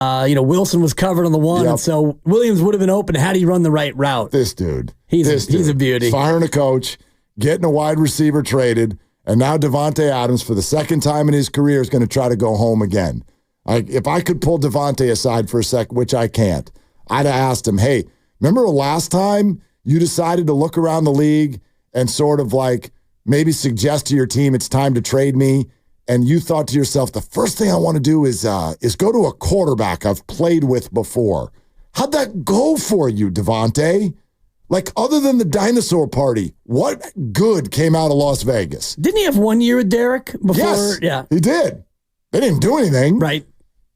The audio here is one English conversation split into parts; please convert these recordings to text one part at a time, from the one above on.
Wilson was covered on the one, and so Williams would have been open had he run the right route. This dude. He's a beauty. Firing a coach, getting a wide receiver traded, and now Davante Adams, for the second time in his career, is going to try to go home again. If I could pull Davante aside for a sec, which I can't, I'd have asked him, hey, remember the last time you decided to look around the league and sort of like maybe suggest to your team it's time to trade me, and you thought to yourself, the first thing I want to do is go to a quarterback I've played with before. How'd that go for you, Davante? Like, other than the dinosaur party, what good came out of Las Vegas? Didn't he have 1 year with Derek before? Yes, yeah, he did. They didn't do anything. Right.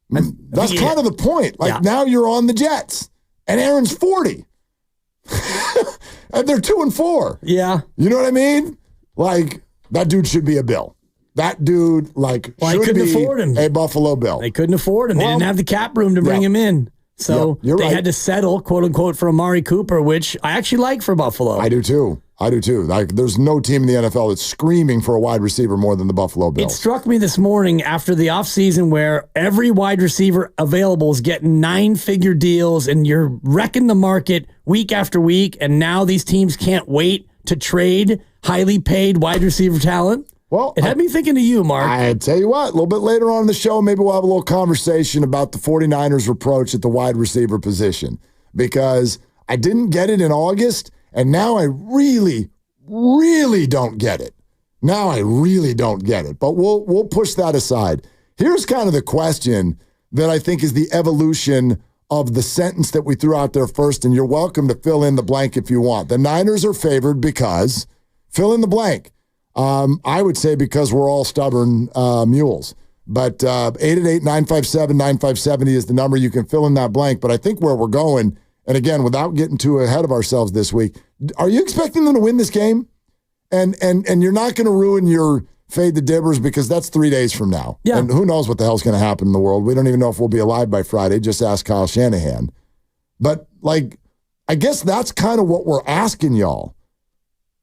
That's kind of the point. Like, now you're on the Jets, and Aaron's 40. And they're 2-4. Yeah. You know what I mean? Like, that dude should be a Bill. That dude, should be afford him. A Buffalo Bill. They couldn't afford him. They didn't have the cap room to bring him in. So they had to settle, quote unquote, for Amari Cooper, which I actually like for Buffalo. I do too. Like, there's no team in the NFL that's screaming for a wide receiver more than the Buffalo Bills. It struck me this morning after the offseason where every wide receiver available is getting 9-figure deals, and you're wrecking the market week after week, and now these teams can't wait to trade highly paid wide receiver talent. Well, it had me thinking of you, Mark. I tell you what, a little bit later on in the show, maybe we'll have a little conversation about the 49ers' approach at the wide receiver position, because I didn't get it in August, and now I really, really don't get it. But we'll push that aside. Here's kind of the question that I think is the evolution of the sentence that we threw out there first, and you're welcome to fill in the blank if you want. The Niners are favored because, fill in the blank. I would say because we're all stubborn mules. But 888-957-9570 is the number. You can fill in that blank. But I think where we're going, and again, without getting too ahead of ourselves this week, are you expecting them to win this game? And you're not going to ruin your fade the dibbers, because that's 3 days from now. Yeah. And who knows what the hell's going to happen in the world. We don't even know if we'll be alive by Friday. Just ask Kyle Shanahan. But, I guess that's kind of what we're asking y'all.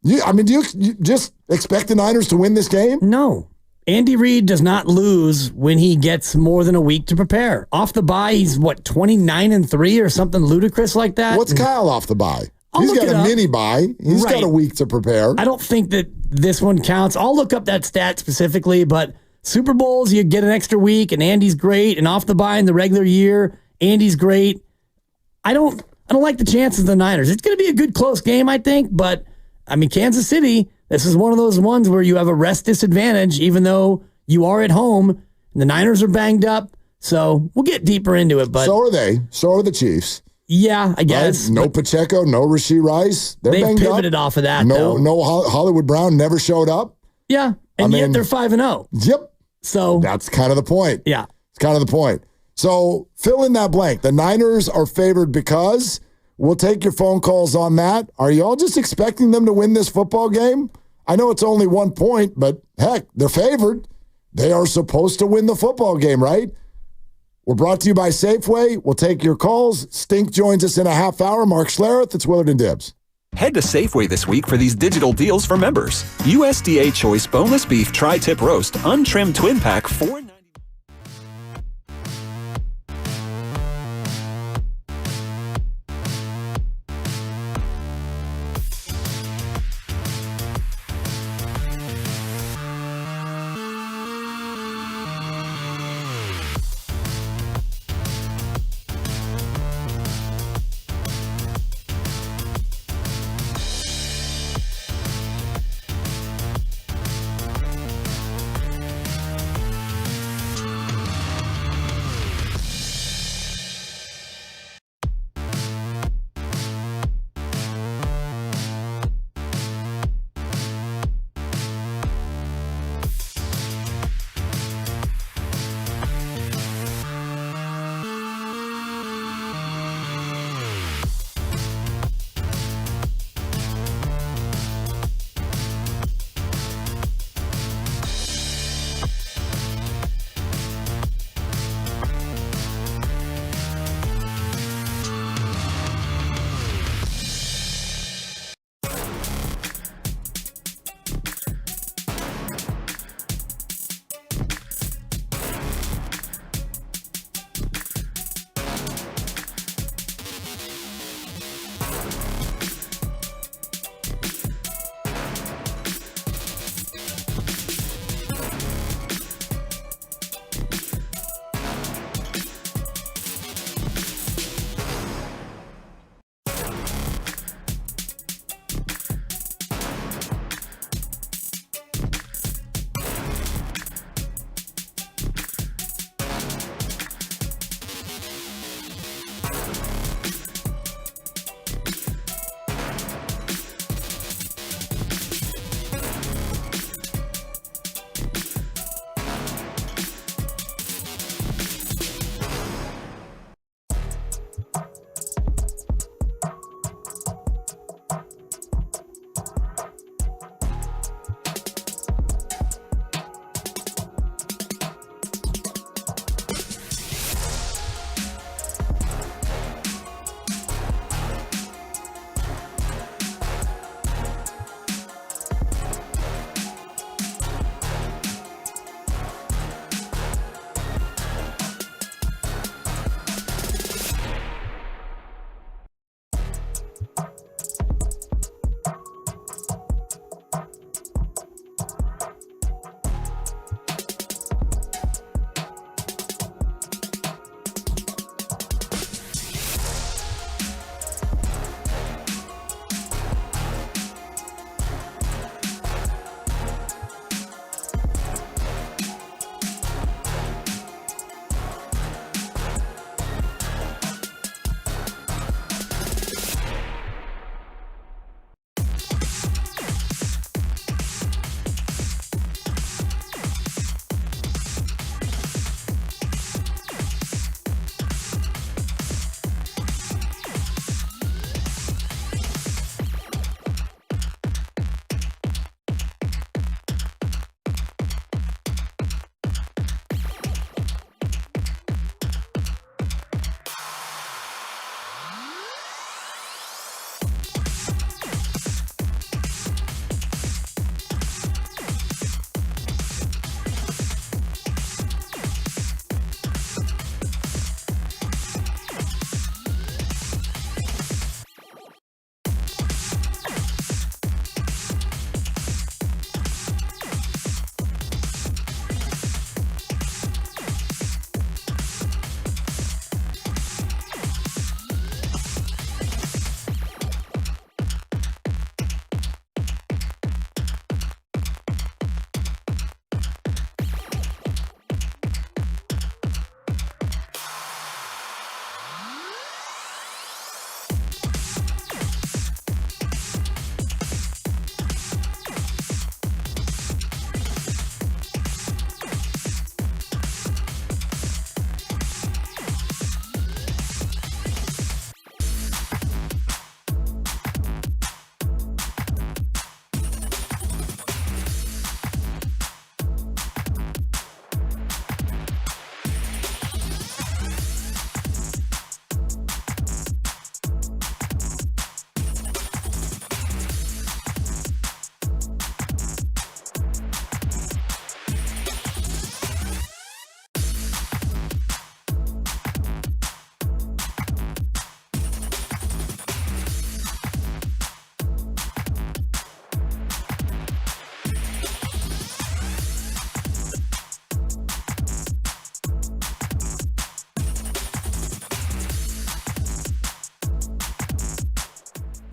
Do you just expect the Niners to win this game? No. Andy Reid does not lose when he gets more than a week to prepare. Off the bye, he's 29-3 or something ludicrous like that. What's Kyle off the bye? He's got a mini bye. He's got a week to prepare. I don't think that this one counts. I'll look up that stat specifically, but Super Bowls, you get an extra week, and Andy's great, and off the bye in the regular year, Andy's great. I don't like the chances of the Niners. It's going to be a good close game, I think, but Kansas City, this is one of those ones where you have a rest disadvantage, even though you are at home, and the Niners are banged up. So we'll get deeper into it. But so are they. So are the Chiefs. Yeah, I guess. Right? No Pacheco, no Rashee Rice. They've pivoted off of that, No Hollywood Brown never showed up. Yeah, and yet they're 5-0. Yep. So that's kind of the point. Yeah. It's kind of the point. So fill in that blank. The Niners are favored because... We'll take your phone calls on that. Are you all just expecting them to win this football game? I know it's only 1 point, but heck, they're favored. They are supposed to win the football game, right? We're brought to you by Safeway. We'll take your calls. Stink joins us in a half hour. Mark Schlereth, it's Willard and Dibbs. Head to Safeway this week for these digital deals for members. USDA Choice Boneless Beef Tri-Tip Roast Untrimmed Twin Pack $4.90.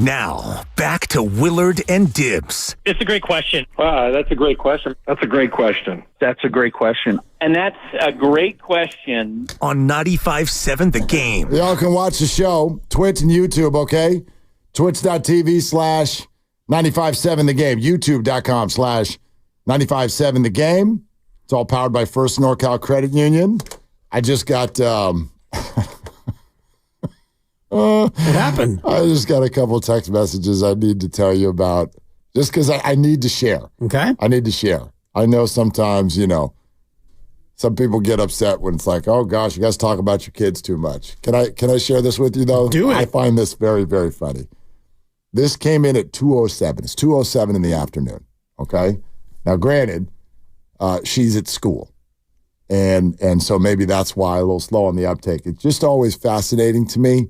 Now, back to Willard and Dibs. It's a great question. Wow, that's a great question. That's a great question. That's a great question. And that's a great question. On 95.7 The Game. Y'all can watch the show, Twitch and YouTube, okay? Twitch.tv/957 The Game. YouTube.com/957 The Game. It's all powered by First NorCal Credit Union. I just got... What happened? I just got a couple text messages I need to tell you about just because I need to share. Okay. I need to share. I know sometimes, some people get upset when it's like, oh, gosh, you guys talk about your kids too much. Can I share this with you, though? Do it. I find this very, very funny. This came in at 2:07. It's 2:07 in the afternoon, okay? Now, granted, she's at school, and so maybe that's why a little slow on the uptake. It's just always fascinating to me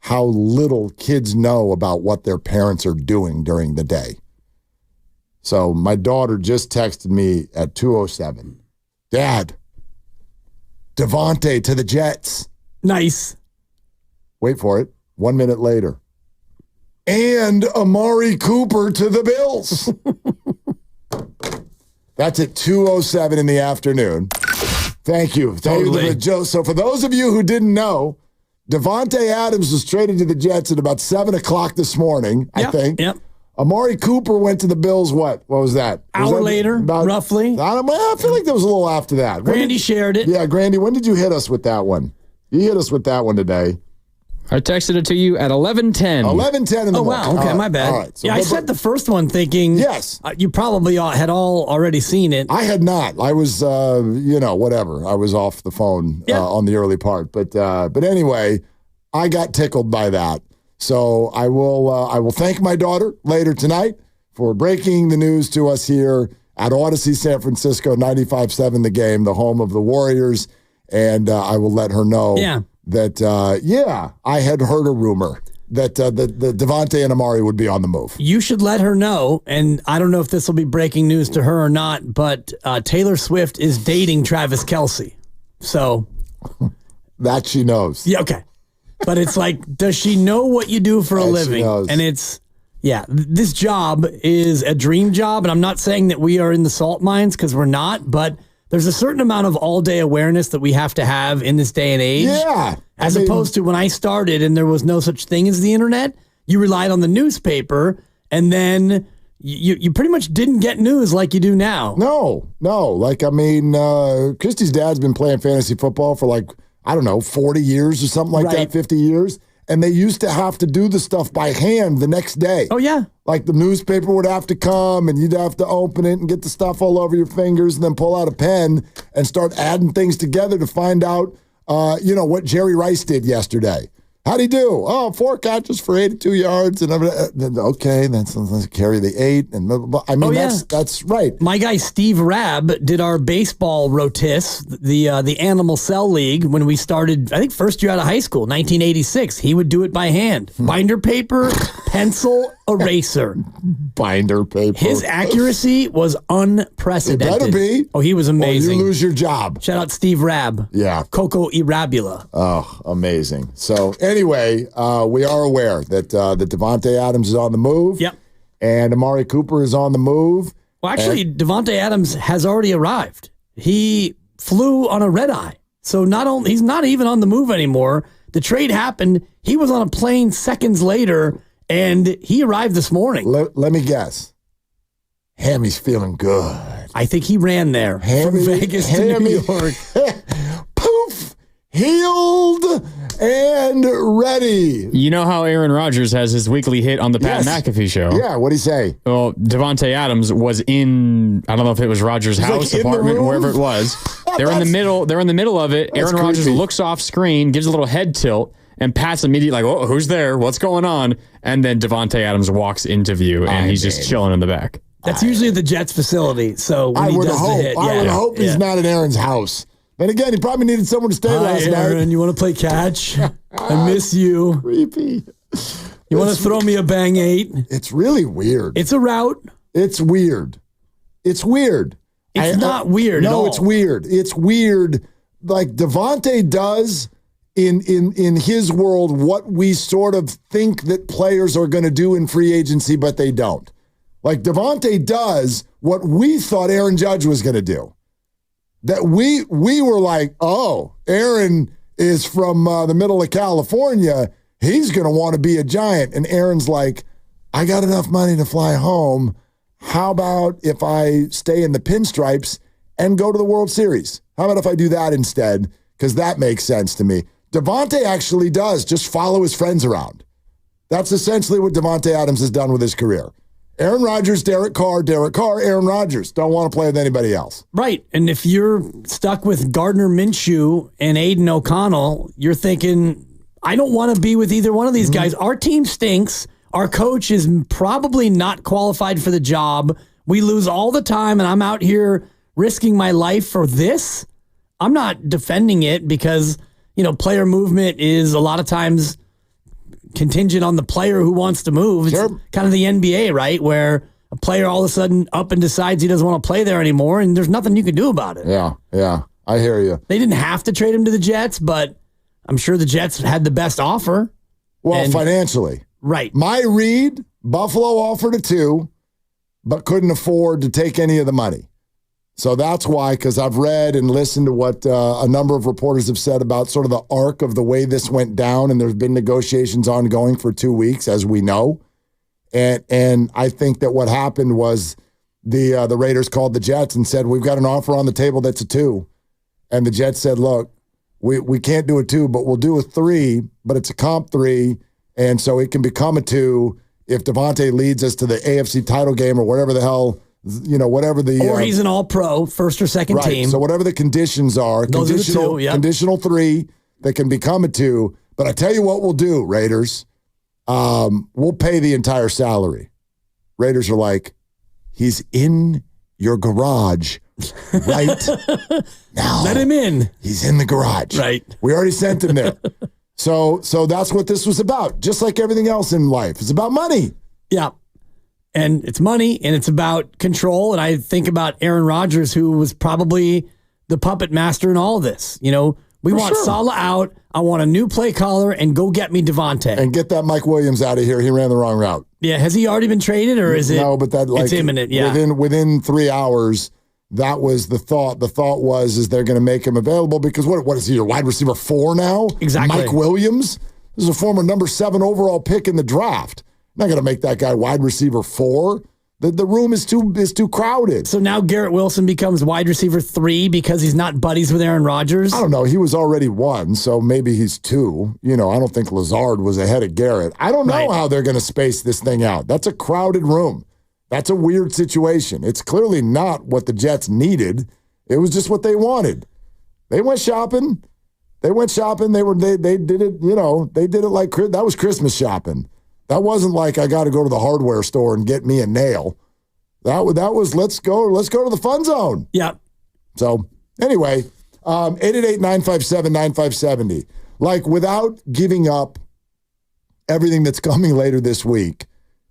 how little kids know about what their parents are doing during the day. So my daughter just texted me at 2:07. Dad, Devontae to the Jets. Nice. Wait for it. 1 minute later. And Amari Cooper to the Bills. That's at 2:07 in the afternoon. Thank you. Totally. So for those of you who didn't know, Davante Adams was traded to the Jets at about 7 o'clock this morning, I think. Yep. Amari Cooper went to the Bills, what was that? Hour later, roughly. I feel like there was a little after that. Grandy shared it. Yeah, Grandy, when did you hit us with that one? You hit us with that one today. I texted it to you at 11:10. 11:10 in the morning. Oh, wow. Okay, my bad. All right. So, I said the first one thinking yes. You probably had all already seen it. I had not. I was, whatever. I was off the phone on the early part. But anyway, I got tickled by that. So I will thank my daughter later tonight for breaking the news to us here at Odyssey San Francisco 95.7 The Game, the home of the Warriors. And I will let her know that, I had heard a rumor that the Devontae and Amari would be on the move. You should let her know, and I don't know if this will be breaking news to her or not, but Taylor Swift is dating Travis Kelce. So. That she knows. Yeah, okay. But it's like, does she know what you do for a living? And it's, this job is a dream job. And I'm not saying that we are in the salt mines because we're not, but there's a certain amount of all-day awareness that we have to have in this day and age. Yeah. As opposed to when I started and there was no such thing as the internet, you relied on the newspaper, and then you pretty much didn't get news like you do now. No. Christy's dad's been playing fantasy football for 40 years or something like that, 50 years. And they used to have to do the stuff by hand the next day. Oh, yeah. Like the newspaper would have to come and you'd have to open it and get the stuff all over your fingers and then pull out a pen and start adding things together to find out, what Jerry Rice did yesterday. How'd he do? Oh, 4 catches for 82 yards. And okay, let's carry the 8. And that's right. My guy Steve Rabb did our baseball rotis, the Animal Cell League, when we started, I think, first year out of high school, 1986. He would do it by hand. Binder paper, pencil, eraser. Binder paper. His accuracy was unprecedented. It better be. Oh, he was amazing. Or you lose your job. Shout out Steve Rabb. Yeah. Coco Irabula. Oh, amazing. So anyway, we are aware that Devontae Adams is on the move. Yep. And Amari Cooper is on the move. Well, actually, Devontae Adams has already arrived. He flew on a red eye. So he's not even on the move anymore. The trade happened. He was on a plane seconds later, and he arrived this morning. Let me guess. Hammy's feeling good. I think he ran there from Vegas to New York. Poof! Healed and ready. You know how Aaron Rodgers has his weekly hit on the Pat McAfee show? Yeah, what'd he say? Well, Devontae Adams was in, I don't know if it was Rodgers' house, apartment, wherever it was. They're in the middle of it. Aaron Rodgers looks off screen, gives a little head tilt, and Pat's immediately like, oh, who's there? What's going on? And then Devontae Adams walks into view, and he's just chilling in the back. That's usually the Jets facility. So when I would hope he's not at Aaron's house. And again, he probably needed someone to stay last night. Aaron, you want to play catch? I miss you. Creepy. You want to throw me a bang 8? It's really weird. It's a route. It's weird. It's weird. It's not weird at all. No, it's weird. It's weird. Like Devontae does in his world what we sort of think that players are going to do in free agency, but they don't. Like Devontae does what we thought Aaron Judge was going to do. That we were like, oh, Aaron is from the middle of California. He's going to want to be a Giant. And Aaron's like, I got enough money to fly home. How about if I stay in the pinstripes and go to the World Series? How about if I do that instead? Because that makes sense to me. Devontae actually does just follow his friends around. That's essentially what Devontae Adams has done with his career. Aaron Rodgers, Derek Carr, Aaron Rodgers. Don't want to play with anybody else. Right. And if you're stuck with Gardner Minshew and Aiden O'Connell, you're thinking, I don't want to be with either one of these guys. Our team stinks. Our coach is probably not qualified for the job. We lose all the time, and I'm out here risking my life for this. I'm not defending it because, player movement is a lot of times contingent on the player who wants to move. It's kind of the NBA, right? Where a player all of a sudden up and decides he doesn't want to play there anymore, and there's nothing you can do about it. Yeah. I hear you. They didn't have to trade him to the Jets, but I'm sure the Jets had the best offer. Well, financially. Right. My read, Buffalo offered a 2, but couldn't afford to take any of the money. So that's why, because I've read and listened to what a number of reporters have said about sort of the arc of the way this went down, and there's been negotiations ongoing for 2 weeks, as we know. And I think that what happened was the Raiders called the Jets and said, we've got an offer on the table that's a 2. And the Jets said, look, we can't do a 2, but we'll do a 3, but it's a comp 3, and so it can become a 2 if Devontae leads us to the AFC title game or whatever the hell, whatever the... Or he's an all-pro, first or second team. So whatever the conditions are, those are the 2, yep. Conditional 3 that can become a 2. But I tell you what we'll do, Raiders. We'll pay the entire salary. Raiders are like, he's in your garage right now. Let him in. He's in the garage. Right. We already sent him there. So that's what this was about. Just like everything else in life. It's about money. Yeah. And it's money, and it's about control. And I think about Aaron Rodgers, who was probably the puppet master in all this. We want Saleh out. I want a new play caller, and go get me Devontae. And get that Mike Williams out of here. He ran the wrong route. Yeah. Has he already been traded, or is it? No, but it's imminent. Yeah. Within 3 hours, that was the thought. The thought was they're going to make him available because what is he, your wide receiver 4 now? Exactly. Mike Williams? This is a former number 7 overall pick in the draft. Not going to make that guy wide receiver 4. The room is too crowded. So now Garrett Wilson becomes wide receiver 3 because he's not buddies with Aaron Rodgers? I don't know. He was already 1, so maybe he's 2. I don't think Lazard was ahead of Garrett. I don't know how they're going to space this thing out. That's a crowded room. That's a weird situation. It's clearly not what the Jets needed. It was just what they wanted. They went shopping. They did it, they did it like that was Christmas shopping. That wasn't like I got to go to the hardware store and get me a nail. That was let's go to the fun zone. Yeah. So anyway, 888-957-9570. Like, without giving up everything that's coming later this week,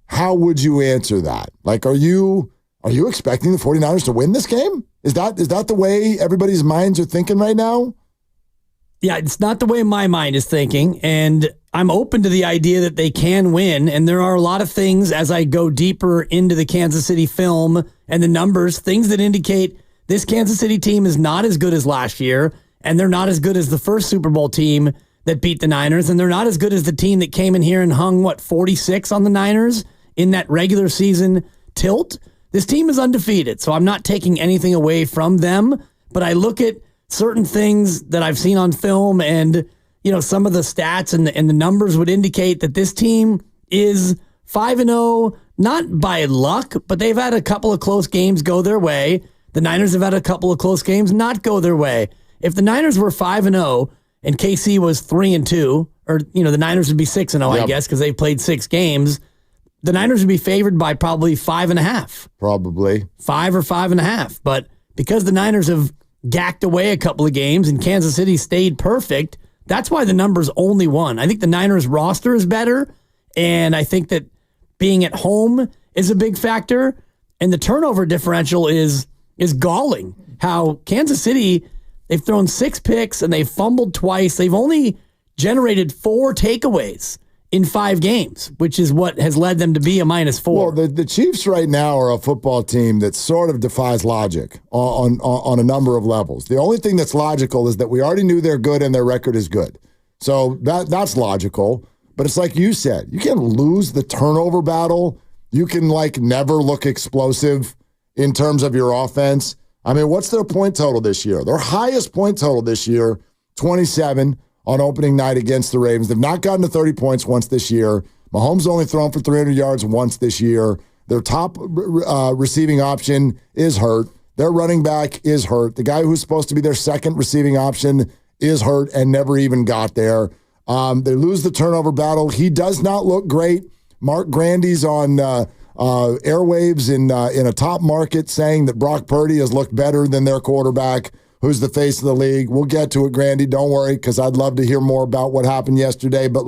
how would you answer that? Like, are you expecting the 49ers to win this game? Is that the way everybody's minds are thinking right now? Yeah, it's not the way my mind is thinking, and I'm open to the idea that they can win, and there are a lot of things as I go deeper into the Kansas City film and the numbers, things that indicate this Kansas City team is not as good as last year, and they're not as good as the first Super Bowl team that beat the Niners, and they're not as good as the team that came in here and hung, 46 on the Niners in that regular season tilt. This team is undefeated, so I'm not taking anything away from them, but I look at certain things that I've seen on film and, some of the stats and the numbers would indicate that this team is 5-0, not by luck, but they've had a couple of close games go their way. The Niners have had a couple of close games not go their way. If the Niners were 5-0 and KC was 3-2, or, the Niners would be 6-0, I guess, because they've played 6 games, the Niners would be favored by probably 5.5. Probably. 5 or 5.5. But because the Niners have gacked away a couple of games and Kansas City stayed perfect, that's why the number's only 1. I think the Niners roster is better, and I think that being at home is a big factor, and the turnover differential is galling. How Kansas City, they've thrown 6 picks and they've fumbled twice. They've only generated 4 takeaways in 5 games, which is what has led them to be a -4. Well, the Chiefs right now are a football team that sort of defies logic on a number of levels. The only thing that's logical is that we already knew they're good and their record is good. So that's logical. But it's like you said, you can lose the turnover battle. You can never look explosive in terms of your offense. I mean, what's their point total this year? Their highest point total this year, 27 on opening night against the Ravens. They've not gotten to 30 points once this year. Mahomes only thrown for 300 yards once this year. Their top receiving option is hurt. Their running back is hurt. The guy who's supposed to be their second receiving option is hurt and never even got there. They lose the turnover battle. He does not look great. Mark Grandy's on airwaves in a top market saying that Brock Purdy has looked better than their quarterback, who's the face of the league. We'll get to it, Grandy. Don't worry, because I'd love to hear more about what happened yesterday. But,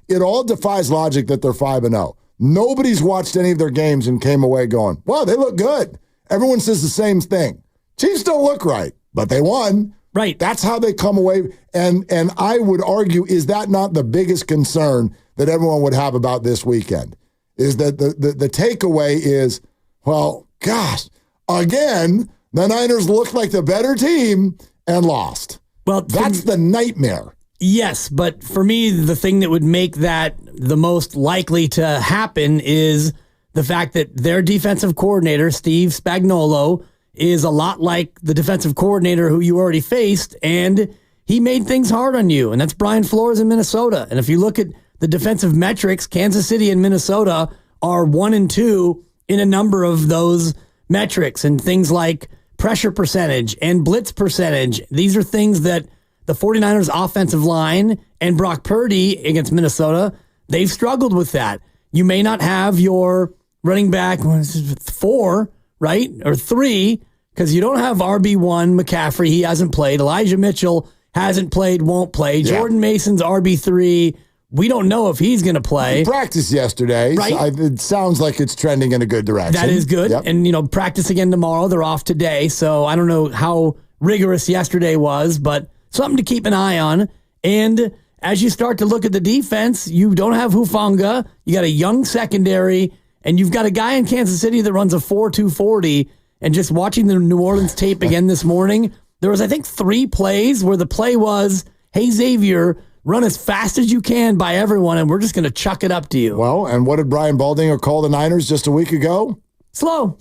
it all defies logic that they're 5-0. Nobody's watched any of their games and came away going, well, they look good. Everyone says the same thing. Chiefs don't look right, but they won. Right. That's how they come away. And I would argue, is that not the biggest concern that everyone would have about this weekend? Is that the takeaway is, well, gosh, again, the Niners looked like the better team and lost. Well, that's the nightmare. Yes, but for me, the thing that would make that the most likely to happen is the fact that their defensive coordinator, Steve Spagnuolo, is a lot like the defensive coordinator who you already faced, and he made things hard on you, and that's Brian Flores in Minnesota. And if you look at the defensive metrics, Kansas City and Minnesota are 1 and 2 in a number of those metrics, and things like pressure percentage and blitz percentage. These are things that the 49ers offensive line and Brock Purdy against Minnesota, they've struggled with that. You may not have your running back 4, right? Or 3, because you don't have RB1 McCaffrey. He hasn't played. Elijah Mitchell hasn't played, won't play. Yeah. Jordan Mason's RB3. We don't know if he's going to play. He practiced yesterday. Right. So it sounds like it's trending in a good direction. That is good. Yep. And, practice again tomorrow. They're off today. So I don't know how rigorous yesterday was, but something to keep an eye on. And as you start to look at the defense, you don't have Hufanga. You got a young secondary, and you've got a guy in Kansas City that runs a 4.240. And just watching the New Orleans tape again this morning, there was, I think, 3 plays where the play was, hey, Xavier, run as fast as you can by everyone, and we're just going to chuck it up to you. Well, and what did Brian Baldinger call the Niners just a week ago? Slow.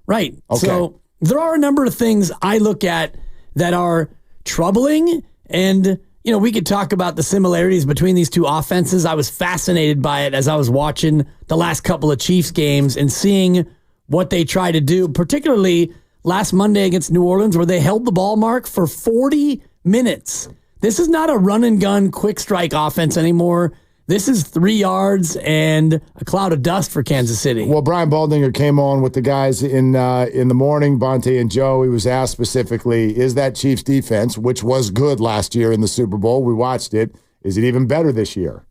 Right. Okay. So there are a number of things I look at that are troubling, and we could talk about the similarities between these two offenses. I was fascinated by it as I was watching the last couple of Chiefs games and seeing what they try to do, particularly last Monday against New Orleans, where they held the ball, Mark, for 40 minutes. This is not a run-and-gun, quick-strike offense anymore. This is 3 yards and a cloud of dust for Kansas City. Well, Brian Baldinger came on with the guys in the morning, Bonte and Joe. He was asked specifically, is that Chiefs defense, which was good last year in the Super Bowl, we watched it, is it even better this year?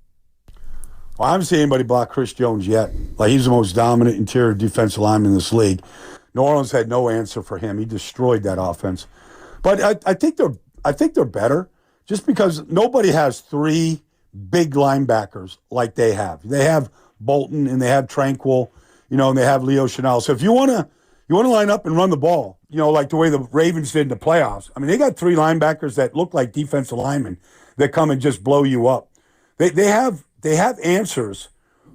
Well, I haven't seen anybody block Chris Jones yet. He's the most dominant interior defensive lineman in this league. New Orleans had no answer for him. He destroyed that offense. But I think they're better. Just because nobody has 3 big linebackers like they have. They have Bolton and they have Tranquil, and they have Leo Chenal. So if you want to line up and run the ball, like the way the Ravens did in the playoffs. I mean, they got 3 linebackers that look like defensive linemen that come and just blow you up. They have answers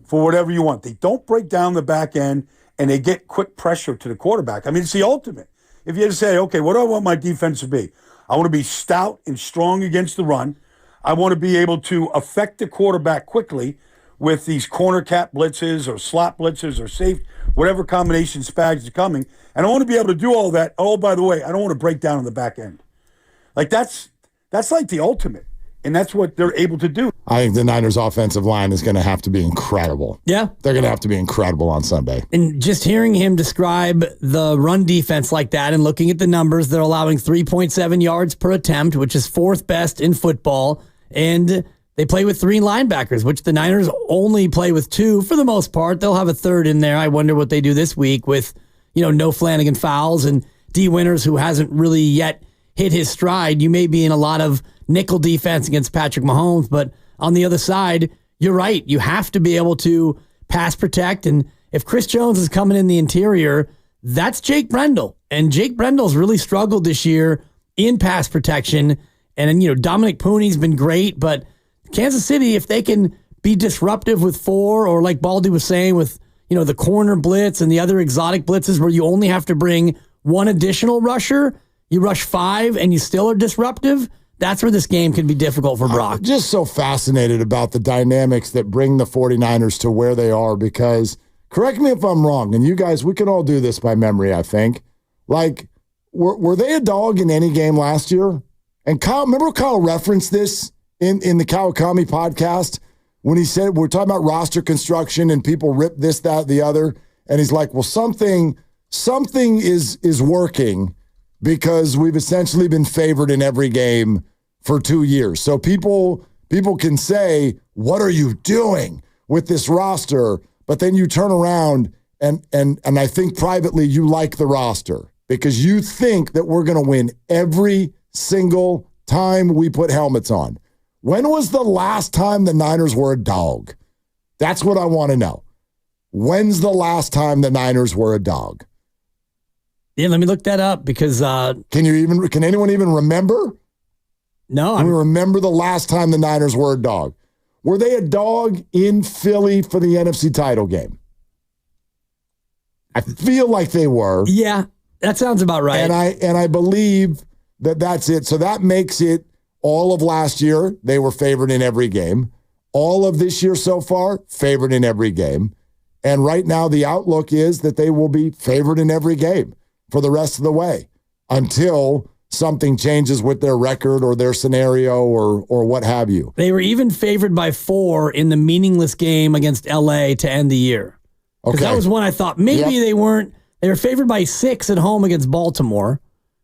for whatever you want. They don't break down the back end, and they get quick pressure to the quarterback. I mean, it's the ultimate. If you had to say, okay, what do I want my defense to be? I want to be stout and strong against the run. I want to be able to affect the quarterback quickly with these corner cap blitzes or slot blitzes or safe, whatever combination Spags are coming. And I want to be able to do all that. Oh, by the way, I don't want to break down on the back end. That's like the ultimate. And that's what they're able to do. I think the Niners' offensive line is going to have to be incredible. Yeah. They're going to have to be incredible on Sunday. And just hearing him describe the run defense like that and looking at the numbers, they're allowing 3.7 yards per attempt, which is 4th best in football. And they play with 3 linebackers, which the Niners only play with 2 for the most part. They'll have a 3rd in there. I wonder what they do this week with, no Flanagan Fowles and D. Winters, who hasn't really yet hit his stride. You may be in a lot of nickel defense against Patrick Mahomes. But on the other side, you're right. You have to be able to pass protect. And if Chris Jones is coming in the interior, that's Jake Brendel. And Jake Brendel's really struggled this year in pass protection. And then, Dominic Pooney's been great. But Kansas City, if they can be disruptive with 4, or like Baldy was saying with, the corner blitz and the other exotic blitzes where you only have to bring one additional rusher, you rush 5 and you still are disruptive, that's where this game can be difficult for Brock. I'm just so fascinated about the dynamics that bring the 49ers to where they are because, correct me if I'm wrong, and you guys, we can all do this by memory, I think. Like, were they a dog in any game last year? And remember Kyle referenced this in the Kawakami podcast when he said, we're talking about roster construction and people rip this, that, the other. And he's like, well, something is working because we've essentially been favored in every game for 2 years. So people can say, what are you doing with this roster? But then you turn around and I think privately you like the roster because you think that we're going to win every single time we put helmets on. When was the last time the Niners were a dog? That's what I want to know. When's the last time the Niners were a dog? Yeah, let me look that up because can anyone even remember? No, Can we remember the last time the Niners were a dog? Were they a dog in Philly for the NFC title game? I feel like they were. Yeah, that sounds about right. And I believe that that's it. So that makes it all of last year, they were favored in every game. All of this year so far, favored in every game. And right now, the outlook is that they will be favored in every game for the rest of the way until something changes with their record or their scenario or what have you. They were even favored by 4 in the meaningless game against LA to end the year. Because that was one I thought maybe they weren't. They were favored by 6 at home against Baltimore,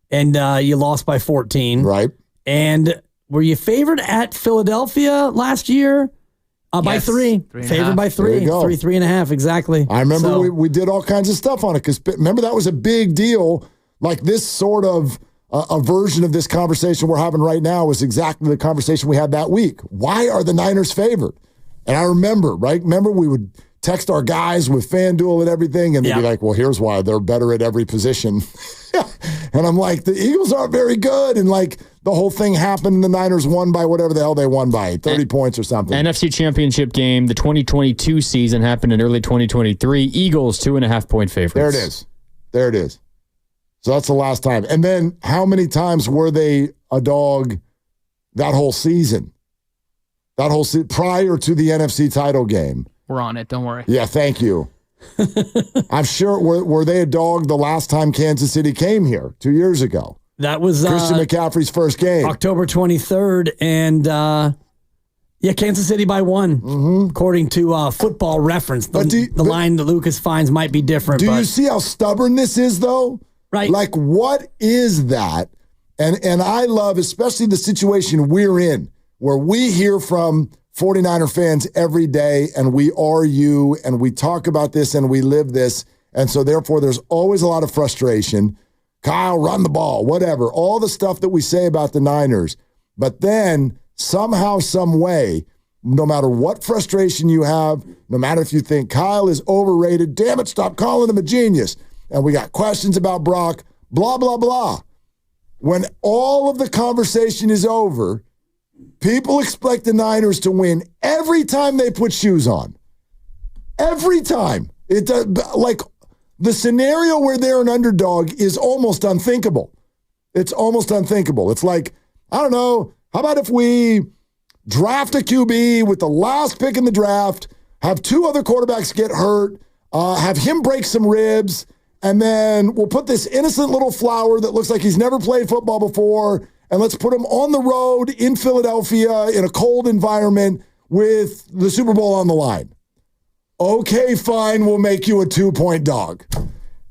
and you lost by 14. Right. And were you favored at Philadelphia last year? By 3. Favored by 3. 3.5, exactly. I remember we did all kinds of stuff on it because remember that was a big deal. Like this sort of a version of this conversation we're having right now is exactly the conversation we had that week. Why are the Niners favored? And I remember, right? Remember we would text our guys with FanDuel and everything, and they'd be like, well, here's why. They're better at every position. And I'm like, the Eagles aren't very good. And like the whole thing happened, and the Niners won by whatever the hell they won by, 30 points or something. NFC Championship game, the 2022 season happened in early 2023. Eagles, 2.5-point favorites. There it is. So that's the last time. And then how many times were they a dog that whole season? Prior to the NFC title game. We're on it. Don't worry. Yeah, thank you. I'm sure. Were they a dog the last time Kansas City came here 2 years ago? That was Christian McCaffrey's first game. October 23rd. And Kansas City by 1, according to Football Reference. The line that Lucas finds might be different. Do you see how stubborn this is, though? Right. Like, what is that? And I love, especially the situation we're in, where we hear from 49er fans every day, and we are you, and we talk about this, and we live this. And so, therefore, there's always a lot of frustration. Kyle, run the ball, whatever. All the stuff that we say about the Niners. But then, somehow, some way, no matter what frustration you have, no matter if you think Kyle is overrated, damn it, stop calling him a genius. And we got questions about Brock, blah, blah, blah. When all of the conversation is over, people expect the Niners to win every time they put shoes on. Every time. It does, like the scenario where they're an underdog is almost unthinkable. It's almost unthinkable. It's like, I don't know, how about if we draft a QB with the last pick in the draft, have 2 other quarterbacks get hurt, have him break some ribs, and then we'll put this innocent little flower that looks like he's never played football before, and let's put him on the road in Philadelphia in a cold environment with the Super Bowl on the line. Okay, fine, we'll make you a 2-point dog.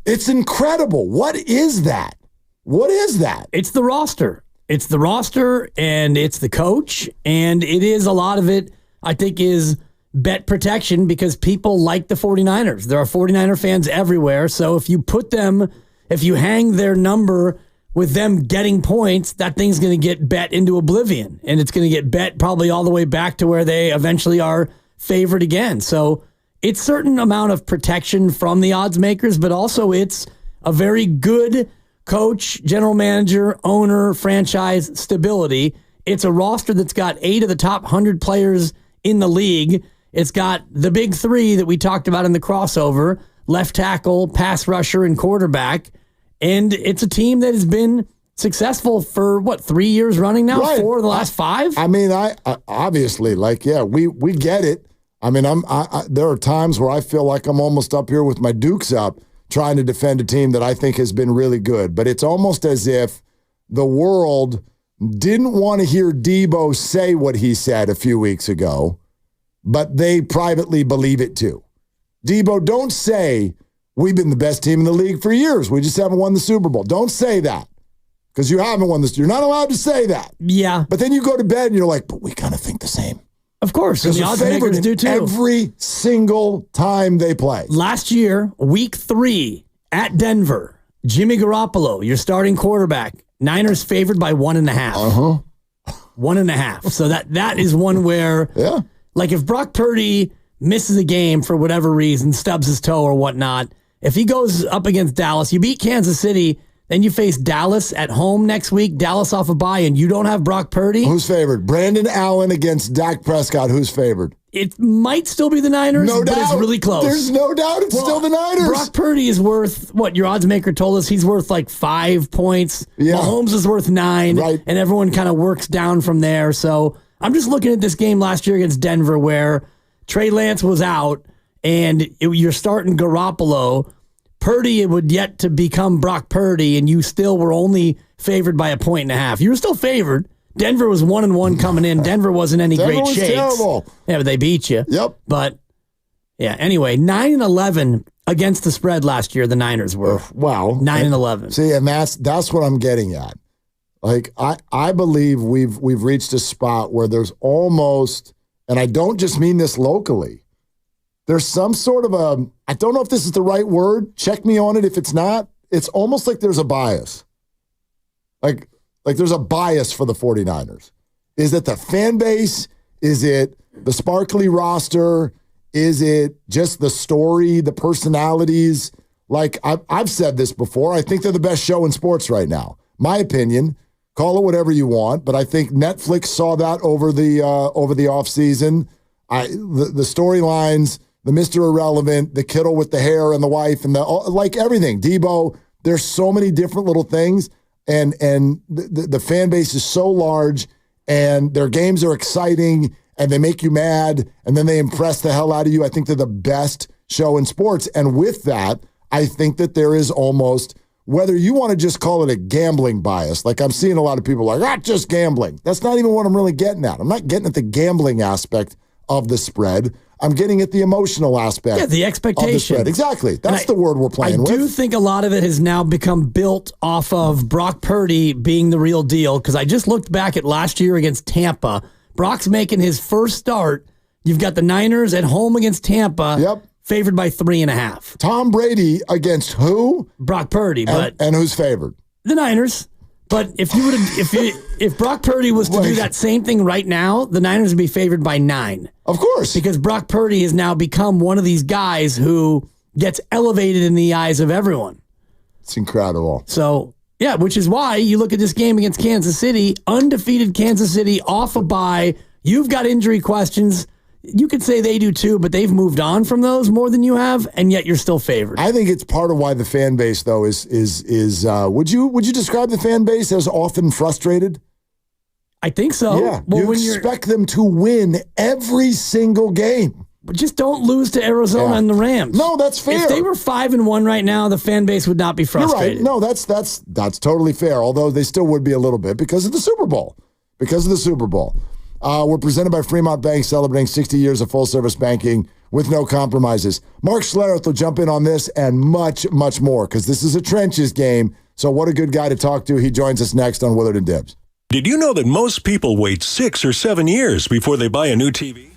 It's incredible. What is that? What is that? It's the roster. It's the roster, and it's the coach, and it is a lot of it, I think, is bet protection because people like the 49ers. There are 49er fans everywhere, so if you hang their number with them getting points, that thing's going to get bet into oblivion. And it's going to get bet probably all the way back to where they eventually are favored again. So it's a certain amount of protection from the odds makers, but also it's a very good coach, general manager, owner, franchise stability. It's a roster that's got 8 of the top 100 players in the league. It's got the big 3 that we talked about in the crossover, left tackle, pass rusher, and quarterback. And it's a team that has been successful for, 3 years running now? Right. 4 of the last 5? I mean, I obviously, we get it. I mean, there are times where I feel like I'm almost up here with my dukes up trying to defend a team that I think has been really good. But it's almost as if the world didn't want to hear Debo say what he said a few weeks ago, but they privately believe it too. Debo, don't say we've been the best team in the league for years. We just haven't won the Super Bowl. Don't say that because you haven't won this. You're not allowed to say that. Yeah. But then you go to bed and you're like, but we kind of think the same. Of course, and the odds makers do too. Every single time they play. Last year, week 3 at Denver, Jimmy Garoppolo, your starting quarterback, Niners favored by 1.5. 1.5. So that is one where, like if Brock Purdy misses a game for whatever reason, stubs his toe or whatnot, if he goes up against Dallas, you beat Kansas City, then you face Dallas at home next week, Dallas off a bye, and you don't have Brock Purdy. Who's favored? Brandon Allen against Dak Prescott. Who's favored? It might still be the Niners, no doubt. But it's really close. There's no doubt it's still the Niners. Brock Purdy is worth, your odds maker told us he's worth like 5 points. Yeah. Mahomes is worth 9, right. And everyone kind of works down from there. So I'm just looking at this game last year against Denver where Trey Lance was out, and you're starting Garoppolo. Purdy would yet to become Brock Purdy, and you still were only favored by 1.5. You were still favored. Denver was 1-1 coming in. Denver wasn't any great shakes. Terrible. Yeah, but they beat you. Yep. But yeah, anyway, 9-11 against the spread last year. The Niners were. Wow. 9-11. See, and that's what I'm getting at. Like I believe we've reached a spot where there's almost, and I don't just mean this locally. There's some sort of I don't know if this is the right word. Check me on it if it's not. It's almost like there's a bias. Like there's a bias for the 49ers. Is it the fan base? Is it the sparkly roster? Is it just the story, the personalities? Like I've said this before. I think they're the best show in sports right now. My opinion. Call it whatever you want, but I think Netflix saw that over the offseason. The storylines, the Mr. Irrelevant, the Kittle with the hair and the wife and like everything. Debo, there's so many different little things, and the fan base is so large, and their games are exciting, and they make you mad, and then they impress the hell out of you. I think they're the best show in sports, and with that, I think that there is almost, whether you want to just call it a gambling bias, like I'm seeing a lot of people like, just gambling. That's not even what I'm really getting at. I'm not getting at the gambling aspect of the spread. I'm getting at the emotional aspect. Yeah, the expectation. Exactly. That's the word we're playing with. I do think a lot of it has now become built off of Brock Purdy being the real deal, because I just looked back at last year against Tampa. Brock's making his first start. You've got the Niners at home against Tampa. Yep. Favored by 3.5. Tom Brady against who? Brock Purdy. And who's favored? The Niners. But if Brock Purdy was to do that same thing right now, the Niners would be favored by 9. Of course. Because Brock Purdy has now become one of these guys who gets elevated in the eyes of everyone. It's incredible. So, yeah, which is why you look at this game against Kansas City, undefeated Kansas City off a bye. You've got injury questions. You could say they do too, but they've moved on from those more than you have, and yet you're still favored. I think it's part of why the fan base, though, is would you describe the fan base as often frustrated? I think so. Yeah, you expect them to win every single game. But just don't lose to Arizona and the Rams. No, that's fair. If they were 5-1 right now, the fan base would not be frustrated. You're right. No, that's totally fair, although they still would be a little bit because of the Super Bowl. We're presented by Fremont Bank, celebrating 60 years of full-service banking with no compromises. Mark Schlereth will jump in on this and much, much more, because this is a trenches game, so what a good guy to talk to. He joins us next on Willard and Dibs. Did you know that most people wait 6 or 7 years before they buy a new TV?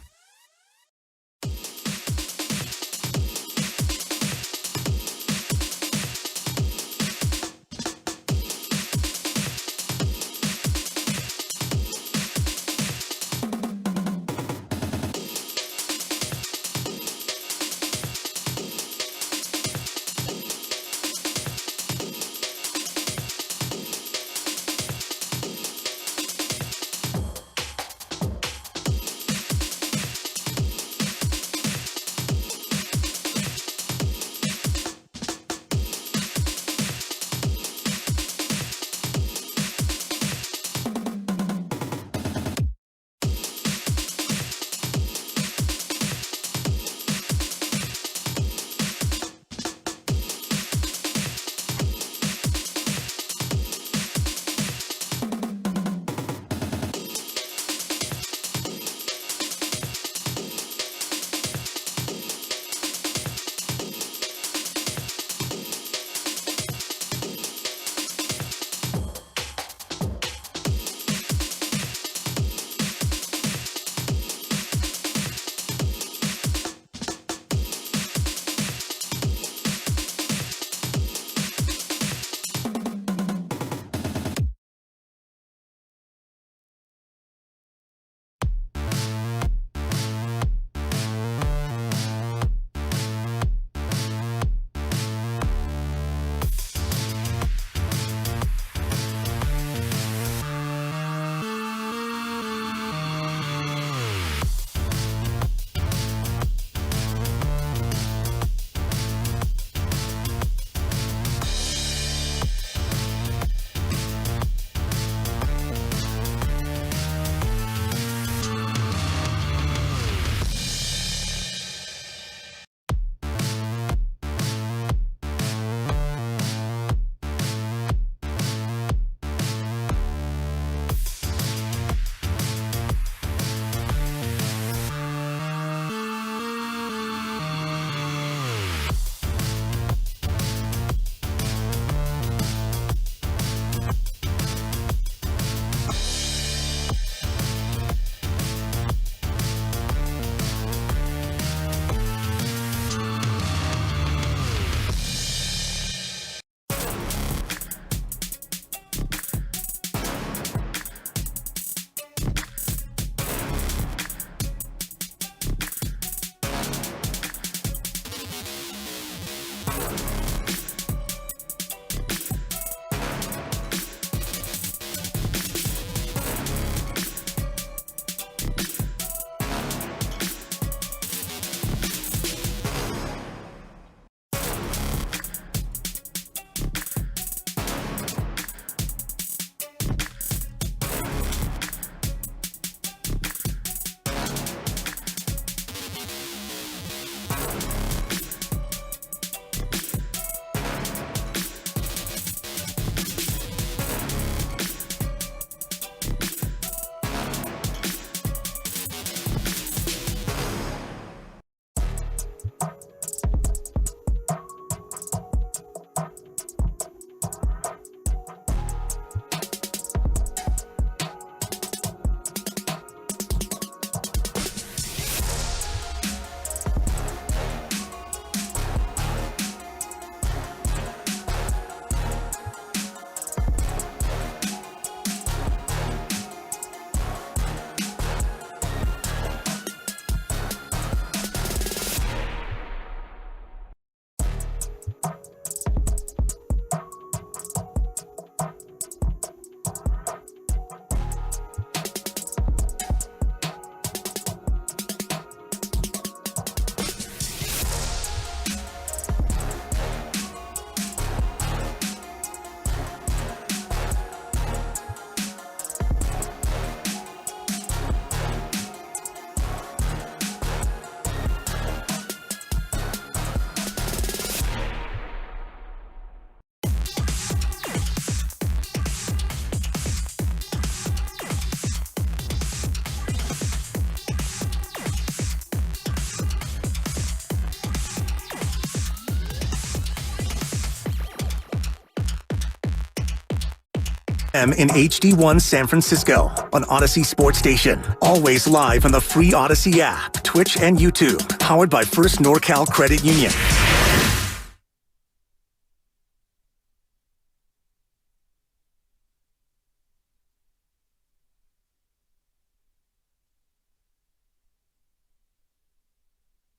In HD1 San Francisco on Odyssey Sports Station. Always live on the free Odyssey app, Twitch, and YouTube. Powered by First NorCal Credit Union.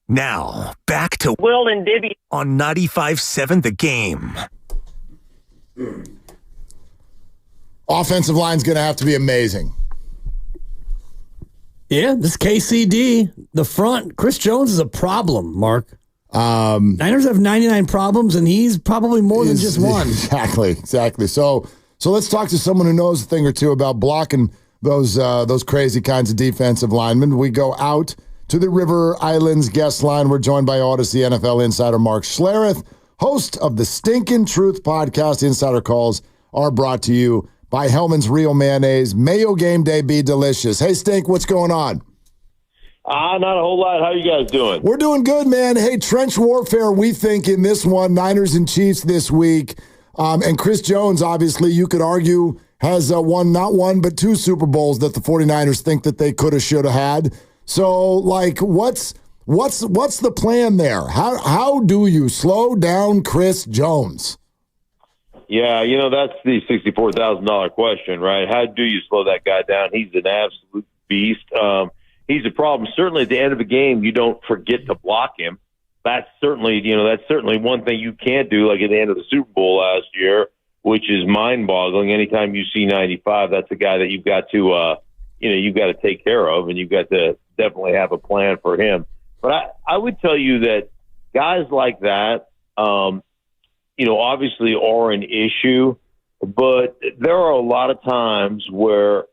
Now, back to Will and Dibby on 95.7 The Game. Offensive line's going to have to be amazing. Yeah, this KCD, the front, Chris Jones is a problem, Mark. Niners have 99 problems, and he's probably more than just one. Exactly. So let's talk to someone who knows a thing or two about blocking those crazy kinds of defensive linemen. We go out to the River Islands guest line. We're joined by Odyssey NFL insider Mark Schlereth, host of the Stinkin' Truth podcast. Insider calls are brought to you by Hellman's Real Mayonnaise. Mayo game day be delicious. Hey, Stink, what's going on? Not a whole lot. How you guys doing? We're doing good, man. Hey, trench warfare, we think, in this one. Niners and Chiefs this week. And Chris Jones, obviously, you could argue, has won not one, but 2 Super Bowls that the 49ers think that they could have, should have had. So, like, what's the plan there? How do you slow down Chris Jones? Yeah, that's the $64,000 question, right? How do you slow that guy down? He's an absolute beast. He's a problem. Certainly at the end of a game, you don't forget to block him. That's certainly one thing you can't do, like at the end of the Super Bowl last year, which is mind-boggling. Anytime you see 95, that's a guy that you've got to, you've got to take care of, and you've got to definitely have a plan for him. But I would tell you that guys like that, obviously are an issue, but there are a lot of times where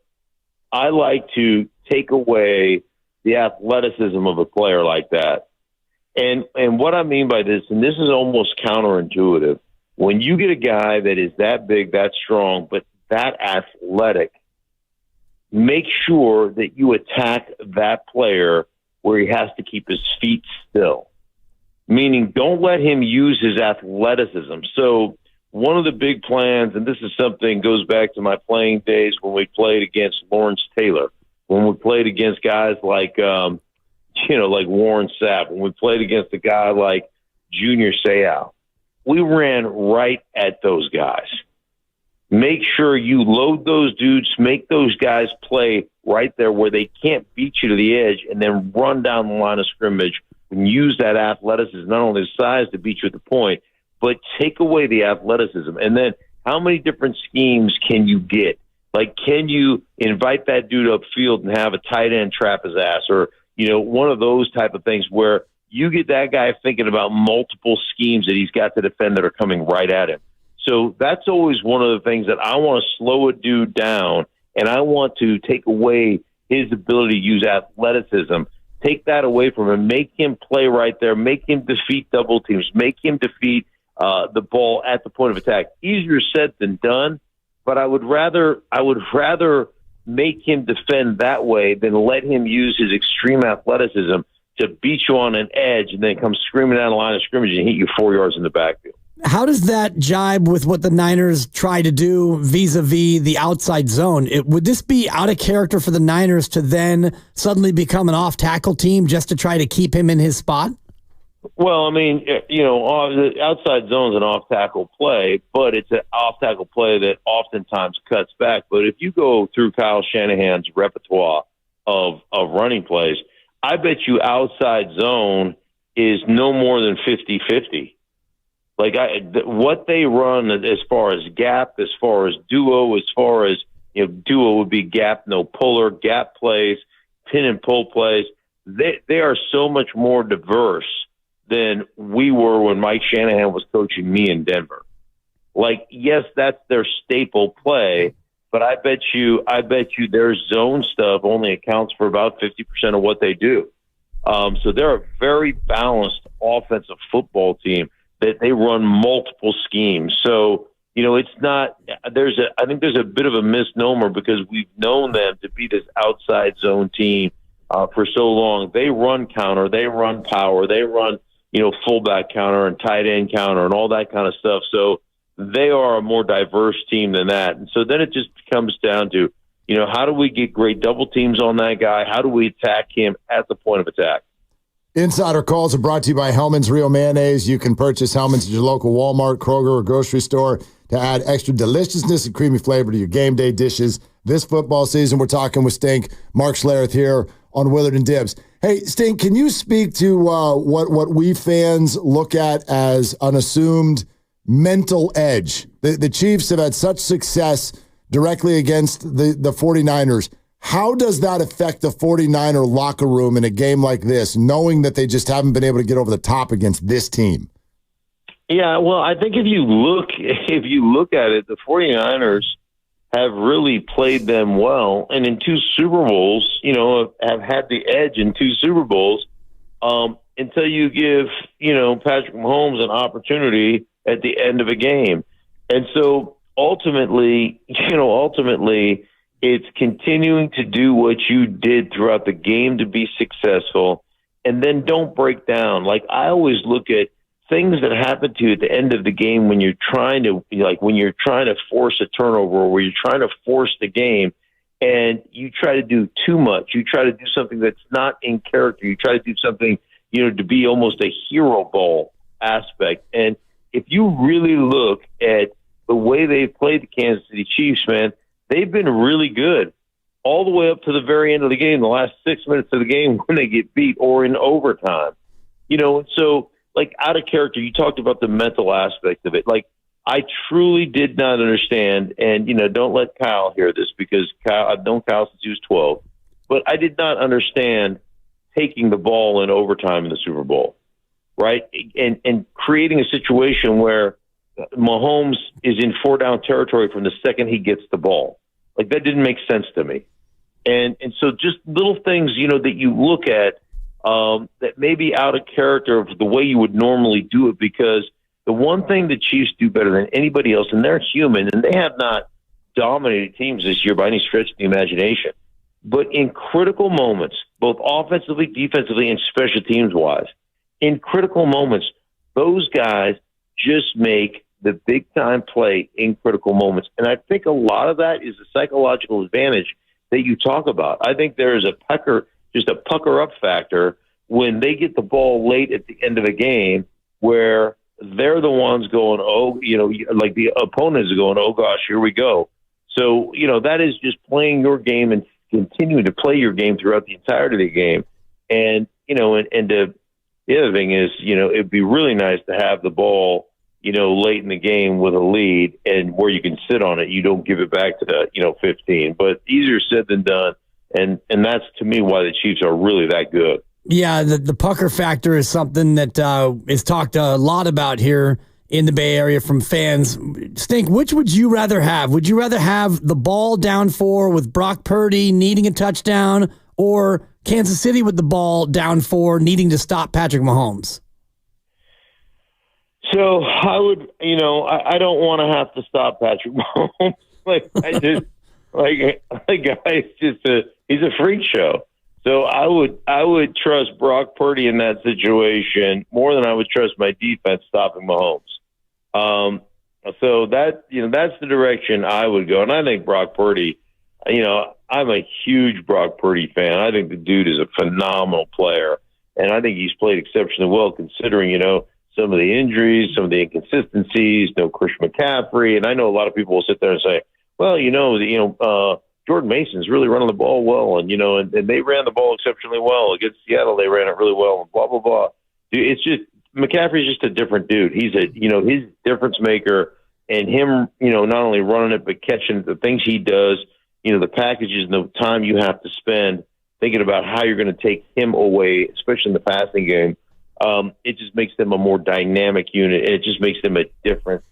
I like to take away the athleticism of a player like that. And what I mean by this, and this is almost counterintuitive, when you get a guy that is that big, that strong, but that athletic, make sure that you attack that player where he has to keep his feet still. Meaning, don't let him use his athleticism. So one of the big plans, and this is something goes back to my playing days when we played against Lawrence Taylor, when we played against guys like, like Warren Sapp, when we played against a guy like Junior Seau, we ran right at those guys. Make sure you load those dudes, make those guys play right there where they can't beat you to the edge, and then run down the line of scrimmage and use that athleticism, not only the size to beat you at the point, but take away the athleticism. And then how many different schemes can you get? Like, can you invite that dude upfield and have a tight end trap his ass, or, one of those type of things where you get that guy thinking about multiple schemes that he's got to defend that are coming right at him. So that's always one of the things that I want to slow a dude down, and I want to take away his ability to use athleticism. Take that away from him. Make him play right there. Make him defeat double teams. Make him defeat the ball at the point of attack. Easier said than done, but I would rather make him defend that way than let him use his extreme athleticism to beat you on an edge and then come screaming down the line of scrimmage and hit you 4 yards in the backfield. How does that jibe with what the Niners try to do vis-a-vis the outside zone? Would this be out of character for the Niners to then suddenly become an off-tackle team just to try to keep him in his spot? Well, I mean, the outside zone is an off-tackle play, but it's an off-tackle play that oftentimes cuts back. But if you go through Kyle Shanahan's repertoire of running plays, I bet you outside zone is no more than 50-50. Like what they run as far as gap, as far as duo, as far as duo would be gap, no puller, gap plays, pin and pull plays. They are so much more diverse than we were when Mike Shanahan was coaching me in Denver. Like, yes, that's their staple play, but I bet you their zone stuff only accounts for about 50% of what they do. So they're a very balanced offensive football team that they run multiple schemes. So, it's not, I think there's a bit of a misnomer because we've known them to be this outside zone team for so long. They run counter, they run power, they run, fullback counter and tight end counter and all that kind of stuff. So they are a more diverse team than that. And so then it just comes down to, how do we get great double teams on that guy? How do we attack him at the point of attack? Insider calls are brought to you by Hellman's Real Mayonnaise. You can purchase Hellman's at your local Walmart, Kroger, or grocery store to add extra deliciousness and creamy flavor to your game day dishes. This football season, we're talking with Stink. Mark Schlereth here on Willard and Dibs. Hey, Stink, can you speak to what we fans look at as an assumed mental edge? The Chiefs have had such success directly against the 49ers. How does that affect the 49er locker room in a game like this, knowing that they just haven't been able to get over the top against this team? Yeah, well, I think if you look at it, the 49ers have really played them well, and in 2 Super Bowls, have had the edge in 2 Super Bowls until you give, Patrick Mahomes an opportunity at the end of a game. And so ultimately, it's continuing to do what you did throughout the game to be successful, and then don't break down. Like, I always look at things that happen to you at the end of the game when you're trying to force a turnover, or where you're trying to force the game, and you try to do too much. You try to do something that's not in character. You try to do something, to be almost a hero ball aspect. And if you really look at the way they've played the Kansas City Chiefs, man, they've been really good all the way up to the very end of the game, the last 6 minutes of the game when they get beat or in overtime. So, like, out of character, you talked about the mental aspect of it. Like, I truly did not understand, and, don't let Kyle hear this, because I've known Kyle since he was 12, but I did not understand taking the ball in overtime in the Super Bowl, right? And creating a situation where Mahomes is in 4-down territory from the second he gets the ball. Like, that didn't make sense to me. And so just little things, that you look at that may be out of character of the way you would normally do it, because the one thing the Chiefs do better than anybody else, and they're human, and they have not dominated teams this year by any stretch of the imagination, but in critical moments, both offensively, defensively, and special teams-wise, in critical moments, those guys just make the big-time play in critical moments. And I think a lot of that is the psychological advantage that you talk about. I think there is a pucker-up factor when they get the ball late at the end of the game, where they're the ones going, like the opponent is going, oh, gosh, here we go. So, that is just playing your game and continuing to play your game throughout the entirety of the game. And, the other thing is, it'd be really nice to have the ball, late in the game with a lead, and where you can sit on it. You don't give it back to 15. But easier said than done. And that's, to me, why the Chiefs are really that good. Yeah, the pucker factor is something that is talked a lot about here in the Bay Area from fans. Stink, which would you rather have? Would you rather have the ball down 4 with Brock Purdy needing a touchdown, or Kansas City with the ball down 4 needing to stop Patrick Mahomes? So I would, I don't want to have to stop Patrick Mahomes. The guy's he's a freak show. So I would trust Brock Purdy in that situation more than I would trust my defense stopping Mahomes. So that's the direction I would go. And I think Brock Purdy, I'm a huge Brock Purdy fan. I think the dude is a phenomenal player, and I think he's played exceptionally well considering, some of the injuries, some of the inconsistencies, no Chris McCaffrey. And I know a lot of people will sit there and say, well, Jordan Mason's really running the ball well, and they ran the ball exceptionally well against Seattle. They ran it really well, and blah blah blah. Dude, it's just McCaffrey's just a different dude. He's he's a difference maker, and him, not only running it but catching the things he does. The packages and the time you have to spend thinking about how you're going to take him away, especially in the passing game. It just makes them a more dynamic unit, and it just makes them a different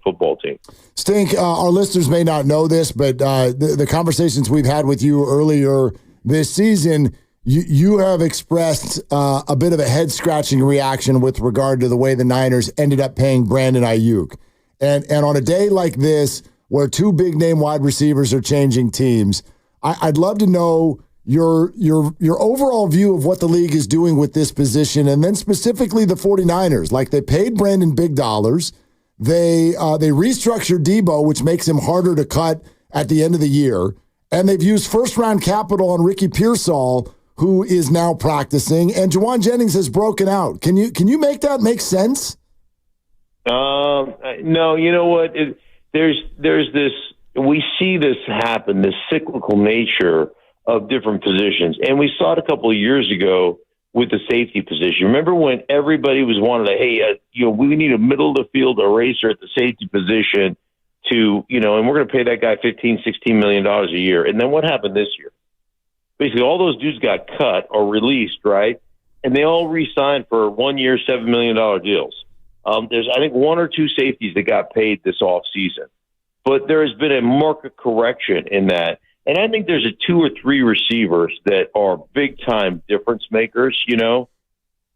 football team. Stink, our listeners may not know this, but the conversations we've had with you earlier this season, you have expressed a bit of a head-scratching reaction with regard to the way the Niners ended up paying Brandon Ayuk. And on a day like this, where 2 big-name wide receivers are changing teams, I'd love to know your overall view of what the league is doing with this position, and then specifically the 49ers. Like, they paid Brandon big dollars. They restructured Debo, which makes him harder to cut at the end of the year. And they've used first-round capital on Ricky Pearsall, who is now practicing. And Jawan Jennings has broken out. Can you make that make sense? No, you know what? There's this. We see this happen, this cyclical nature of different positions, and we saw it a couple of years ago with the safety position. Remember when everybody was wanting to, hey, we need a middle of the field eraser at the safety position to, and we're going to pay that guy $15-16 million a year. And then what happened this year? Basically, all those dudes got cut or released, right? And they all re-signed for 1 year, $7 million deals. There's, I think, one or two safeties that got paid this offseason. But there has been a market correction in that. And I think there's 2 or 3 receivers that are big-time difference makers,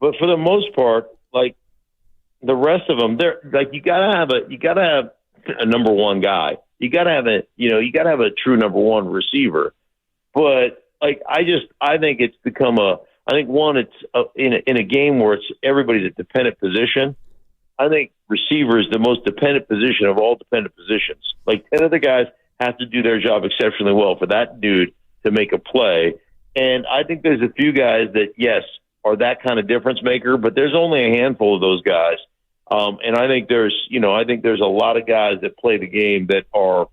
But for the most part, like the rest of them, they're like you gotta have a number one guy. You gotta have a true number one receiver. But like I think it's become it's in a game where it's everybody's a dependent position. I think receiver is the most dependent position of all dependent positions. Like 10 of the guys have to do their job exceptionally well for that dude to make a play. And I think there's a few guys that, yes, are that kind of difference maker, but there's only a handful of those guys. And I think there's a lot of guys that play the game that are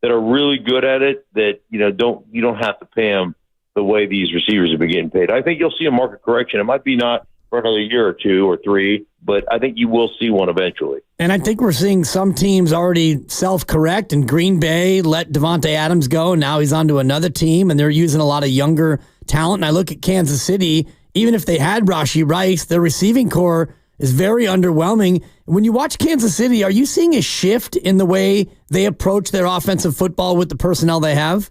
really good at it that, you don't have to pay them the way these receivers have been getting paid. I think you'll see a market correction. It might be not for another year or 2 or 3, but I think you will see one eventually. And I think we're seeing some teams already self-correct, and Green Bay let Davante Adams go, and now he's on to another team, and they're using a lot of younger talent. And I look at Kansas City, even if they had Rashee Rice, their receiving core is very underwhelming. When you watch Kansas City, are you seeing a shift in the way they approach their offensive football with the personnel they have?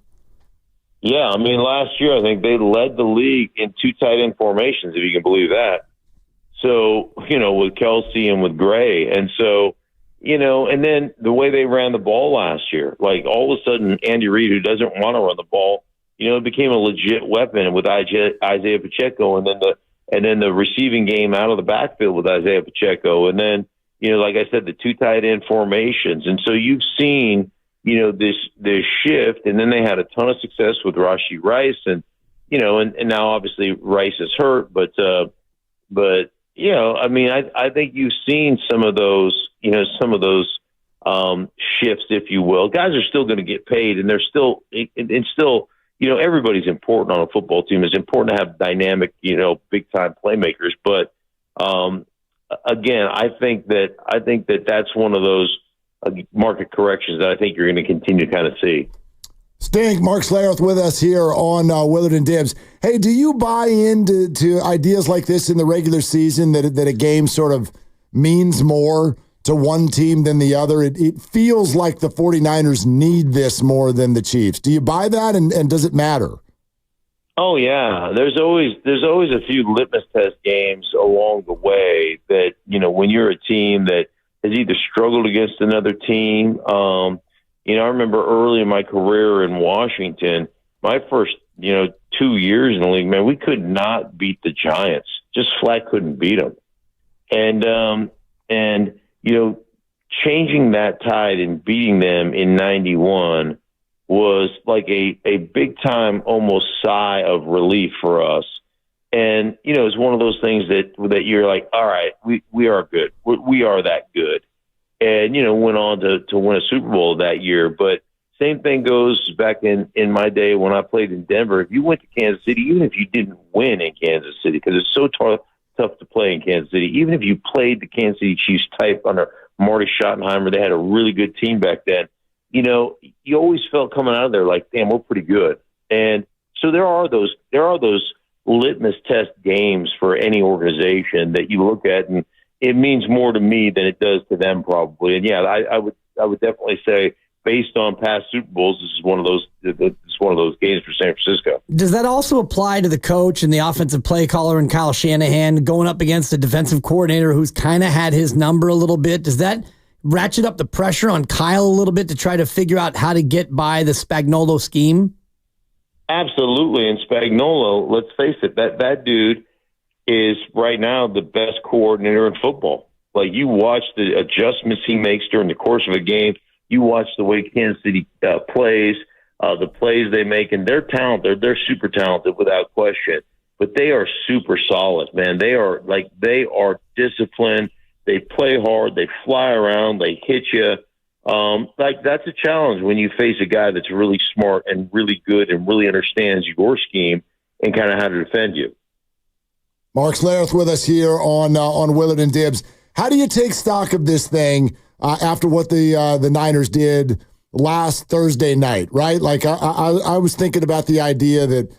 Yeah, I mean, last year I think they led the league in 2 tight end formations, if you can believe that. So, with Kelsey and with Gray. And so, and then the way they ran the ball last year, like all of a sudden Andy Reid, who doesn't want to run the ball, it became a legit weapon with Isaiah Pacheco, and then the receiving game out of the backfield with Isaiah Pacheco. And then, like I said, the 2 tight end formations. And so you've seen, this shift, and then they had a ton of success with Rashee Rice, and now obviously Rice is hurt, but I mean, I think you've seen some of those shifts, if you will. Guys are still going to get paid, and they're still, everybody's important on a football team. It's important to have dynamic, big time playmakers. But again, I think that that's one of those market corrections that I think you're going to continue to kind of see. Stink, Mark Schlereth with us here on Willard and Dibs. Hey, do you buy into ideas like this in the regular season, that a game sort of means more to one team than the other? It feels like the 49ers need this more than the Chiefs. Do you buy that, and does it matter? Oh, yeah. There's always a few litmus test games along the way that, when you're a team that has either struggled against another team. I remember early in my career in Washington, my first, 2 years in the league, man, we could not beat the Giants. Just flat couldn't beat them. And changing that tide and beating them in 91 was like a big time almost sigh of relief for us. And, it's one of those things that you're like, all right, we are good. We are that good. And, went on to win a Super Bowl that year. But same thing goes back in my day when I played in Denver. If you went to Kansas City, even if you didn't win in Kansas City, because it's so tough to play in Kansas City, even if you played the Kansas City Chiefs type under Marty Schottenheimer, they had a really good team back then. You always felt coming out of there like, damn, we're pretty good. And so there are those litmus test games for any organization that you look at, and it means more to me than it does to them probably. And yeah, I would definitely say, based on past Super Bowls, this is one of those games for San Francisco. Does that also apply to the coach and the offensive play caller and Kyle Shanahan going up against a defensive coordinator who's kind of had his number a little bit? Does that ratchet up the pressure on Kyle a little bit to try to figure out how to get by the Spagnuolo scheme? Absolutely. And Spagnuolo, let's face it, that dude is right now the best coordinator in football. Like, you watch the adjustments he makes during the course of a game. You watch the way Kansas City plays, the plays they make, and they're talented. They're super talented without question. But they are super solid, man. They are disciplined. They play hard. They fly around. They hit you. That's a challenge when you face a guy that's really smart and really good and really understands your scheme and kind of how to defend you. Mark Schlereth with us here on Willard and Dibs. How do you take stock of this thing after what the Niners did last Thursday night, right? Like, I was thinking about the idea that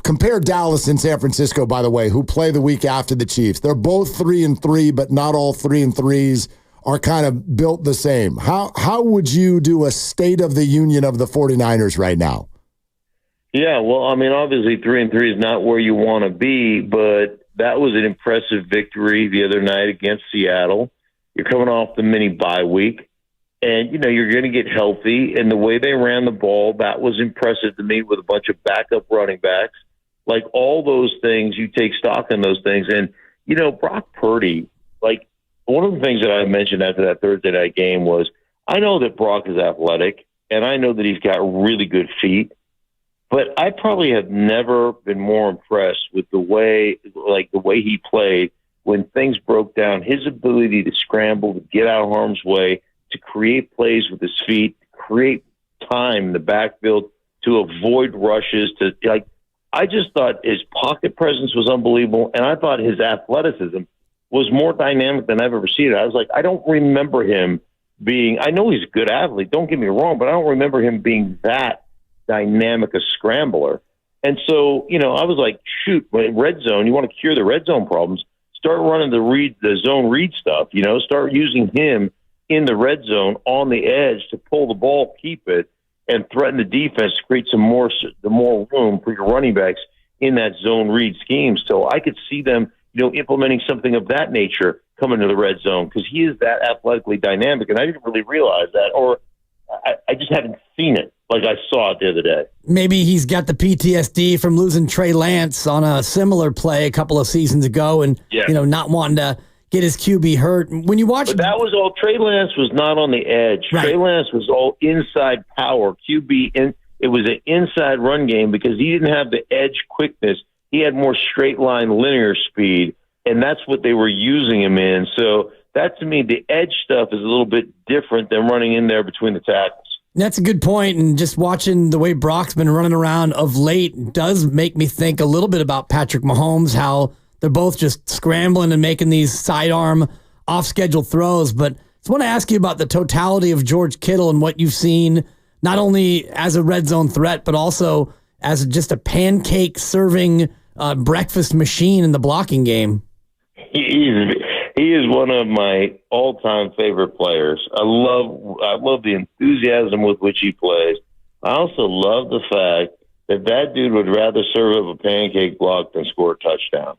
compare Dallas and San Francisco, by the way, who play the week after the Chiefs. They're both 3-3, but not all 3-3s are kind of built the same. How would you do a state of the union of the 49ers right now? Yeah, well, I mean, obviously 3-3 is not where you want to be, but that was an impressive victory the other night against Seattle. You're coming off the mini bye week, and, you're going to get healthy. And the way they ran the ball, that was impressive to me with a bunch of backup running backs. Like, all those things, you take stock in those things. And, Brock Purdy, like, one of the things that I mentioned after that Thursday night game was, I know that Brock is athletic, and I know that he's got really good feet. But I probably have never been more impressed with the way he played when things broke down. His ability to scramble, to get out of harm's way, to create plays with his feet, to create time in the backfield, to avoid rushes. I just thought his pocket presence was unbelievable, and I thought his athleticism was more dynamic than I've ever seen it. I was like, I don't remember him being. I know he's a good athlete. Don't get me wrong, but I don't remember him being that dynamic a scrambler. And so, I was like, shoot, when red zone, you want to cure the red zone problems, start running the zone read stuff, start using him in the red zone on the edge to pull the ball, keep it, and threaten the defense to create the more room for your running backs in that zone read scheme. So I could see them, implementing something of that nature coming to the red zone, because he is that athletically dynamic, and I didn't really realize that, or I just haven't seen it like I saw it the other day. Maybe he's got the PTSD from losing Trey Lance on a similar play a couple of seasons ago, and not wanting to get his QB hurt. When you watch, but that was all. Trey Lance was not on the edge. Right. Trey Lance was all inside power. QB, it was an inside run game because he didn't have the edge quickness. He had more straight line linear speed, and that's what they were using him in. So that, to me, the edge stuff is a little bit different than running in there between the tackles. That's a good point, and just watching the way Brock's been running around of late does make me think a little bit about Patrick Mahomes, how they're both just scrambling and making these sidearm off-schedule throws. But I just want to ask you about the totality of George Kittle and what you've seen, not only as a red zone threat, but also as just a pancake-serving breakfast machine in the blocking game. He is one of my all-time favorite players. I love the enthusiasm with which he plays. I also love the fact that dude would rather serve up a pancake block than score a touchdown.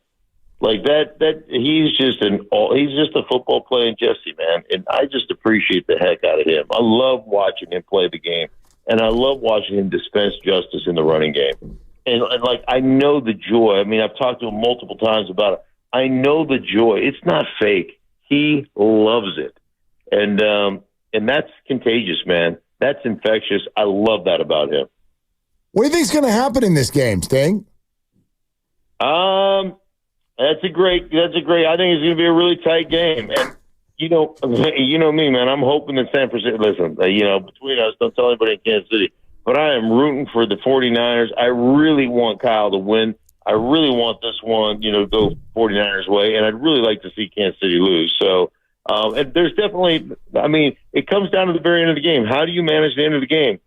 Like that he's just a football playing Jesse, man, and I just appreciate the heck out of him. I love watching him play the game, and I love watching him dispense justice in the running game. And like, I know the joy. I mean, I've talked to him multiple times about it. I know the joy. It's not fake. He loves it. And that's contagious, man. That's infectious. I love that about him. What do you think is going to happen in this game, Sting? That's a great, I think it's going to be a really tight game. And you know me, man, I'm hoping that San Francisco, listen, between us, don't tell anybody in Kansas City, but I am rooting for the 49ers. I really want Kyle to win. I really want this one, to go 49ers way, and I'd really like to see Kansas City lose. So, and there's definitely, it comes down to the very end of the game. How do you manage the end of the game,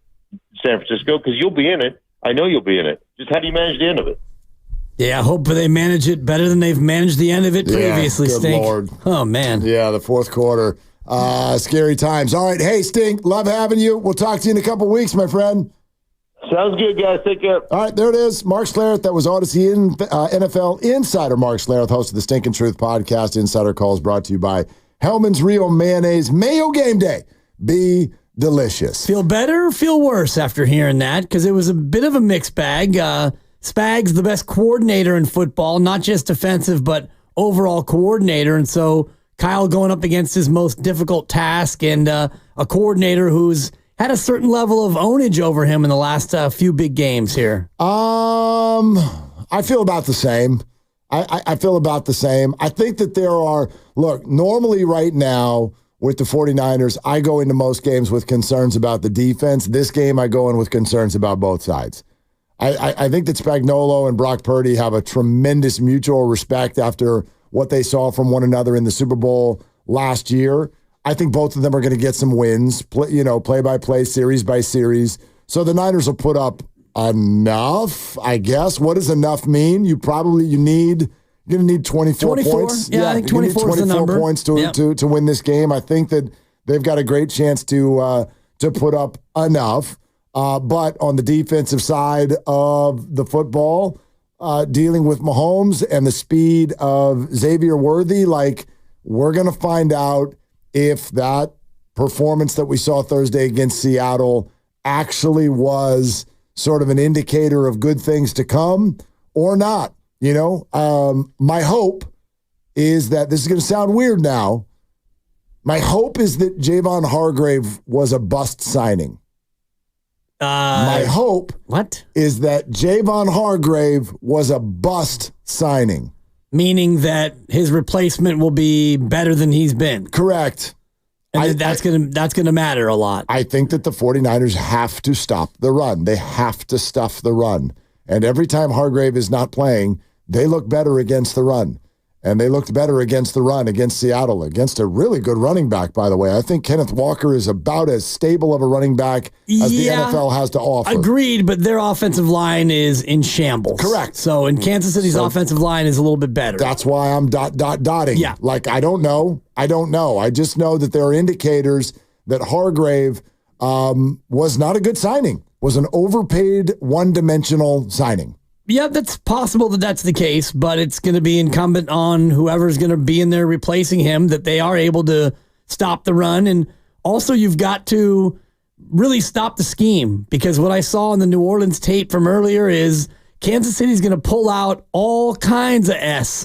San Francisco? Because you'll be in it. I know you'll be in it. Just how do you manage the end of it? Yeah, I hope they manage it better than they've managed the end of it previously, good Stink. Lord. Oh, man. Yeah, the fourth quarter. Scary times. All right, hey, Stink, love having you. We'll talk to you in a couple weeks, my friend. Sounds good, guys. Take care. All right, there it is. Mark Schlereth. That was Odyssey NFL Insider Mark Schlereth, host of the Stinkin' Truth podcast. Insider Calls brought to you by Hellman's Real Mayonnaise. Mayo game day. Be delicious. Feel better or feel worse after hearing that? Because it was a bit of a mixed bag. Spag's the best coordinator in football, not just defensive, but overall coordinator. And so Kyle going up against his most difficult task and a coordinator who's had a certain level of ownage over him in the last few big games here? I feel about the same. I feel about the same. I think that normally right now with the 49ers, I go into most games with concerns about the defense. This game, I go in with concerns about both sides. I think that Spagnuolo and Brock Purdy have a tremendous mutual respect after what they saw from one another in the Super Bowl last year. I think both of them are going to get some wins, play by play, series by series. So the Niners will put up enough, I guess. What does enough mean? You're going to need 24 points. Yeah, I think 24 is the number. Points to win this game. I think that they've got a great chance to put up enough. But on the defensive side of the football, dealing with Mahomes and the speed of Xavier Worthy, we're going to find out if that performance that we saw Thursday against Seattle actually was sort of an indicator of good things to come or not. My hope is that this is going to sound weird now. My hope is that Javon Hargrave was a bust signing. My hope is that Javon Hargrave was a bust signing. Meaning that his replacement will be better than he's been. Correct. And that's gonna matter a lot. I think that the 49ers have to stop the run. They have to stuff the run. And every time Hargrave is not playing, they look better against the run. And they looked better against the run against Seattle, against a really good running back, by the way. I think Kenneth Walker is about as stable of a running back as the NFL has to offer. Agreed, but their offensive line is in shambles. Correct. So, in Kansas City's offensive line is a little bit better. That's why I'm dotting. Yeah. I don't know. I just know that there are indicators that Hargrave was not a good signing, was an overpaid, one-dimensional signing. Yeah, that's possible that that's the case, but it's going to be incumbent on whoever's going to be in there replacing him that they are able to stop the run. And also you've got to really stop the scheme, because what I saw in the New Orleans tape from earlier is Kansas City's going to pull out all kinds of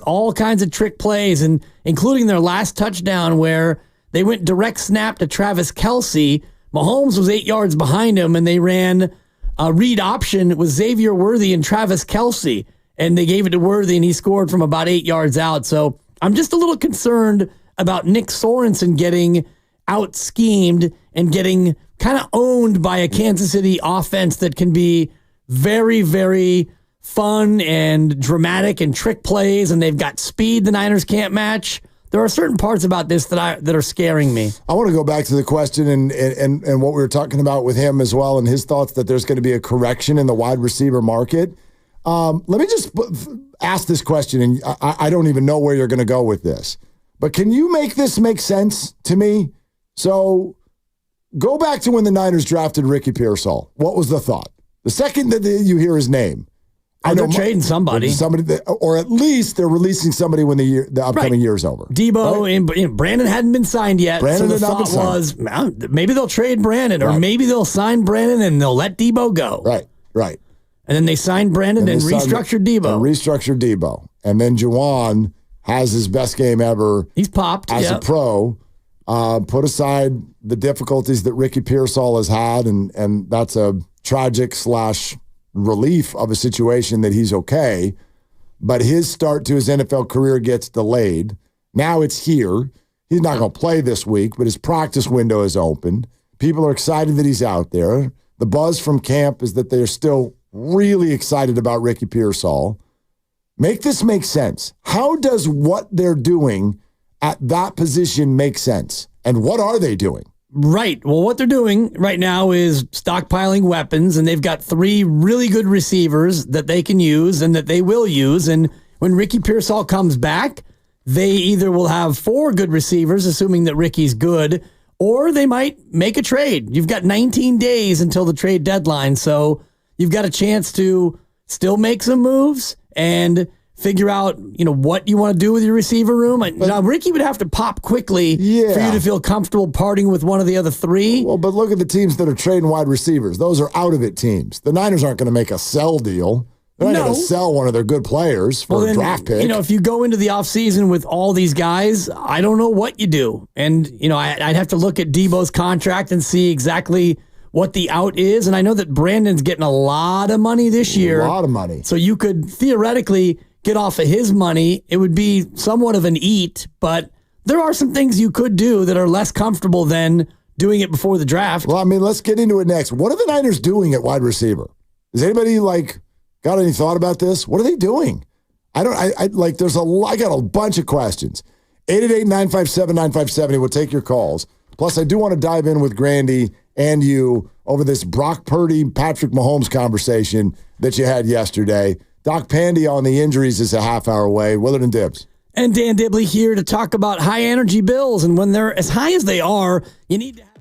all kinds of trick plays, and including their last touchdown where they went direct snap to Travis Kelce. Mahomes was 8 yards behind him, and they ran a read option with Xavier Worthy and Travis Kelce, and they gave it to Worthy, and he scored from about 8 yards out. So I'm just a little concerned about Nick Sorensen getting out-schemed and getting kind of owned by a Kansas City offense that can be very, very fun and dramatic and trick plays, and they've got speed the Niners can't match. There are certain parts about this that are scaring me. I want to go back to the question and what we were talking about with him as well, and his thoughts that there's going to be a correction in the wide receiver market. Let me just ask this question, and I don't even know where you're going to go with this, but can you make this make sense to me? So go back to when the Niners drafted Ricky Pearsall. What was the thought? The second that you hear his name, they're trading somebody. Or at least they're releasing somebody when the upcoming year is over. Debo and Brandon hadn't been signed yet. Brandon so the thought was maybe they'll trade Brandon, or maybe they'll sign Brandon and they'll let Debo go. Right. And then they signed Brandon and restructured Debo. And then Juwan has his best game ever. He's popped as a pro. Put aside the difficulties that Ricky Pearsall has had, and that's a tragic / relief of a situation that he's okay, but his start to his NFL career gets delayed. Now it's here. He's not going to play this week, but his practice window is open. People are excited that he's out there. The buzz from camp is that they're still really excited about Ricky Pearsall. Make this make sense. How does what they're doing at that position make sense? And what are they doing? Right. Well, what they're doing right now is stockpiling weapons, and they've got 3 really good receivers that they can use and that they will use. And when Ricky Pearsall comes back, they either will have 4 good receivers, assuming that Ricky's good, or they might make a trade. You've got 19 days until the trade deadline, so you've got a chance to still make some moves and figure out, what you want to do with your receiver room. Now, Ricky would have to pop quickly for you to feel comfortable parting with one of the other 3. Well, but look at the teams that are trading wide receivers. Those are out-of-it teams. The Niners aren't going to make a sell deal. They're not going to sell one of their good players for a draft pick. If you go into the offseason with all these guys, I don't know what you do. And, I'd have to look at Debo's contract and see exactly what the out is. And I know that Brandon's getting a lot of money this year. A lot of money. So you could theoretically get off of his money. It would be somewhat of an eat, but there are some things you could do that are less comfortable than doing it before the draft. Well, let's get into it next. What are the Niners doing at wide receiver? Does anybody got any thought about this? What are they doing? I got a bunch of questions. 888-957-9570. We'll take your calls. Plus, I do want to dive in with Grandy and you over this Brock Purdy, Patrick Mahomes conversation that you had yesterday. Doc Pandy on the injuries is a half hour away. Willard and Dibbs. And Dan Dibley here to talk about high energy bills. And when they're as high as they are, you need to have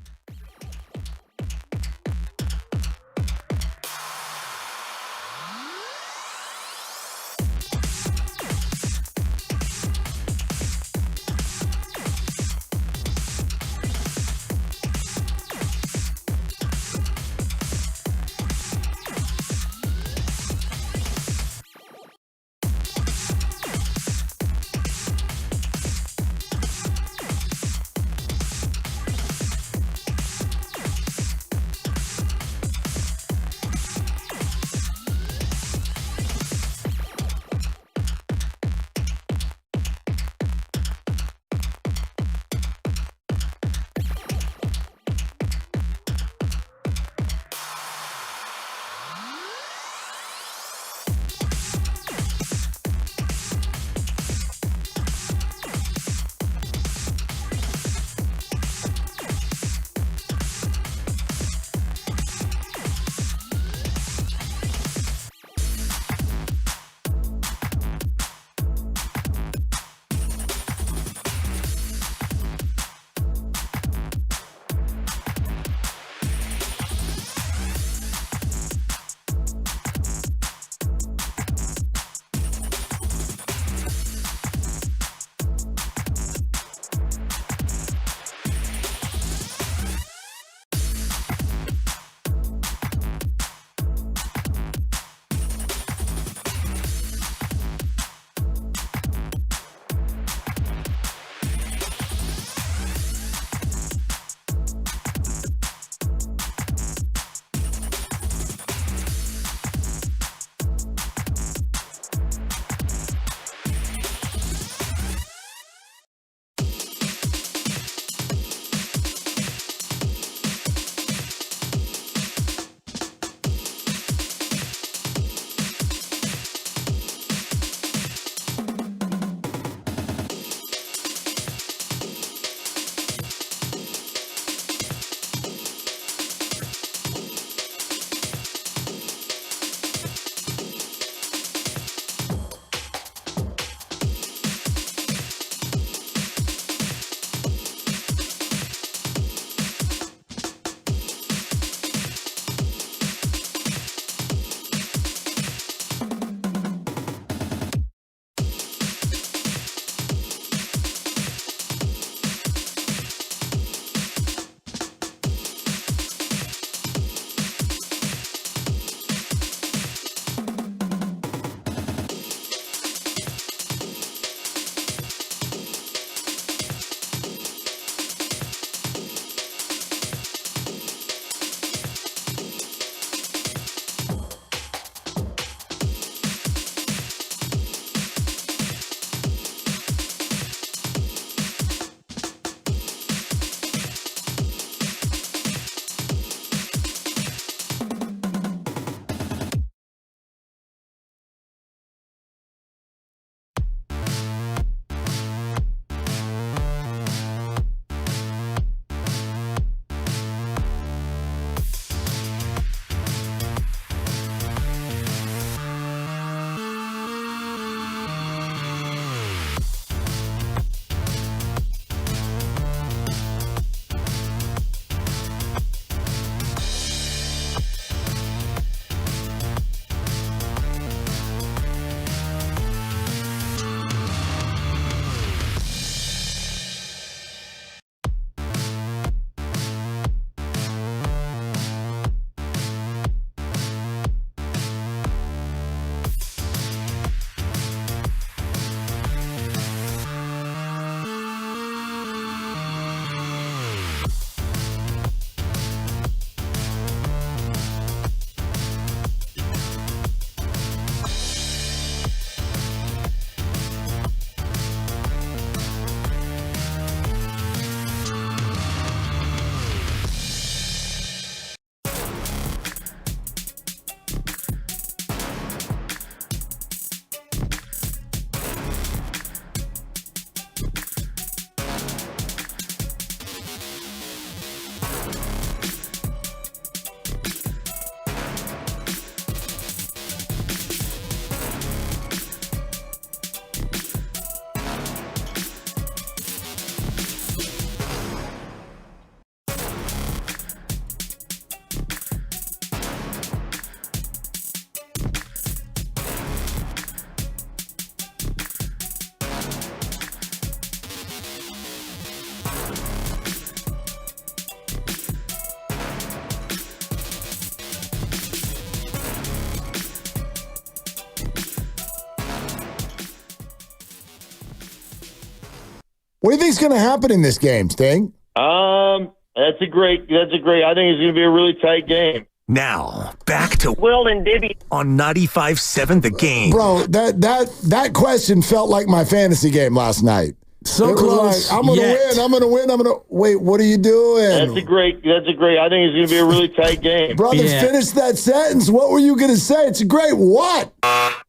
What do you think's going to happen in this game, Sting? That's a great. I think it's going to be a really tight game. Now, back to Will and Dibby on 95.7 The Game. Bro, that question felt like my fantasy game last night. So close. Like, I'm going to win. Wait, what are you doing? That's a great. I think it's going to be a really tight game. Brother, finish that sentence. What were you going to say? It's a great what?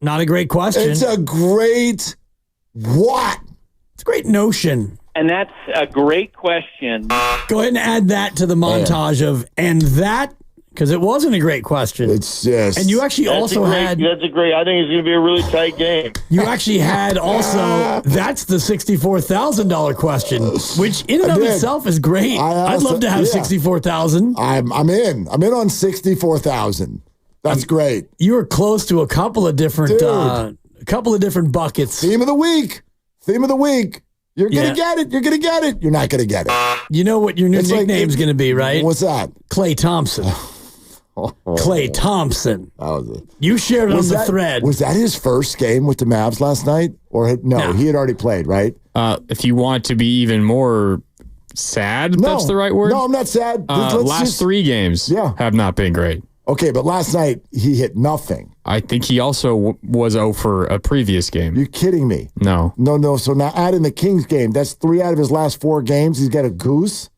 Not a great question. It's a great what? It's a great notion. And that's a great question. Go ahead and add that to the montage of, and that, because it wasn't a great question. It's just. And you actually also had. That's a great. I think it's going to be a really tight game. You actually had also, that's the $64,000 question, which in and of itself is great. I'd love to have 64,000. I'm in. I'm in on 64,000. That's great. You were close to a couple of different buckets. Theme of the week. You're going to get it. You're going to get it. You're not going to get it. You know what your new nickname's going to be, right? What's that? Klay Thompson. Klay Thompson. That was it. You shared it on the thread. Was that his first game with the Mavs last night? Or no, he had already played, right? If you want to be even more sad, that's the right word. No, I'm not sad. Last 3 games have not been great. Okay, but last night he hit nothing. I think he also was 0 for a previous game. You're kidding me. No. So now add in the Kings game. That's 3 out of his last 4 games. He's got a goose.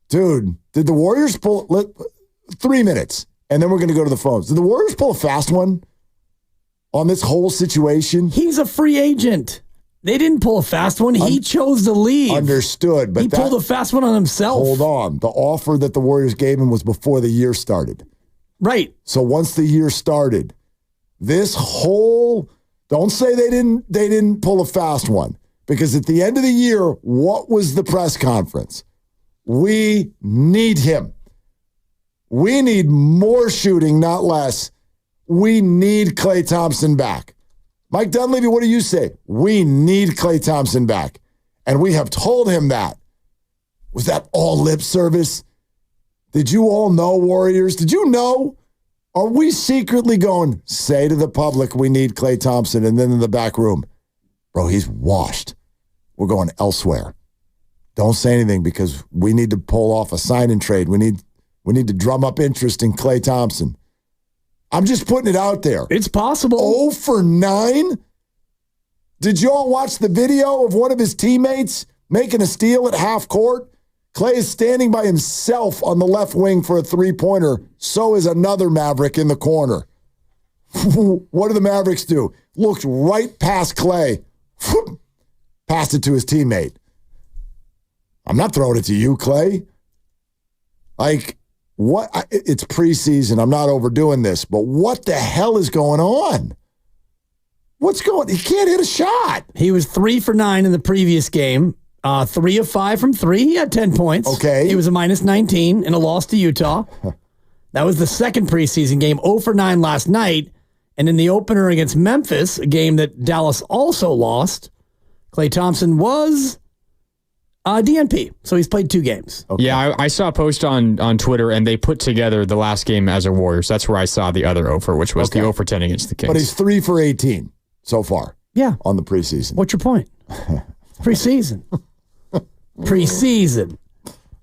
Dude, did the Warriors pull 3 minutes, and then we're going to go to the phones. Did the Warriors pull a fast one on this whole situation? He's a free agent. They didn't pull a fast one. He chose to leave. Understood. But he pulled a fast one on himself. Hold on. The offer that the Warriors gave him was before the year started. Right. So once the year started, this whole don't say they didn't pull a fast one. Because at the end of the year, what was the press conference? We need him. We need more shooting, not less. We need Klay Thompson back. Mike Dunleavy, what do you say? We need Klay Thompson back. And we have told him that. Was that all lip service? Did you all know, Warriors? Did you know? Are we secretly going, say to the public, we need Klay Thompson, and then in the back room, bro, he's washed. We're going elsewhere. Don't say anything because we need to pull off a sign and trade. We need to drum up interest in Klay Thompson. I'm just putting it out there. It's possible. 0 for 9? Did you all watch the video of one of his teammates making a steal at half court? Klay is standing by himself on the left wing for a 3-pointer. So is another Maverick in the corner. What do the Mavericks do? Looked right past Klay. Passed it to his teammate. I'm not throwing it to you, Klay. Like, what? It's preseason. I'm not overdoing this, but what the hell is going on? What's going? He can't hit a shot. He was 3 for 9 in the previous game. 3 of 5 from 3. He had 10 points. Okay. He was a -19 in a loss to Utah. That was the second preseason game. 0 for 9 last night. And in the opener against Memphis, a game that Dallas also lost, Klay Thompson was DNP. So he's played 2 games. Okay. Yeah, I saw a post on Twitter, and they put together the last game as a Warriors. That's where I saw the other 0 for, which was the 0 for 10 against the Kings. But he's 3 for 18 so far. Yeah. On the preseason. What's your point? Preseason. Preseason.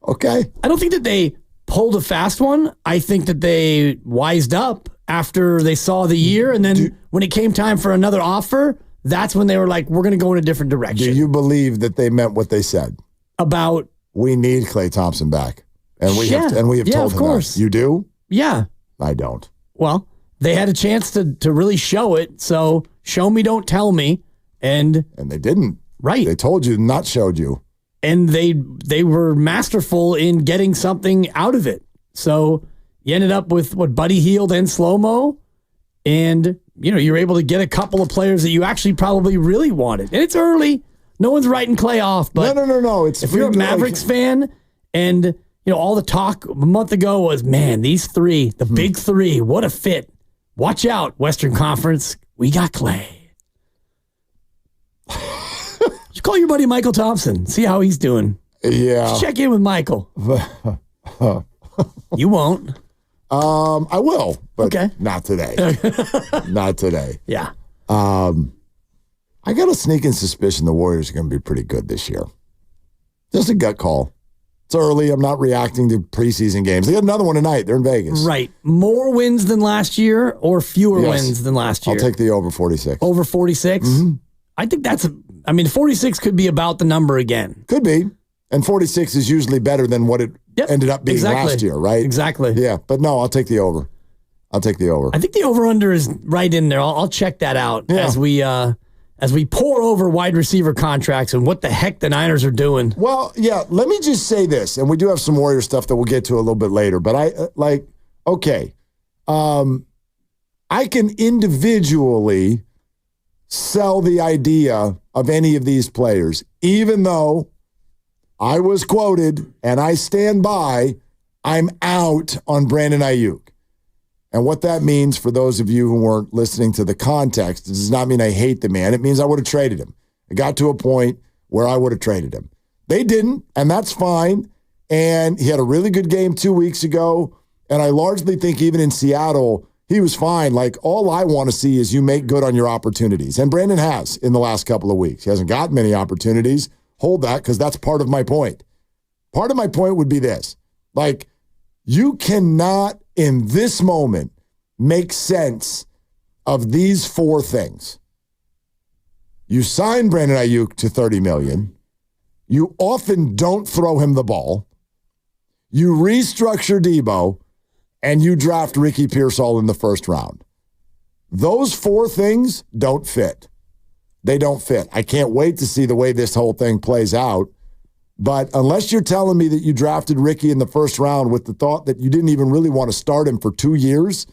Okay. I don't think that they pulled a fast one. I think that they wised up after they saw the year, and then when it came time for another offer, that's when they were like, we're going to go in a different direction. Do you believe that they meant what they said? About we need Klay Thompson back. And we have told of course. Him that. You do? Yeah. I don't. Well, they had a chance to really show it, so show me, don't tell me. And they didn't. Right. They told you, not showed you. And they were masterful in getting something out of it. So you ended up with Buddy Hield and Slow-Mo, and you're able to get a couple of players that you actually probably really wanted. And it's early. No one's writing Klay off, but no. If you're a Mavericks fan, and all the talk a month ago was, man, these 3, the big 3, what a fit. Watch out, Western Conference. We got Klay. Just call your buddy Michael Thompson. See how he's doing. Yeah. Just check in with Michael. You won't. I will, but okay. Not today. Not today. Yeah. I got a sneaking suspicion the Warriors are going to be pretty good this year. Just a gut call. It's early. I'm not reacting to preseason games. They got another one tonight. They're in Vegas. Right. More wins than last year or fewer wins than last year? I'll take the over 46. Over 46? Mm-hmm. I think 46 could be about the number again. Could be. And 46 is usually better than what it ended up being last year, right? Exactly. Yeah, but no, I'll take the over. I think the over-under is right in there. I'll check that out as we pour over wide receiver contracts and what the heck the Niners are doing. Well, yeah, let me just say this, and we do have some Warrior stuff that we'll get to a little bit later, but I can individually sell the idea of any of these players, even though I was quoted, and I stand by, I'm out on Brandon Ayuk. And what that means for those of you who weren't listening to the context, it does not mean I hate the man. It means I would have traded him. It got to a point where I would have traded him. They didn't, and that's fine. And he had a really good game 2 weeks ago. And I largely think even in Seattle, he was fine. Like, all I want to see is you make good on your opportunities. And Brandon has in the last couple of weeks. He hasn't got many opportunities. Hold that, because that's part of my point. Part of my point would be this. Like, you cannot, in this moment, make sense of these four things. You sign Brandon Ayuk to $30 million. You often don't throw him the ball. You restructure Debo, and you draft Ricky Pearsall in the first round. Those four things don't fit. They don't fit. I can't wait to see the way this whole thing plays out. But unless you're telling me that you drafted Ricky in the first round with the thought that you didn't even really want to start him for 2 years,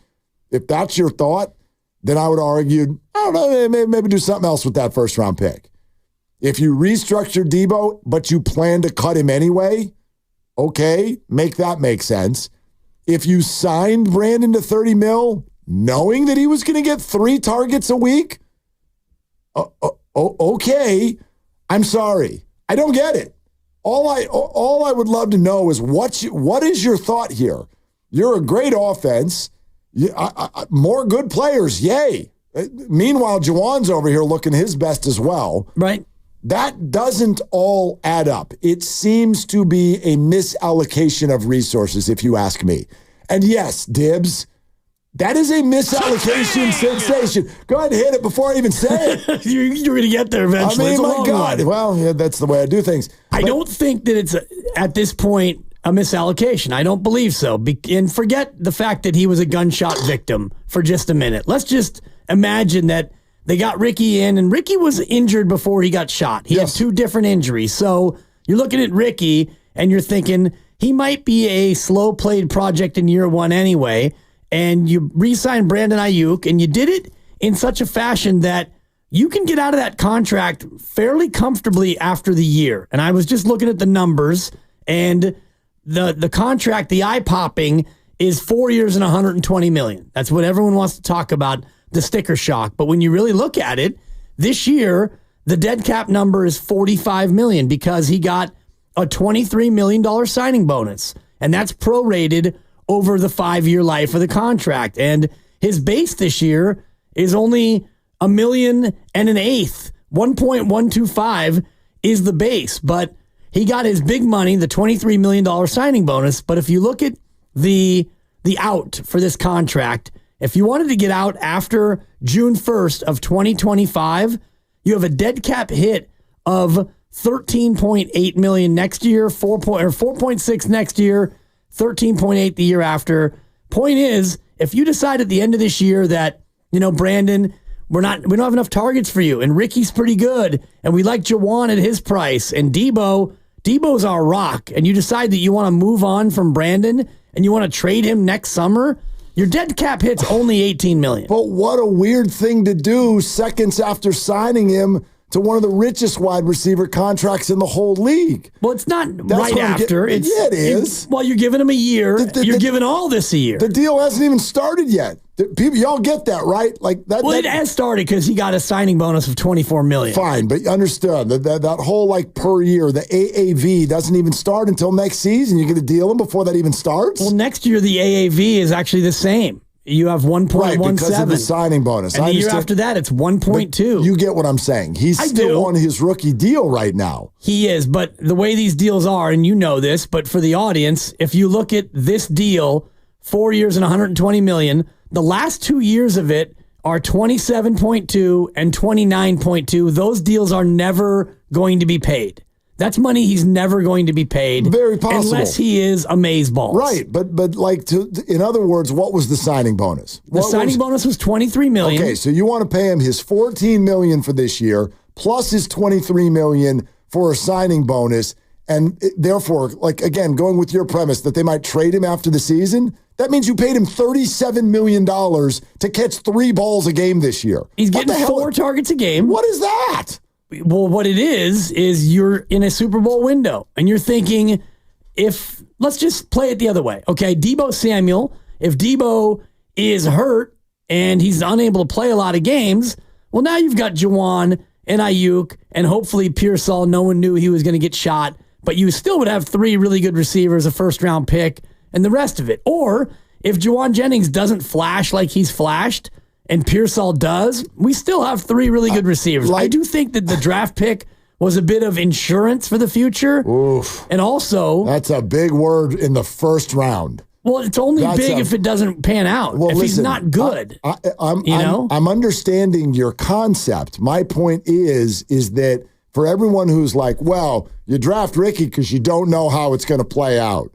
if that's your thought, then I would argue, I don't know, maybe do something else with that first round pick. If you restructure Debo, but you plan to cut him anyway, okay, make that make sense. If you signed Brandon to $30 million, knowing that he was going to get 3 targets a week, okay, I'm sorry. I don't get it. All I would love to know is what is your thought here? You're a great offense. More good players, yay. Meanwhile, Juwan's over here looking his best as well. Right. That doesn't all add up. It seems to be a misallocation of resources, if you ask me. And yes, Dibs, that is a misallocation sensation. Go ahead and hit it before I even say it. You're going to get there eventually. I mean, my God. Well, yeah, that's the way I do things. I don't think that it's, at this point, a misallocation. I don't believe so. And forget the fact that he was a gunshot victim for just a minute. Let's just imagine that they got Ricky in, and Ricky was injured before he got shot. He had 2 different injuries. So you're looking at Ricky, and you're thinking he might be a slow-played project in year 1 anyway. And you re-signed Brandon Ayuk, and you did it in such a fashion that you can get out of that contract fairly comfortably after the year. And I was just looking at the numbers, and the contract, the eye-popping, is 4 years and $120 million. That's what everyone wants to talk about, the sticker shock. But when you really look at it, this year, the dead cap number is $45 million because he got a $23 million signing bonus. And that's prorated over the 5-year life of the contract. And his base this year is only $1.1 million. 1.125 is the base. But he got his big money, the $23 million signing bonus. But if you look at the out for this contract, if you wanted to get out after June 1st of 2025, you have a dead cap hit of $13.8 million next year, 4.6 next year, 13.8 the year after. Point is, if you decide at the end of this year that, Brandon, we don't have enough targets for you, and Ricky's pretty good, and we like Juwan at his price, and Debo's our rock, and you decide that you want to move on from Brandon and you want to trade him next summer, your dead cap hit's only $18 million. But what a weird thing to do seconds after signing him to one of the richest wide receiver contracts in the whole league. Well, it's not right after. It is. You're giving him a year. You're giving all this a year. The deal hasn't even started yet. Y'all get that, right? Like that. Well, it has started because he got a signing bonus of $24 million. Fine, but understood that whole per year, the AAV doesn't even start until next season. You're going to deal him before that even starts? Well, next year the AAV is actually the same. you have 1.17. Right, because of the signing bonus. And the year after that, it's 1.2. You get what I'm saying. He's still on his rookie deal right now. He is, but the way these deals are, and you know this, but for the audience, if you look at this deal, 4 years and $120 million, the last 2 years of it are 27.2 and 29.2. Those deals are never going to be paid. That's money he's never going to be paid. Very possible. Unless he is amazeballs. Right, but like, in other words, what was the signing bonus? The signing bonus was $23 million. Okay, so you want to pay him his $14 million for this year, plus his $23 million for a signing bonus, and therefore, like, again, going with your premise that they might trade him after the season, that means you paid him $37 million to catch 3 balls a game this year. He's getting 4 targets a game. What is that? Well, what it is you're in a Super Bowl window, and you're thinking, let's just play it the other way. Okay, Deebo Samuel, if Deebo is hurt and he's unable to play a lot of games, well, now you've got Juwan and Ayuk, and hopefully Pearsall. No one knew he was going to get shot, but you still would have 3 really good receivers, a first-round pick, and the rest of it. Or if Juwan Jennings doesn't flash like he's flashed, and Pearsall does, we still have 3 really good receivers. I do think that the draft pick was a bit of insurance for the future. Oof. And also... That's a big word in the first round. Well, it's only big if it doesn't pan out. Well, if he's not good. I'm understanding your concept. My point is that for everyone who's like, well, you draft Ricky because you don't know how it's going to play out.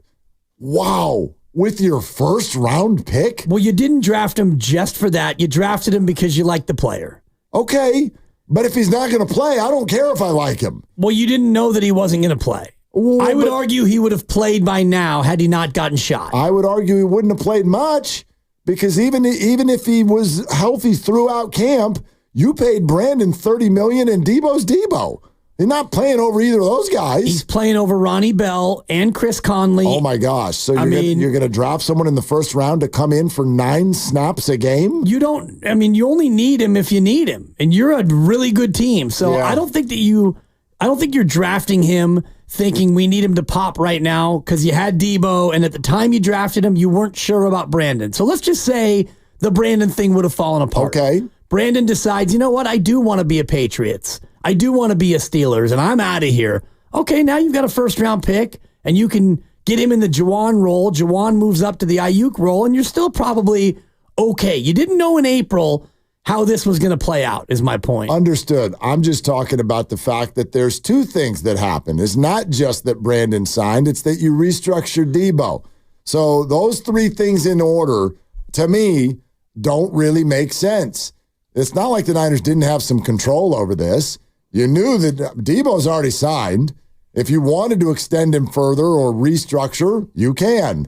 Wow. With your first round pick? Well, you didn't draft him just for that. You drafted him because you like the player. Okay, but if he's not going to play, I don't care if I like him. Well, you didn't know that he wasn't going to play. Well, I would argue he would have played by now had he not gotten shot. I would argue he wouldn't have played much because even if he was healthy throughout camp, you paid Brandon $30 million and Deebo's Deebo. He's not playing over either of those guys. He's playing over Ronnie Bell and Chris Conley. Oh, my gosh. So you're going to draft someone in the first round to come in for 9 snaps a game? You only need him if you need him. And you're a really good team. So yeah. I don't think you're drafting him thinking we need him to pop right now because you had Deebo, and at the time you drafted him, you weren't sure about Brandon. So let's just say the Brandon thing would have fallen apart. Okay. Brandon decides, you know what? I do want to be a Patriots. I do want to be a Steelers, and I'm out of here. Okay, now you've got a first-round pick, and you can get him in the Juwan role. Juwan moves up to the Ayuk role, and you're still probably okay. You didn't know in April how this was going to play out, is my point. Understood. I'm just talking about the fact that there's 2 things that happen. It's not just that Brandon signed, it's that you restructured Deebo. So those 3 things in order, to me, don't really make sense. It's not like the Niners didn't have some control over this. You knew that Deebo's already signed. If you wanted to extend him further or restructure, you can.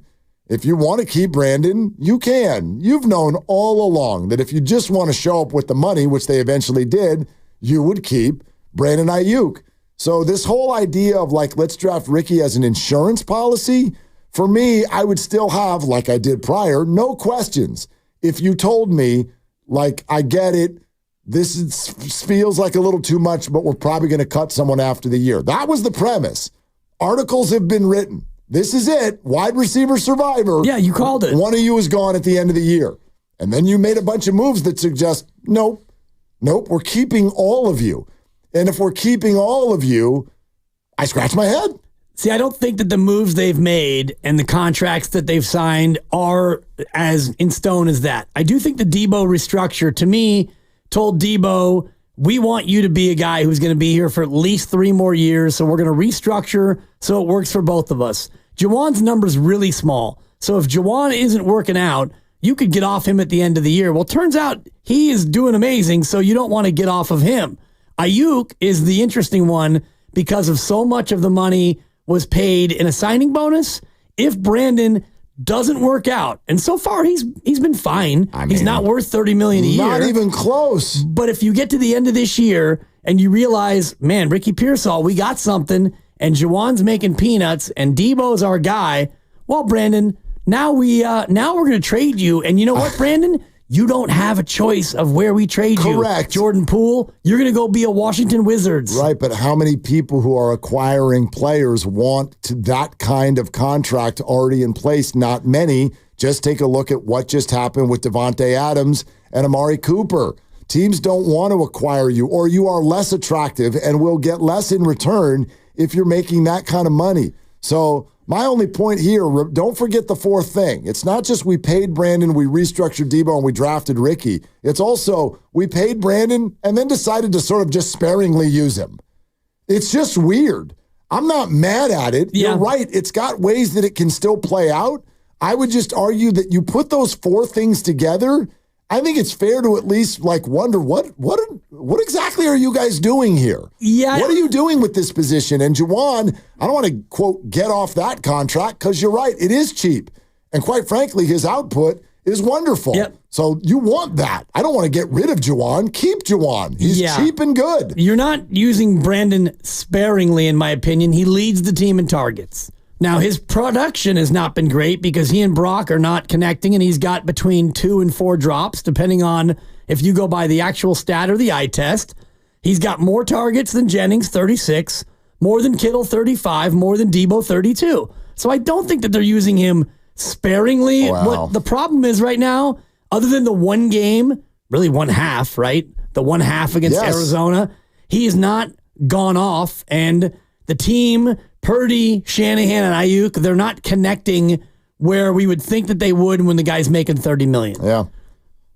If you want to keep Brandon, you can. You've known all along that if you just want to show up with the money, which they eventually did, you would keep Brandon Ayuk. So this whole idea of like, let's draft Ricky as an insurance policy, for me, I would still have, like I did prior, no questions. If you told me, like, I get it, feels like a little too much, but we're probably going to cut someone after the year. That was the premise. Articles have been written. This is it. Wide receiver survivor. Yeah, you called it. One of you is gone at the end of the year. And then you made a bunch of moves that suggest, nope, we're keeping all of you. And if we're keeping all of you, I scratch my head. See, I don't think that the moves they've made and the contracts that they've signed are as in stone as that. I do think the Deebo restructure, to me, told Deebo, we want you to be a guy who's going to be here for at least 3 more years, so we're going to restructure so it works for both of us. Juwan's number's really small, so if Juwan isn't working out, you could get off him at the end of the year. Well, turns out he is doing amazing, so you don't want to get off of him. Ayuk is the interesting one because of so much of the money was paid in a signing bonus. If Brandon doesn't work out, and so far he's been fine. He's not worth $30 million a year. Not even close. But if you get to the end of this year and you realize, man, Ricky Pearsall, we got something, and Juwan's making peanuts, and Deebo's our guy. Well, Brandon, now we're going to trade you, and you know what, Brandon? You don't have a choice of where we trade you. Correct. Jordan Poole, you're going to go be a Washington Wizards. Right, but how many people who are acquiring players want that kind of contract already in place? Not many. Just take a look at what just happened with Davante Adams and Amari Cooper. Teams don't want to acquire you, or you are less attractive and will get less in return if you're making that kind of money. So my only point here, don't forget the fourth thing. It's not just we paid Brandon, we restructured Debo, and we drafted Ricky. It's also we paid Brandon and then decided to sort of just sparingly use him. It's just weird. I'm not mad at it. Yeah. You're right. It's got ways that it can still play out. I would just argue that you put those four things together, I think it's fair to at least wonder what exactly are you guys doing here? Yeah. What are you doing with this position? And Juwan, I don't want to, quote, get off that contract because you're right. It is cheap. And quite frankly, his output is wonderful. Yep. So you want that. I don't want to get rid of Juwan. Keep Juwan. He's cheap and good. You're not using Brandon sparingly, in my opinion. He leads the team in targets. Now, his production has not been great because he and Brock are not connecting, and he's got between 2 and 4 drops, depending on if you go by the actual stat or the eye test. He's got more targets than Jennings, 36, more than Kittle, 35, more than Debo, 32. So I don't think that they're using him sparingly. Wow. What the problem is right now, other than the one game, really one half, right? The one half against Arizona, he has not gone off, and the team, Purdy, Shanahan, and Ayuk, they're not connecting where we would think that they would when the guy's making $30 million. Yeah.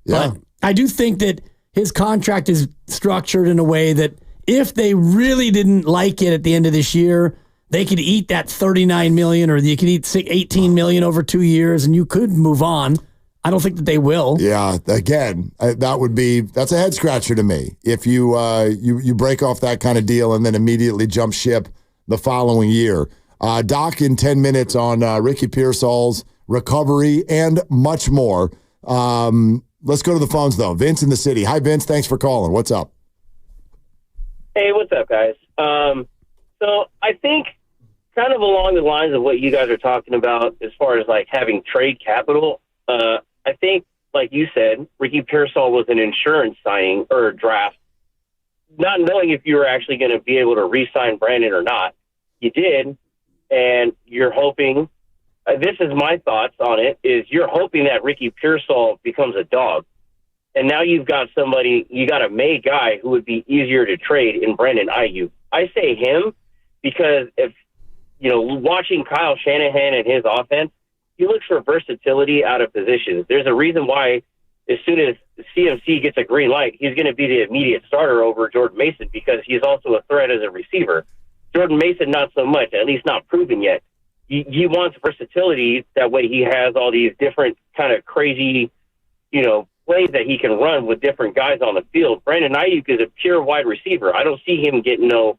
But I do think that his contract is structured in a way that if they really didn't like it at the end of this year, they could eat that $39 million, or you could eat $18 million over 2 years, and you could move on. I don't think that they will. Yeah, again, that's a head scratcher to me. If you you break off that kind of deal and then immediately jump ship the following year. Doc in 10 minutes on Ricky Pearsall's recovery and much more. Let's go to the phones, though. Vince in the city. Hi, Vince. Thanks for calling. What's up? Hey, what's up, guys? So I think kind of along the lines of what you guys are talking about as far as, having trade capital, I think, like you said, Ricky Pearsall was an insurance signing or draft, not knowing if you were actually going to be able to re-sign Brandon or not. You did, and you're hoping, this is my thoughts on it, is you're hoping that Ricky Pearsall becomes a dog. And now you got a May guy who would be easier to trade in Brandon Ayuk. I say him because if, watching Kyle Shanahan and his offense, he looks for versatility out of positions. There's a reason why as soon as CMC gets a green light, he's going to be the immediate starter over Jordan Mason because he's also a threat as a receiver. Jordan Mason, not so much, at least not proven yet. He wants versatility. That way he has all these different kind of crazy, plays that he can run with different guys on the field. Brandon Ayuk is a pure wide receiver. I don't see him getting no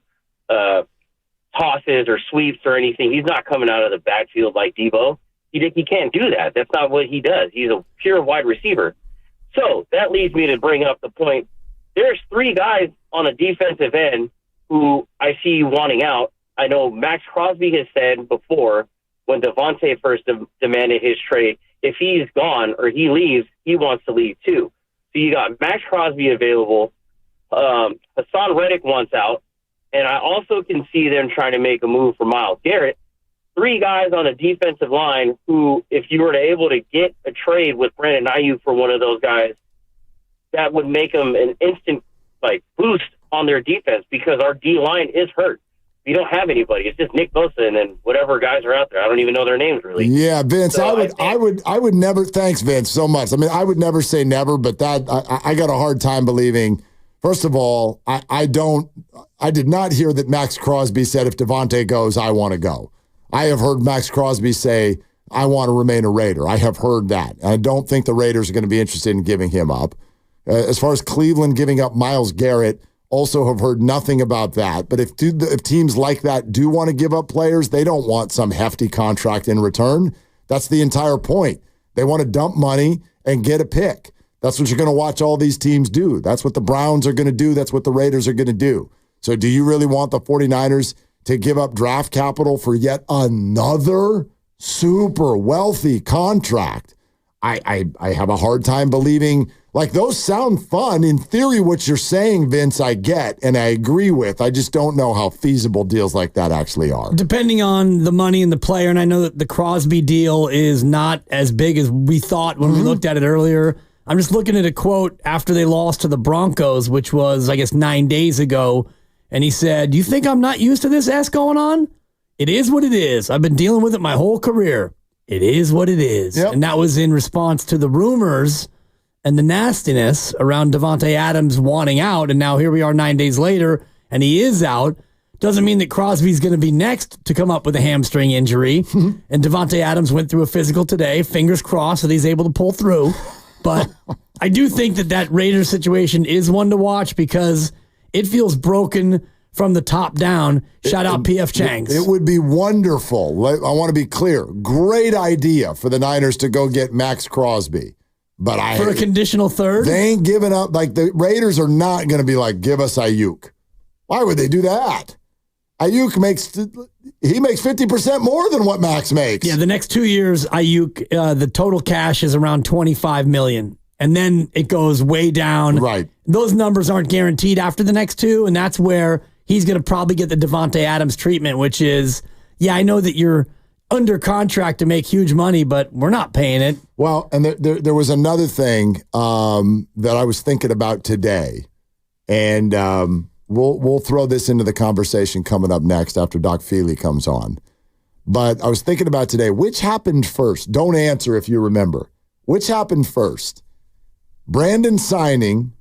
tosses or sweeps or anything. He's not coming out of the backfield like Debo. He can't do that. That's not what he does. He's a pure wide receiver. So that leads me to bring up the point. There's 3 guys on a defensive end who I see you wanting out. I know Max Crosby has said before when Davante first demanded his trade, if he's gone or he leaves, he wants to leave too. So you got Max Crosby available. Hassan Reddick wants out. And I also can see them trying to make a move for Myles Garrett. 3 guys on a defensive line who, if you were able to get a trade with Brandon Ayuk for one of those guys, that would make them an instant boost on their defense because our D-line is hurt. We don't have anybody. It's just Nick Bosa and then whatever guys are out there. I don't even know their names really. Yeah, Vince, so I would never. Thanks, Vince, so much. I mean, I would never say never, but that I got a hard time believing. First of all, I did not hear that Max Crosby said if Davante goes, I want to go. I have heard Max Crosby say, I want to remain a Raider. I have heard that. I don't think the Raiders are going to be interested in giving him up. As far as Cleveland giving up Myles Garrett, also have heard nothing about that. But if teams like that do want to give up players, they don't want some hefty contract in return. That's the entire point. They want to dump money and get a pick. That's what you're going to watch all these teams do. That's what the Browns are going to do. That's what the Raiders are going to do. So do you really want the 49ers to give up draft capital for yet another super wealthy contract? I have a hard time believing Like, those sound fun. In theory, what you're saying, Vince, I get and I agree with. I just don't know how feasible deals like that actually are. Depending on the money and the player, and I know that the Crosby deal is not as big as we thought when we looked at it earlier. I'm just looking at a quote after they lost to the Broncos, which was, I guess, 9 days ago. And he said, "You think I'm not used to this S going on? It is what it is. I've been dealing with it my whole career. It is what it is." Yep. And that was in response to the rumors and the nastiness around Davante Adams wanting out. And now here we are 9 days later, and he is out. Doesn't mean that Crosby's going to be next to come up with a hamstring injury. And Davante Adams went through a physical today. Fingers crossed that he's able to pull through. But I do think that Raiders situation is one to watch because it feels broken from the top down. Shout out P.F. Chang's. It would be wonderful. I want to be clear. Great idea for the Niners to go get Max Crosby. But for a conditional third? They ain't giving up. Like, the Raiders are not going to be like, give us Ayuk. Why would they do that? Ayuk makes 50% more than what Max makes. Yeah, the next 2 years, Ayuk, the total cash is around $25 million. And then it goes way down. Right. Those numbers aren't guaranteed after the next two, and that's where he's going to probably get the Davante Adams treatment, which is, yeah, I know that you're under contract to make huge money, but we're not paying it. Well, and there was another thing that I was thinking about today, and we'll throw this into the conversation coming up next after Doc Feely comes on. But I was thinking about today, which happened first? Don't answer if you remember. Which happened first? Brandon signing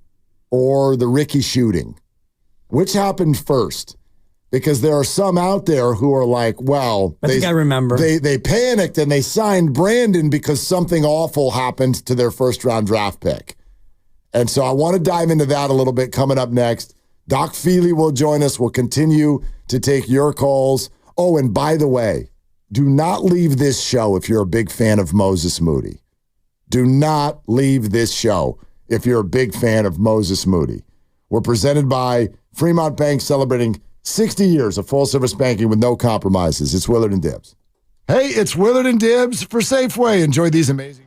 or the Ricky shooting? Which happened first? Because there are some out there who are like, well, I think I remember. They panicked and they signed Brandon because something awful happened to their first-round draft pick. And so I want to dive into that a little bit coming up next. Doc Feely will join us. We'll continue to take your calls. Oh, and by the way, do not leave this show if you're a big fan of Moses Moody. Do not leave this show if you're a big fan of Moses Moody. We're presented by Fremont Bank, celebrating 60 years of full-service banking with no compromises. It's Willard and Dibs. Hey, it's Willard and Dibs for Safeway. Enjoy these amazing...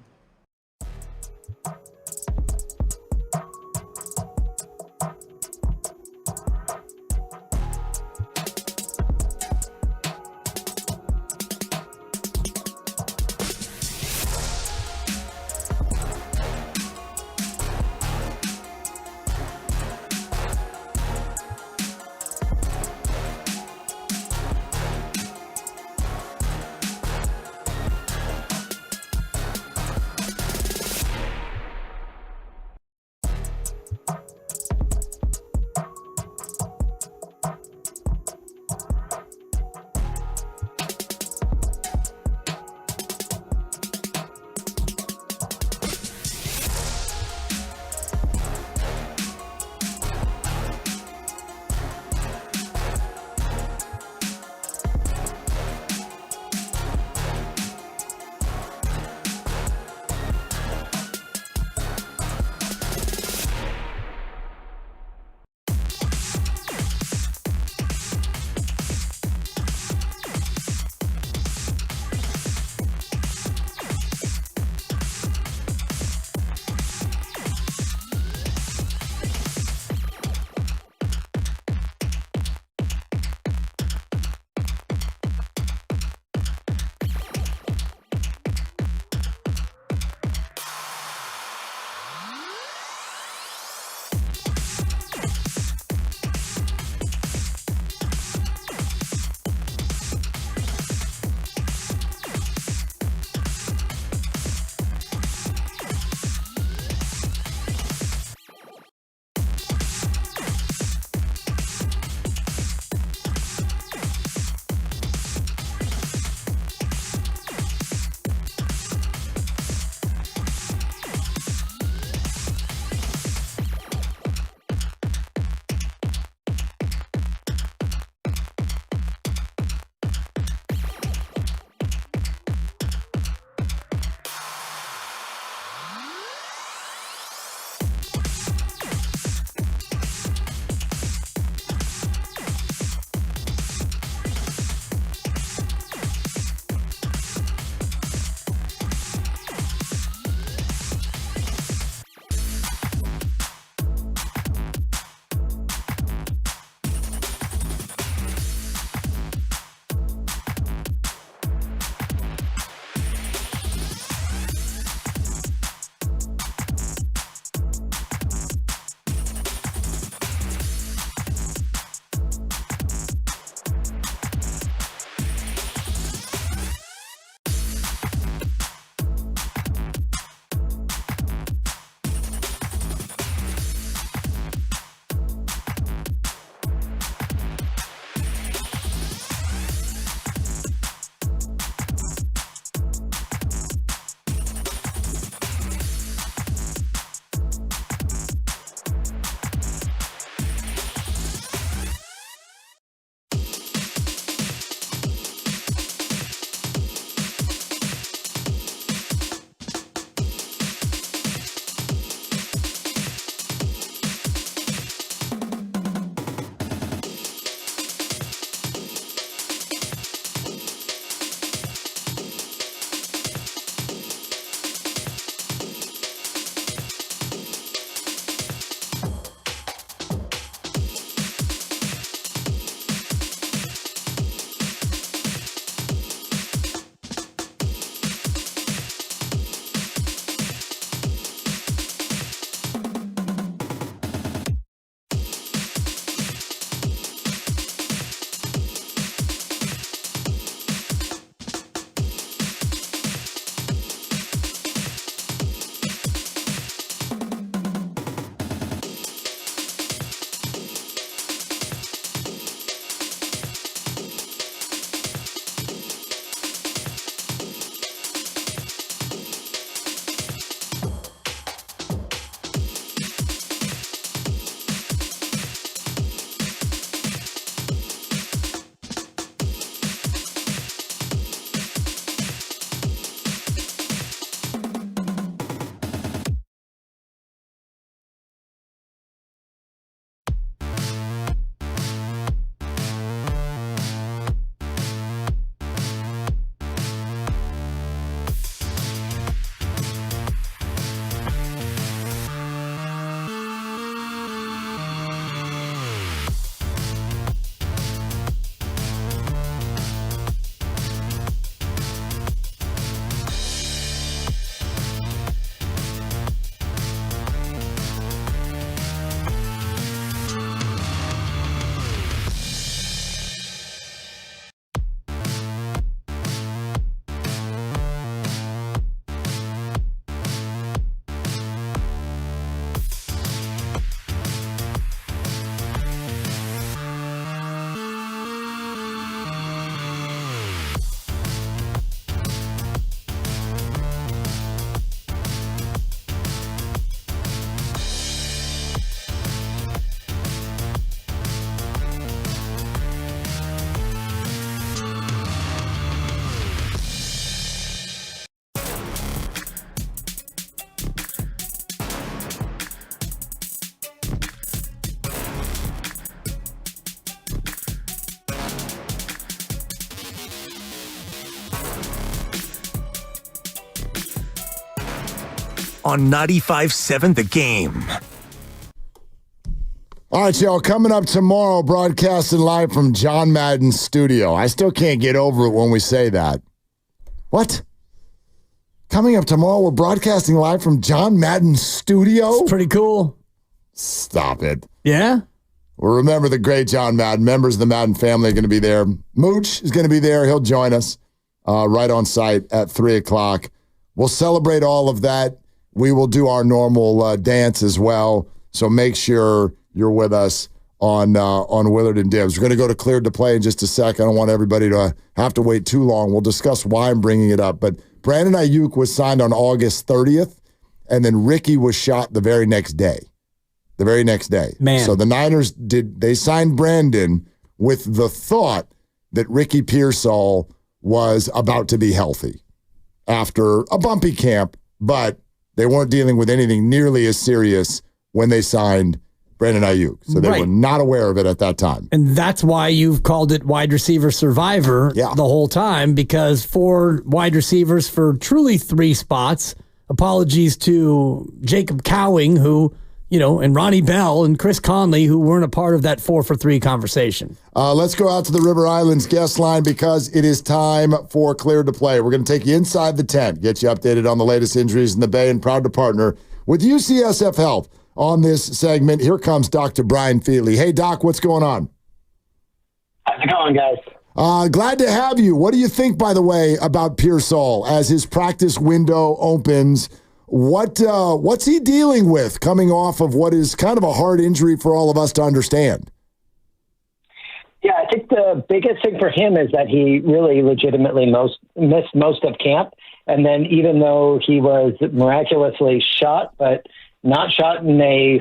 on 95.7 The Game. All right, y'all, coming up tomorrow, broadcasting live from John Madden's studio. I still can't get over it when we say that. What? Coming up tomorrow, we're broadcasting live from John Madden's studio? It's pretty cool. Stop it. Yeah? Well, remember the great John Madden. Members of the Madden family are going to be there. Mooch is going to be there. He'll join us right on site at 3 o'clock. We'll celebrate all of that. We will do our normal dance as well. So make sure you're with us on Willard and Dibs. We're going to go to Cleared to Play in just a sec. I don't want everybody to have to wait too long. We'll discuss why I'm bringing it up. But Brandon Ayuk was signed on August 30th, and then Ricky was shot the very next day. Man. So the Niners they signed Brandon with the thought that Ricky Pearsall was about to be healthy after a bumpy camp, but they weren't dealing with anything nearly as serious when they signed Brandon Ayuk. So they were not aware of it at that time. And that's why you've called it wide receiver survivor the whole time, because 4 wide receivers for truly 3 spots. Apologies to Jacob Cowing, who, and Ronnie Bell and Chris Conley, who weren't a part of that 4 for 3 conversation. Let's go out to the River Islands guest line because it is time for Cleared to Play. We're going to take you inside the tent, get you updated on the latest injuries in the Bay, and proud to partner with UCSF Health. On this segment, here comes Dr. Brian Feely. Hey, Doc, what's going on? How's it going, guys? Glad to have you. What do you think, by the way, about Pearsall as his practice window opens? What's he dealing with coming off of what is kind of a hard injury for all of us to understand? Yeah, I think the biggest thing for him is that he really legitimately missed most of camp. And then even though he was miraculously shot, but not shot in a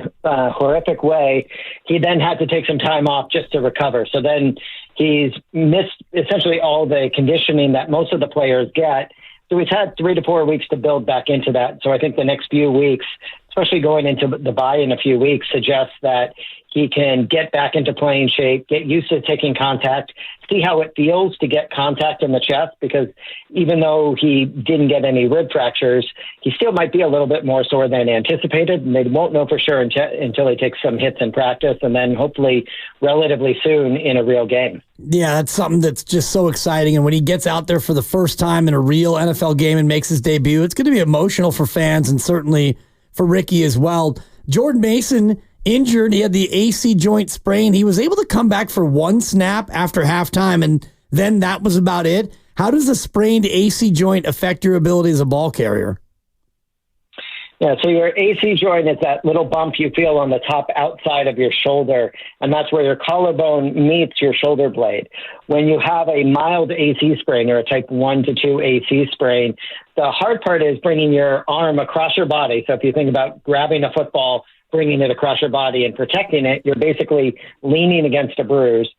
horrific way, he then had to take some time off just to recover. So then he's missed essentially all the conditioning that most of the players get. So he's had 3 to 4 weeks to build back into that. So I think the next few weeks, especially going into the bye in a few weeks, suggests that he can get back into playing shape, get used to taking contact, see how it feels to get contact in the chest, because even though he didn't get any rib fractures, he still might be a little bit more sore than anticipated, and they won't know for sure until he takes some hits in practice, and then hopefully relatively soon in a real game. Yeah, that's something that's just so exciting, and when he gets out there for the first time in a real NFL game and makes his debut, it's going to be emotional for fans and certainly for Ricky as well. Jordan Mason injured. He had the AC joint sprain. He was able to come back for 1 snap after halftime, and then that was about it. How does a sprained AC joint affect your ability as a ball carrier? Yeah, so your AC joint is that little bump you feel on the top outside of your shoulder, and that's where your collarbone meets your shoulder blade. When you have a mild AC sprain or a type 1 to 2 AC sprain, the hard part is bringing your arm across your body. So if you think about grabbing a football, bringing it across your body and protecting it, you're basically leaning against a bruise,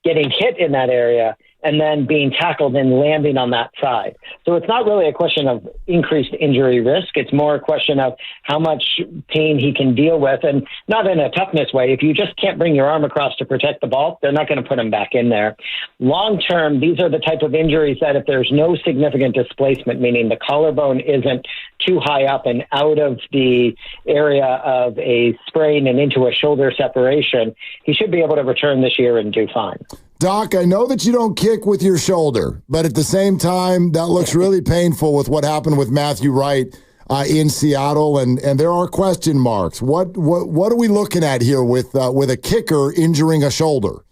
getting hit in that area, and then being tackled and landing on that side. So it's not really a question of increased injury risk. It's more a question of how much pain he can deal with, and not in a toughness way. If you just can't bring your arm across to protect the ball, they're not going to put him back in there. Long term, these are the type of injuries that if there's no significant displacement, meaning the collarbone isn't too high up and out of the area of a sprain and into a shoulder separation, he should be able to return this year and do fine. Doc, I know that you don't kick with your shoulder, but at the same time, that looks really painful with what happened with Matthew Wright in Seattle, and there are question marks. What are we looking at here with a kicker injuring a shoulder?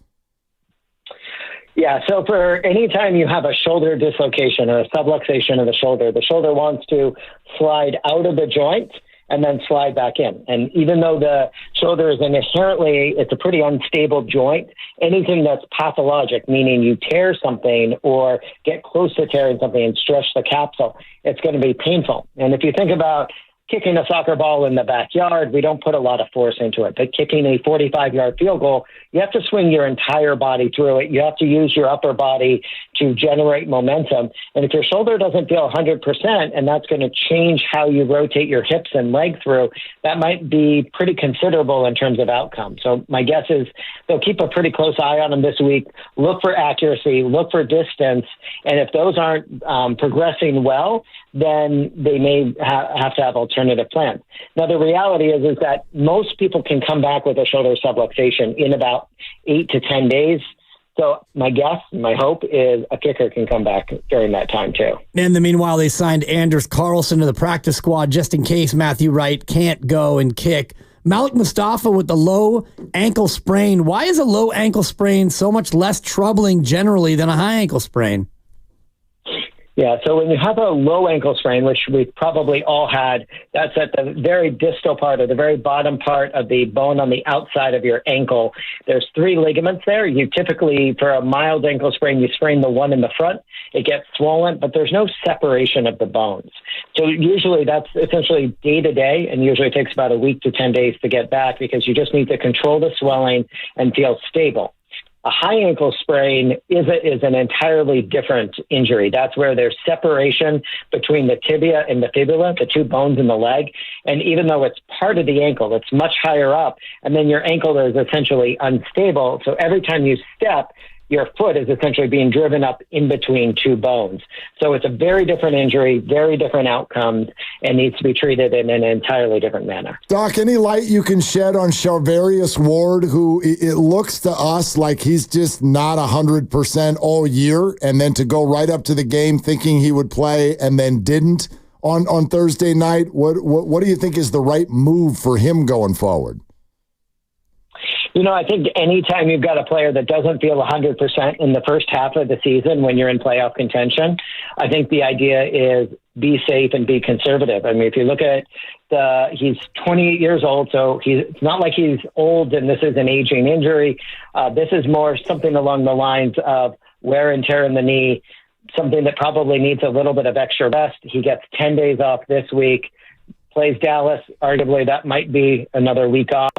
Yeah, so for any time you have a shoulder dislocation or a subluxation of the shoulder wants to slide out of the joint and then slide back in. And even though the shoulder is inherently, it's a pretty unstable joint, anything that's pathologic, meaning you tear something or get close to tearing something and stretch the capsule, it's going to be painful. And if you think about kicking a soccer ball in the backyard, we don't put a lot of force into it. But kicking a 45-yard field goal, you have to swing your entire body through it. You have to use your upper body to generate momentum. And if your shoulder doesn't feel 100%, and that's going to change how you rotate your hips and leg through, that might be pretty considerable in terms of outcome. So my guess is they'll keep a pretty close eye on him this week, look for accuracy, look for distance, and if those aren't progressing well, then they may have to have alternative plans. Now, the reality is that most people can come back with a shoulder subluxation in about 8 to 10 days. So my guess, my hope is a kicker can come back during that time too. In the meanwhile, they signed Anders Carlson to the practice squad just in case Matthew Wright can't go and kick. Malik Mustafa with the low ankle sprain. Why is a low ankle sprain so much less troubling generally than a high ankle sprain? Yeah, so when you have a low ankle sprain, which we've probably all had, that's at the very distal part or the very bottom part of the bone on the outside of your ankle. There's 3 ligaments there. You typically, for a mild ankle sprain, you sprain the one in the front. It gets swollen, but there's no separation of the bones. So usually that's essentially day to day, and usually it takes about a week to 10 days to get back because you just need to control the swelling and feel stable. A high ankle sprain is an entirely different injury. That's where there's separation between the tibia and the fibula, the 2 bones in the leg. And even though it's part of the ankle, it's much higher up. And then your ankle is essentially unstable. So every time you step, your foot is essentially being driven up in between 2 bones. So it's a very different injury, very different outcomes, and needs to be treated in an entirely different manner. Doc, any light you can shed on Charvarius Ward, who it looks to us like he's just not 100% all year, and then to go right up to the game thinking he would play and then didn't on Thursday night? What do you think is the right move for him going forward? You know, I think anytime you've got a player that doesn't feel 100% in the first half of the season when you're in playoff contention, I think the idea is be safe and be conservative. I mean, if you look at he's 28 years old, so it's not like he's old and this is an aging injury. This is more something along the lines of wear and tear in the knee, something that probably needs a little bit of extra rest. He gets 10 days off this week, plays Dallas. Arguably, that might be another week off.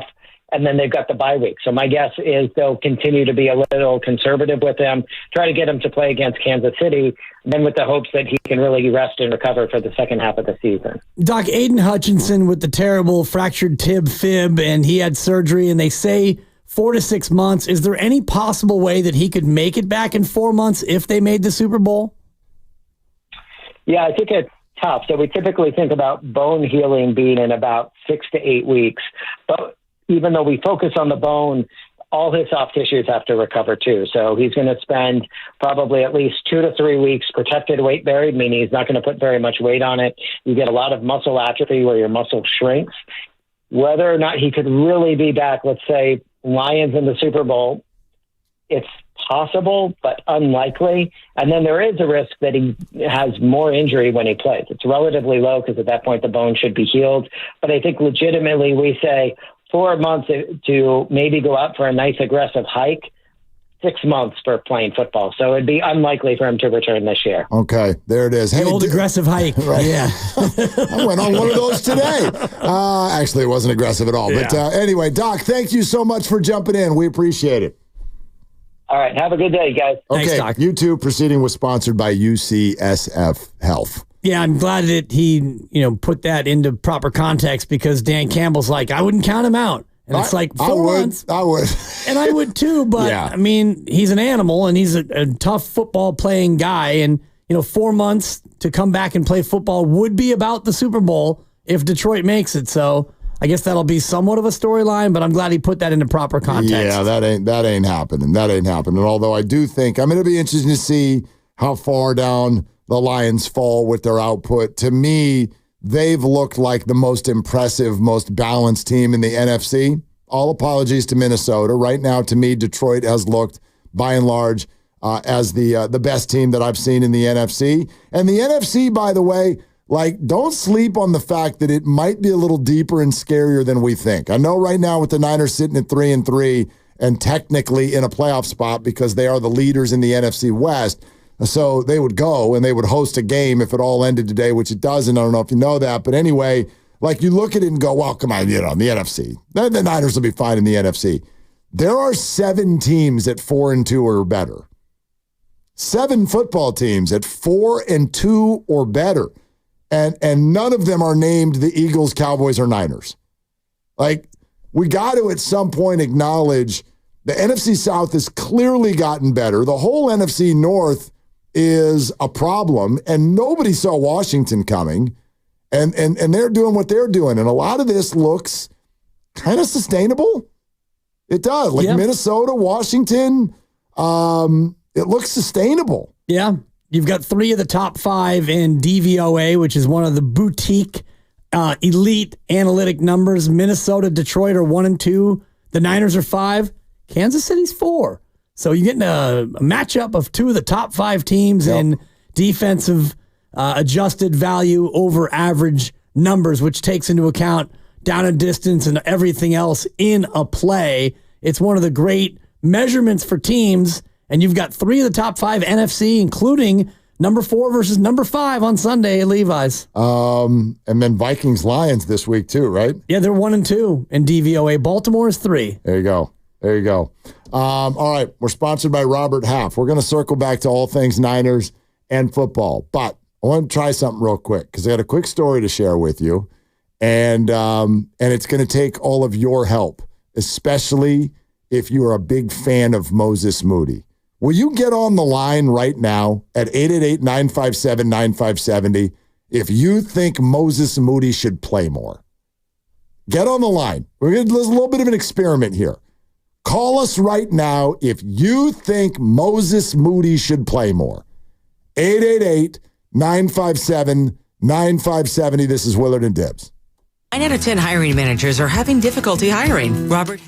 And then they've got the bye week. So my guess is they'll continue to be a little conservative with him, try to get him to play against Kansas City, then with the hopes that he can really rest and recover for the second half of the season. Doc, Aiden Hutchinson with the terrible fractured fib, and he had surgery, and they say 4 to 6 months. Is there any possible way that he could make it back in 4 months if they made the Super Bowl? Yeah, I think it's tough. So we typically think about bone healing being in about 6 to 8 weeks. But even though we focus on the bone, all his soft tissues have to recover too. So he's going to spend probably at least 2 to 3 weeks protected weight buried, meaning he's not going to put very much weight on it. You get a lot of muscle atrophy where your muscle shrinks. Whether or not he could really be back, let's say Lions in the Super Bowl, it's possible, but unlikely. And then there is a risk that he has more injury when he plays. It's relatively low because at that point the bone should be healed. But I think legitimately we say 4 months to maybe go out for a nice aggressive hike, 6 months for playing football. So it'd be unlikely for him to return this year. Okay, there it is. The old aggressive hike. Right. Yeah. I went on one of those today. Actually, it wasn't aggressive at all. Yeah. But anyway, Doc, thank you so much for jumping in. We appreciate it. All right. Have a good day, guys. Okay, Thanks, Doc. YouTube proceeding was sponsored by UCSF Health. Yeah, I'm glad that he, put that into proper context because Dan Campbell's like, I wouldn't count him out. And it's like 4 months. I would. And I would too, but Yeah. I mean, he's an animal and he's a tough football playing guy. And, 4 months to come back and play football would be about the Super Bowl if Detroit makes it. So I guess that'll be somewhat of a storyline, but I'm glad he put that into proper context. Yeah, that ain't happening. That ain't happening. Although I do think, it'll be interesting to see how far down the Lions fall with their output. To me, they've looked like the most impressive, most balanced team in the NFC. All apologies to Minnesota. Right now, to me, Detroit has looked, by and large, as the best team that I've seen in the NFC. And the NFC, by the way, don't sleep on the fact that it might be a little deeper and scarier than we think. I know right now with the Niners sitting at 3-3 and technically in a playoff spot because they are the leaders in the NFC West. So they would go and they would host a game if it all ended today, which it doesn't. I don't know if you know that. But anyway, you look at it and go, well, come on, the NFC. Then the Niners will be fine in the NFC. There are 7 teams at 4-2 or better. 7 football teams at 4-2 or better. And none of them are named the Eagles, Cowboys, or Niners. We got to at some point acknowledge the NFC South has clearly gotten better. The whole NFC North is a problem, and nobody saw Washington coming, and they're doing what they're doing. And a lot of this looks kind of sustainable. It does. Like Minnesota, Washington, it looks sustainable. Yeah. You've got 3 of the top 5 in DVOA, which is one of the boutique elite analytic numbers. Minnesota, Detroit are 1 and 2. The Niners are 5. Kansas City's 4. So you're getting a matchup of 2 of the top 5 teams in defensive adjusted value over average numbers, which takes into account down and distance and everything else in a play. It's one of the great measurements for teams. And you've got 3 of the top 5 NFC, including number 4 versus number 5 on Sunday at Levi's. And then Vikings-Lions this week too, right? Yeah, they're 1 and 2 in DVOA. Baltimore is 3. There you go. There you go. All right, we're sponsored by Robert Half. We're going to circle back to all things Niners and football. But I want to try something real quick because I got a quick story to share with you. And it's going to take all of your help, especially if you are a big fan of Moses Moody. Will you get on the line right now at 888-957-9570 if you think Moses Moody should play more? Get on the line. There's a little bit of an experiment here. Call us right now if you think Moses Moody should play more. 888-957-9570. This is Willard and Dibbs. 9 out of 10 hiring managers are having difficulty hiring. Robert.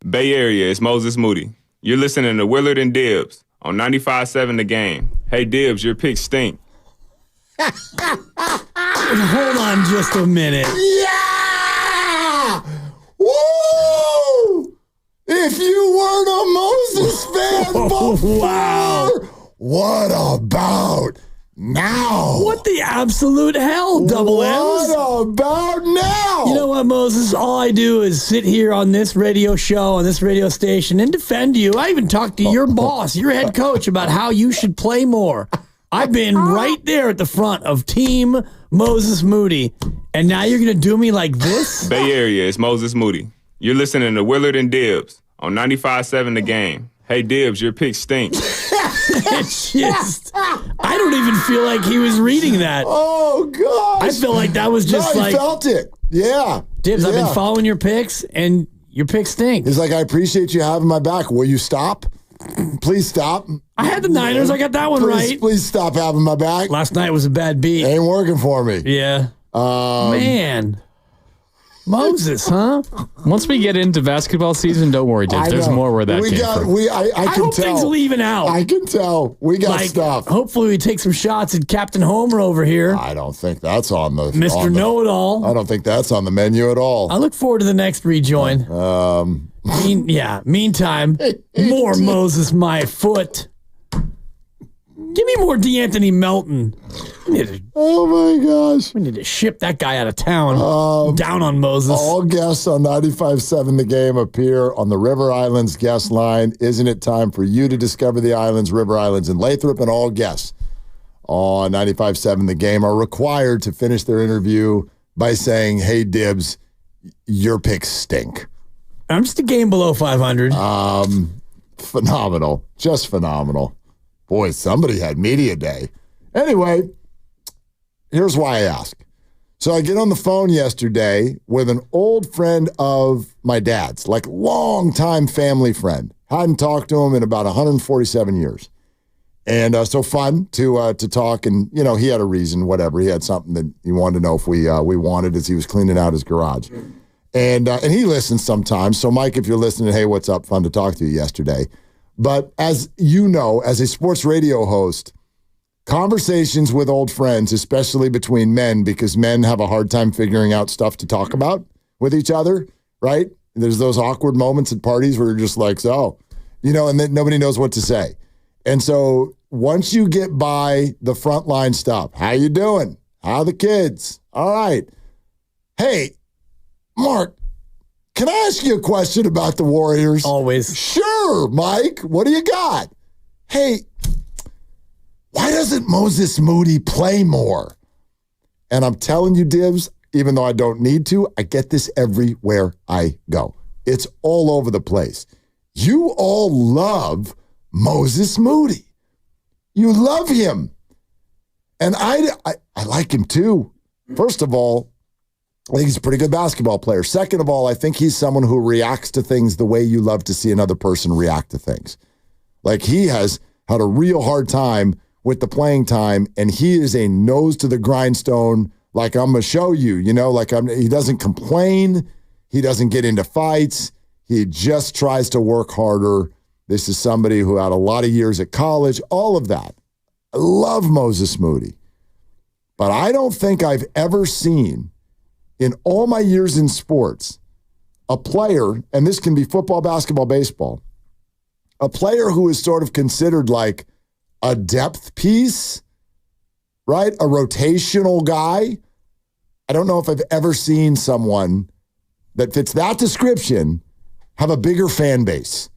Bay Area, it's Moses Moody. You're listening to Willard and Dibbs on 95.7 The Game. Hey, Dibbs, your picks stink. Hold on just a minute. Yeah! Woo! If you weren't a Moses fan before, wow. What about now? What the absolute hell, Double M's? What about now? You know what, Moses? All I do is sit here on this radio show, on this radio station, and defend you. I even talked to your boss, your head coach, about how you should play more. I've been right there at the front of Team Moses Moody, and now you're going to do me like this? Bay Area, it's Moses Moody. You're listening to Willard and Dibbs on 95.7 The Game. Hey, Dibbs, your picks stink. It's just, I don't even feel like he was reading that. Oh, gosh. I feel like that was just no, he felt it. Yeah. Dibbs, I've been following your picks, and your picks stink. He's like, I appreciate you having my back. Will you stop? Please stop. I had the Niners. I got that one right. Please stop having my back. Last night was a bad beat. Ain't working for me. Yeah. Man. Moses, huh? Once we get into basketball season, don't worry, Dick. There's more where that came from. I can hope tell. things will even out. I can tell. We got stuff. Hopefully we take some shots at Captain Homer over here. I don't think that's on the... Mr. Know-It-All. I don't think that's on the menu at all. I look forward to the next rejoin. Meantime, more Moses my foot. Give me more DeAnthony Melton. Oh my gosh. We need to ship that guy out of town. Down on Moses. All guests on 95.7 The Game appear on the River Islands guest line. Isn't it time for you to discover the islands, River Islands, and Lathrop? And all guests on 95.7 The Game are required to finish their interview by saying, hey, Dibbs, your picks stink. I'm just a game below 500. Phenomenal. Just phenomenal. Boy, somebody had media day. Anyway, here's why I ask. So I get on the phone yesterday with an old friend of my dad's, like longtime family friend. Hadn't talked to him in about 147 years. And so fun to talk. And, you know, he had a reason, whatever. He had something that he wanted to know if we wanted as he was cleaning out his garage. And he listens sometimes. So, Mike, if you're listening, hey, what's up? Fun to talk to you yesterday. But as you know, as a sports radio host, conversations with old friends, especially between men, because men have a hard time figuring out stuff to talk about with each other, right? There's those awkward moments at parties where you're just like, so, you know, and then nobody knows what to say. And so once you get by the frontline stuff, how you doing? How are the kids? All right. Hey, Mark, can I ask you a question about the Warriors? Always. Sure, Mike. What do you got? Hey, why doesn't Moses Moody play more? And I'm telling you, Dibbs, even though I don't need to, I get this everywhere I go. It's all over the place. You all love Moses Moody. You love him. And I like him too. First of all, I think he's a pretty good basketball player. Second of all, I think he's someone who reacts to things the way you love to see another person react to things. Like, he has had a real hard time with the playing time, and he is a nose to the grindstone, like, I'm going to show you, you know, like, he doesn't complain. He doesn't get into fights. He just tries to work harder. This is somebody who had a lot of years at college, all of that. I love Moses Moody. But I don't think I've ever seen in all my years in sports, a player, and this can be football, basketball, baseball, a player who is sort of considered like a depth piece, right? A rotational guy. I don't know if I've ever seen someone that fits that description have a bigger fan base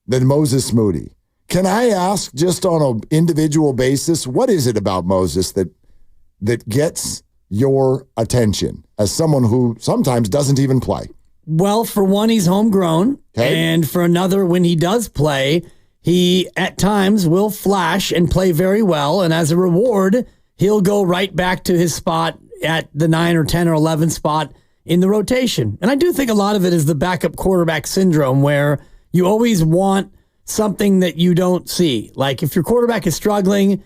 than Moses Moody. Can I ask, just on an individual basis, what is it about Moses that gets your attention as someone who sometimes doesn't even play? Well, for one, he's homegrown. Okay. And for another, when he does play, he at times will flash and play very well. And as a reward, he'll go right back to his spot at the 9 or 10 or 11 spot in the rotation. And I do think a lot of it is the backup quarterback syndrome, where you always want something that you don't see. Like, if your quarterback is struggling,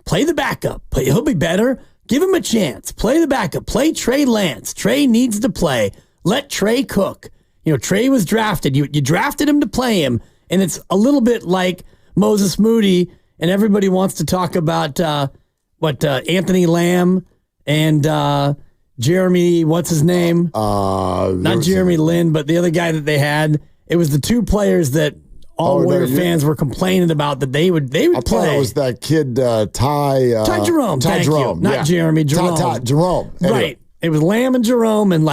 play the backup. He'll be better. Give him a chance. Play the backup. Play Trey Lance. Trey needs to play. Let Trey cook. Trey was drafted. You drafted him to play him, and it's a little bit like Moses Moody, and everybody wants to talk about Anthony Lamb and Jeremy, what's his name? Not Jeremy Lin, but the other guy that they had. It was the two players that all Warrior fans were complaining about that they would play. I thought it was that kid Ty Jerome. Ty Jerome, not Jeremy. Jerome. Ty Jerome. Anyway. Right. It was Lamb and Jerome, and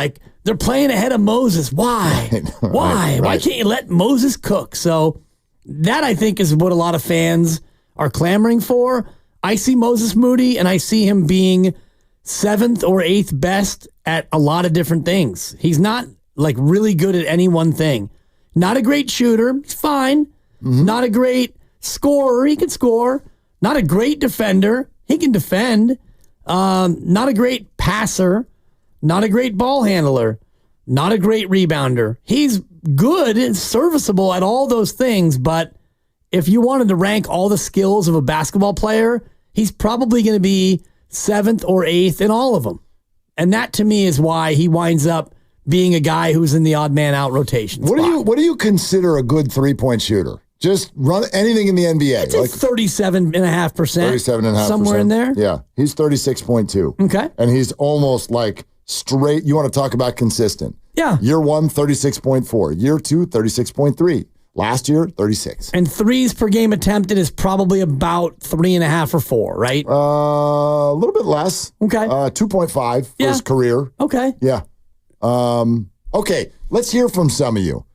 they're playing ahead of Moses. Why? Why? Right. Why can't you let Moses cook? So that, I think, is what a lot of fans are clamoring for. I see Moses Moody, and I see him being 7th or 8th best at a lot of different things. He's not really good at any one thing. Not a great shooter. He's fine. Mm-hmm. Not a great scorer. He can score. Not a great defender. He can defend. Not a great passer. Not a great ball handler. Not a great rebounder. He's good and serviceable at all those things, but if you wanted to rank all the skills of a basketball player, he's probably going to be 7th or 8th in all of them. And that, to me, is why he winds up being a guy who's in the odd man out rotation. What do you consider a good 3-point shooter? Just run anything in the NBA. It's 37.5%. 37.5%. Somewhere in there. Yeah. He's 36.2. Okay. And he's almost straight. You want to talk about consistent. Yeah. Year 1, 36.4. Year 2, 36.3. Last year, 36. And threes per game attempted is probably about 3.5 or 4, right? A little bit less. Okay. 2.5 for his career. Okay. Yeah. Okay. Let's hear from some of you.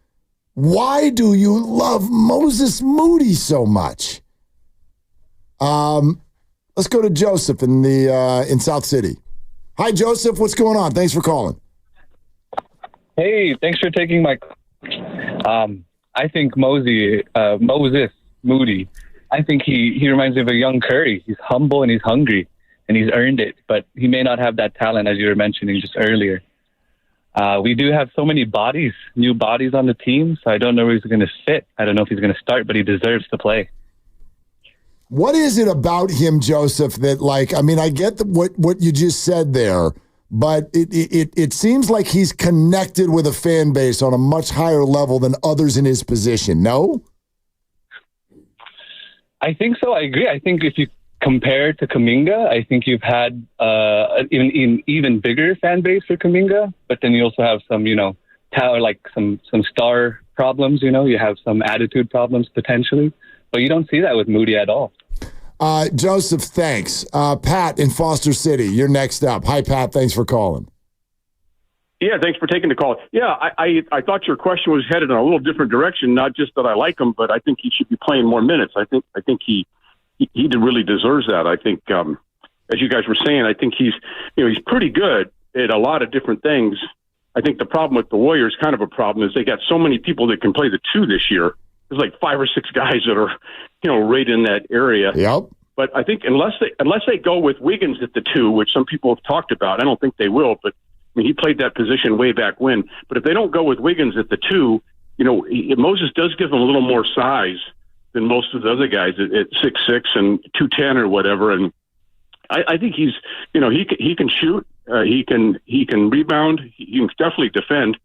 Why do you love Moses Moody so much? Let's go to Joseph in South City. Hi, Joseph. What's going on? Thanks for calling. Hey, thanks for taking my I think Moses Moody, I think he reminds me of a young Curry. He's humble and he's hungry, and he's earned it, but he may not have that talent, as you were mentioning just earlier. We do have so many new bodies on the team, so I don't know where he's going to fit. I don't know if he's going to start, but he deserves to play. What is it about him, Joseph, that I get what you just said there, but it seems like he's connected with a fan base on a much higher level than others in his position, no? I think so. I agree. I think if you compare to Kuminga, I think you've had an even bigger fan base for Kuminga, but then you also have some, some star problems, you have some attitude problems potentially, but you don't see that with Moody at all. Joseph, thanks. Pat in Foster City, you're next up. Hi, Pat. Thanks for calling. Yeah, thanks for taking the call. Yeah, I thought your question was headed in a little different direction. Not just that I like him, but I think he should be playing more minutes. I think he really deserves that. I think, as you guys were saying, I think he's pretty good at a lot of different things. I think the problem with the Warriors, kind of a problem, is they got so many people that can play the 2 this year. There's 5 or 6 guys that are, right in that area. Yep. But I think unless they go with Wiggins at the 2, which some people have talked about, I don't think they will. But he played that position way back when. But if they don't go with Wiggins at the 2, Moses does give them a little more size than most of the other guys at 6'6" and 210 or whatever. And I think he's, he can shoot, he can rebound, he can definitely defend.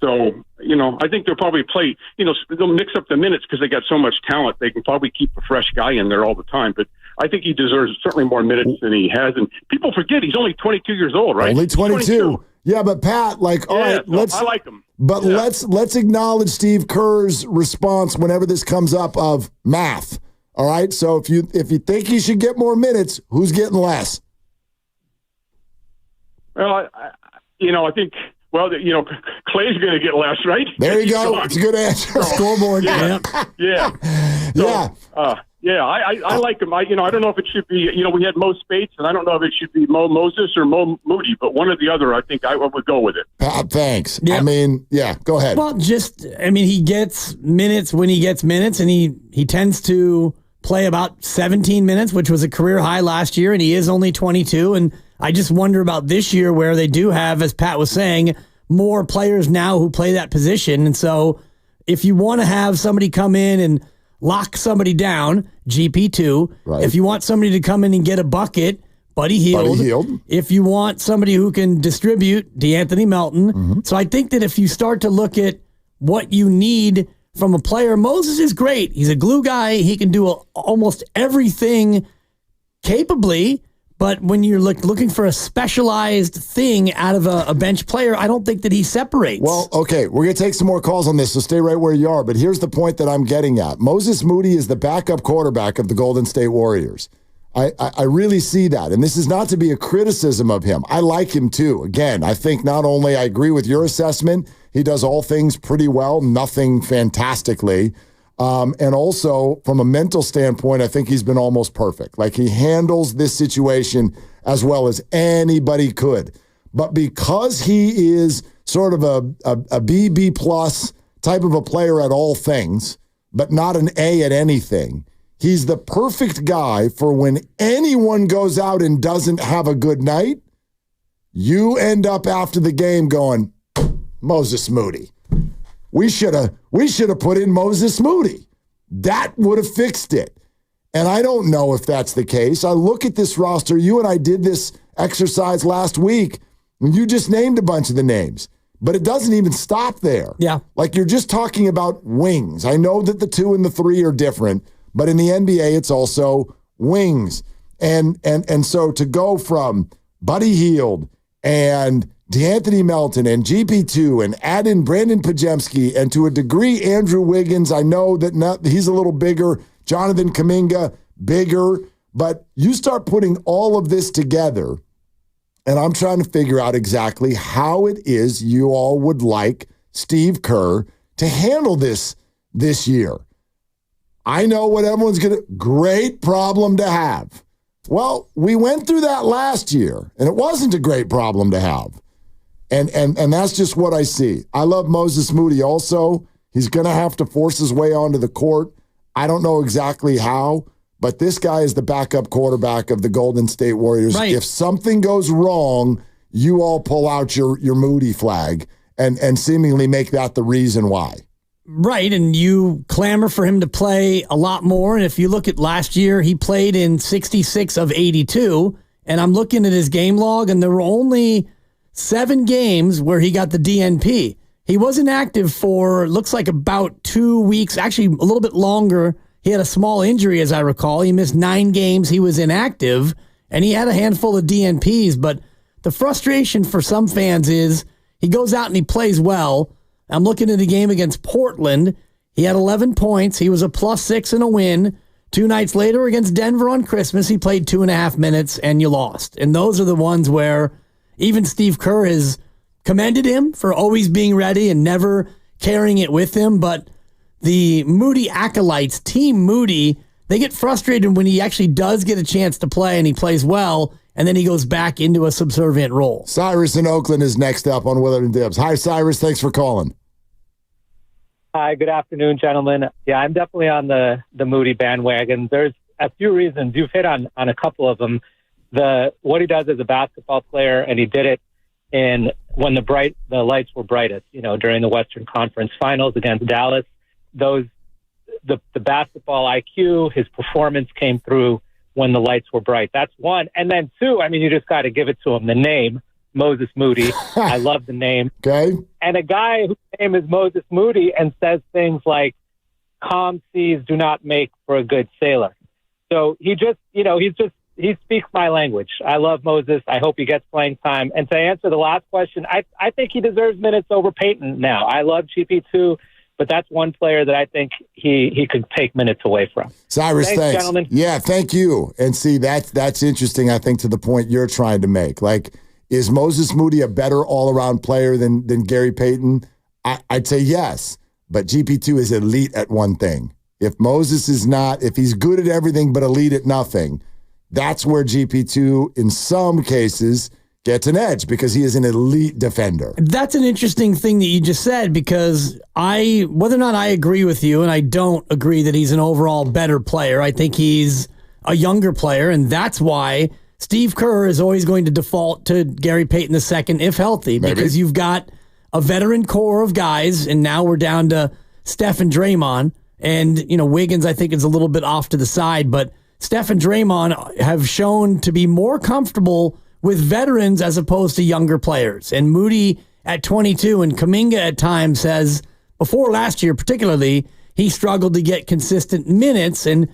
So, I think they'll probably play, they'll mix up the minutes because they got so much talent. They can probably keep a fresh guy in there all the time. But I think he deserves certainly more minutes than he has. And people forget he's only 22 years old, right? Only 22. Yeah, but Pat, all right, I like him. But let's acknowledge Steve Kerr's response whenever this comes up of math. All right, so if you think he should get more minutes, who's getting less? Well, I think. Well, Klay's going to get less, right? There you go. It's a good answer. Scoreboard. Yeah. I like him. I don't know if it should be. We had Mo Spates, and I don't know if it should be Mo Moses or Mo Moody, but one or the other. I think I would go with it. Thanks. Yeah. Go ahead. Well, he gets minutes when he gets minutes, and he tends to play about 17 minutes, which was a career high last year, and he is only 22. And I just wonder about this year where they do have, as Pat was saying, more players now who play that position. And so if you want to have somebody come in and lock somebody down, GP2. Right. If you want somebody to come in and get a bucket, Buddy Hield. If you want somebody who can distribute, DeAnthony Melton. Mm-hmm. So I think that if you start to look at what you need from a player. Moses is great. He's a glue guy. He can do almost everything capably. But when you're looking for a specialized thing out of a bench player, I don't think that he separates. Well, okay, we're going to take some more calls on this, so stay right where you are. But here's the point that I'm getting at. Moses Moody is the backup quarterback of the Golden State Warriors. I really see that. And this is not to be a criticism of him. I like him too. Again, I think not only I agree with your assessment, he does all things pretty well, nothing fantastically. And also, from a mental standpoint, I think he's been almost perfect. Like, he handles this situation as well as anybody could. But because he is sort of a BB plus type of a player at all things, but not an A at anything, he's the perfect guy for when anyone goes out and doesn't have a good night, you end up after the game going, Moses Moody. We should have put in Moses Moody. That would have fixed it. And I don't know if that's the case. I look at this roster. You and I did this exercise last week, and you just named a bunch of the names. But it doesn't even stop there. Yeah. Like, you're just talking about wings. I know that the 2 and the 3 are different, but in the NBA, it's also wings. And so to go from Buddy Hield and DeAnthony Melton and GP2 and add in Brandon Pajemski and to a degree Andrew Wiggins. I know that he's a little bigger. Jonathan Kuminga, bigger. But you start putting all of this together, and I'm trying to figure out exactly how it is you all would like Steve Kerr to handle this year. I know what everyone's going to... Great problem to have. Well, we went through that last year, and it wasn't a great problem to have. And that's just what I see. I love Moses Moody also. He's going to have to force his way onto the court. I don't know exactly how, but this guy is the backup quarterback of the Golden State Warriors. Right. If something goes wrong, you all pull out your Moody flag and seemingly make that the reason why. Right, and you clamor for him to play a lot more. And if you look at last year, he played in 66 of 82. And I'm looking at his game log, and there were only 7 games where he got the DNP. He wasn't active for, looks like about 2 weeks, actually a little bit longer. He had a small injury, as I recall. He missed 9 games. He was inactive, and he had a handful of DNPs. But the frustration for some fans is he goes out and he plays well. I'm looking at a game against Portland. He had 11 points. He was a +6 in a win. 2 nights later against Denver on Christmas, he played 2.5 minutes, and you lost. And those are the ones where even Steve Kerr has commended him for always being ready and never carrying it with him. But the Moody acolytes, Team Moody, they get frustrated when he actually does get a chance to play and he plays well, and then he goes back into a subservient role. Cyrus in Oakland is next up on Willard and Dibs. Hi, Cyrus. Thanks for calling. Hi, good afternoon, gentlemen. Yeah, I'm definitely on the Moody bandwagon. There's a few reasons. You've hit on a couple of them. What he does as a basketball player, and he did it when the lights were brightest, during the Western Conference Finals against Dallas. The basketball IQ, his performance came through when the lights were bright. That's one. And then 2, you just got to give it to him. The name, Moses Moody. I love the name. Okay. And a guy whose name is Moses Moody and says things like, calm seas do not make for a good sailor. So he speaks my language. I love Moses. I hope he gets playing time. And to answer the last question, I think he deserves minutes over Peyton now. I love GP2, but that's one player that I think he could take minutes away from. Cyrus, thanks. Gentlemen. Yeah, thank you. And see, that's interesting, I think, to the point you're trying to make. Like, is Moses Moody a better all-around player than Gary Payton? I'd say yes, but GP2 is elite at one thing. If Moses is not, if he's good at everything but elite at nothing, that's where GP2, in some cases, gets an edge because he is an elite defender. That's an interesting thing that you just said, because whether or not I agree with you, and I don't agree that he's an overall better player, I think he's a younger player, and that's why Steve Kerr is always going to default to Gary Payton II if healthy, because you've got a veteran core of guys, and now we're down to Steph and Draymond, and Wiggins I think is a little bit off to the side, but Steph and Draymond have shown to be more comfortable with veterans as opposed to younger players. And Moody at 22 and Kuminga at times has before last year particularly, he struggled to get consistent minutes. And,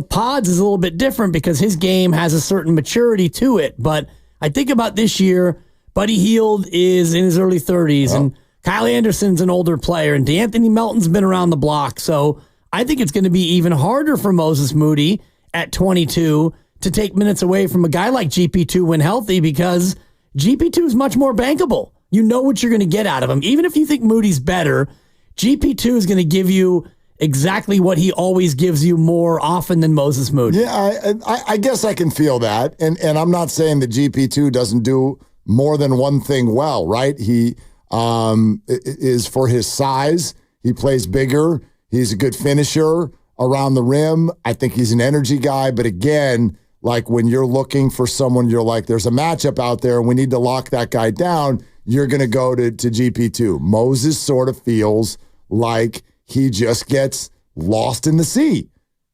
Pods is a little bit different because his game has a certain maturity to it. But I think about this year, Buddy Hield is in his early 30s, and Kyle Anderson's an older player, and DeAnthony Melton's been around the block. So I think it's going to be even harder for Moses Moody at 22 to take minutes away from a guy like GP2 when healthy, because GP2 is much more bankable. You know what you're going to get out of him. Even if you think Moody's better, GP2 is going to give you exactly what he always gives you more often than Moses Moody. Yeah, I guess I can feel that. And I'm not saying that GP2 doesn't do more than one thing well, right? He is, for his size, he plays bigger. He's a good finisher around the rim. I think he's an energy guy. But again, like when you're looking for someone, you're like, there's a matchup out there and we need to lock that guy down, you're going to go to GP2. Moses sort of feels like he just gets lost in the sea.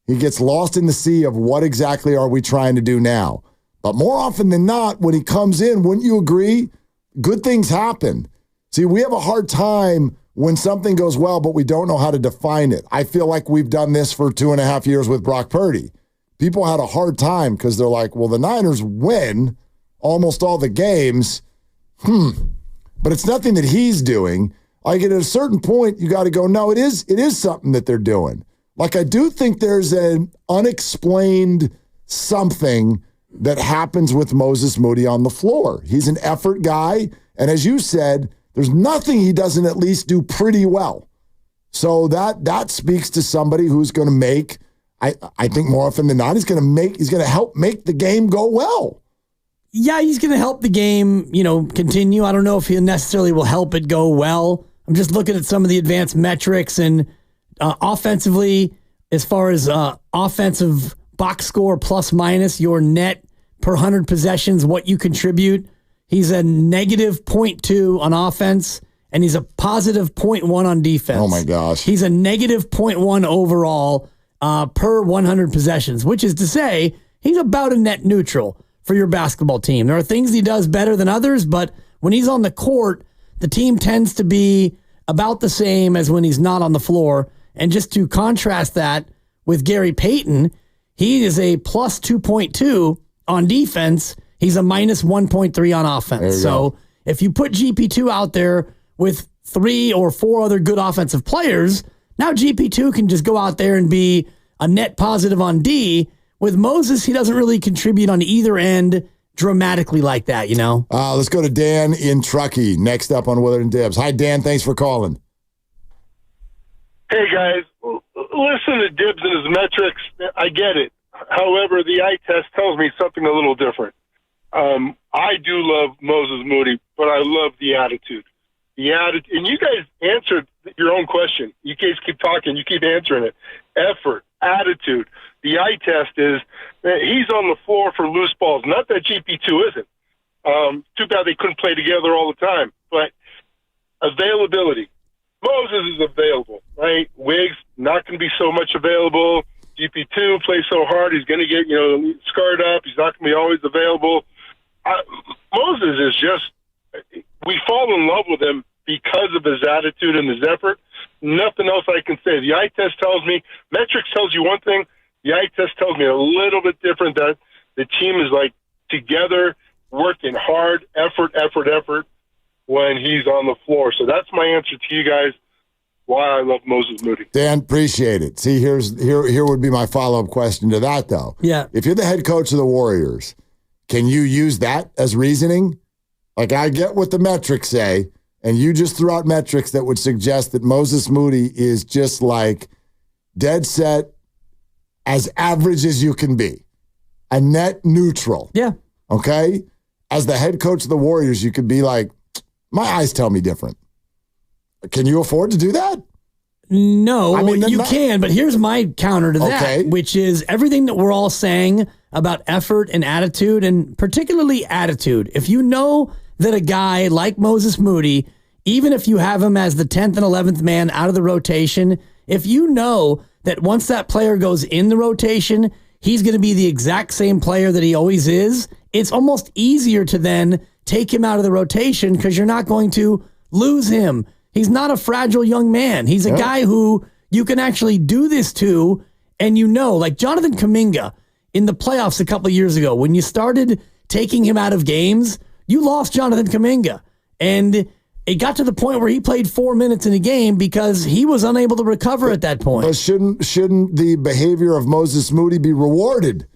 He gets lost in the sea of what exactly are we trying to do now. But more often than not, when he comes in, wouldn't you agree? Good things happen. See, we have a hard time when something goes well, but we don't know how to define it. I feel like we've done this for 2.5 years with Brock Purdy. People had a hard time because they're like, well, the Niners win almost all the games. But it's nothing that he's doing. Like at a certain point, you got to go, no, it is something that they're doing. Like I do think there's an unexplained something that happens with Moses Moody on the floor. He's an effort guy. And as you said, there's nothing he doesn't at least do pretty well. So that speaks to somebody who's going to make, I think more often than not, he's going to help make the game go well. Yeah, he's going to help the game, continue. I don't know if he necessarily will help it go well. I'm just looking at some of the advanced metrics, and offensively, as far as offensive box score plus minus, your net per 100 possessions, what you contribute, he's a negative 0.2 on offense, and he's a positive 0.1 on defense. Oh, my gosh. He's a negative 0.1 overall per 100 possessions, which is to say he's about a net neutral for your basketball team. There are things he does better than others, but when he's on the court, the team tends to be about the same as when he's not on the floor. And just to contrast that with Gary Payton, he is a plus 2.2 on defense. He's a minus 1.3 on offense. So if you put GP2 out there with 3 or 4 other good offensive players, now GP2 can just go out there and be a net positive on D. With Moses, he doesn't really contribute on either end dramatically like that, Let's go to Dan in Truckee, next up on Willard and Dibs. Hi, Dan. Thanks for calling. Hey, guys. Listen to Dibs and his metrics. I get it. However, the eye test tells me something a little different. I do love Moses Moody, but I love the attitude. And you guys answered your own question. You guys keep talking. You keep answering it. Effort, attitude. The eye test is that he's on the floor for loose balls. Not that GP2 isn't. Too bad they couldn't play together all the time. But availability. Moses is available, right? Wiggs, not going to be so much available. GP2 plays so hard, he's going to get, scarred up. He's not going to be always available. Moses is just, we fall in love with him because of his attitude and his effort. Nothing else I can say. The eye test tells me, metrics tells you one thing. The eye test tells me a little bit different, that the team is like together, working hard, effort when he's on the floor. So that's my answer to you guys, why I love Moses Moody. Dan, appreciate it. See, here would be my follow-up question to that, though. Yeah. If you're the head coach of the Warriors, can you use that as reasoning? Like, I get what the metrics say, and you just threw out metrics that would suggest that Moses Moody is just like dead set, as average as you can be, a net neutral. Yeah. Okay? As the head coach of the Warriors, you could be like, my eyes tell me different. Can you afford to do that? No, I mean, you can, but here's my counter to that, Okay. which is everything that we're all saying about effort and attitude, and particularly attitude. If you know that a guy like Moses Moody, even if you have him as the 10th and 11th man out of the rotation, if you know that once that player goes in the rotation, he's going to be the exact same player that he always is, it's almost easier to then take him out of the rotation because you're not going to lose him. He's not a fragile young man. He's a guy who you can actually do this to, and like Jonathan Kuminga in the playoffs a couple of years ago, when you started taking him out of games, you lost Jonathan Kuminga. And it got to the point where he played 4 minutes in a game because he was unable to recover at that point. But shouldn't the behavior of Moses Moody be rewarded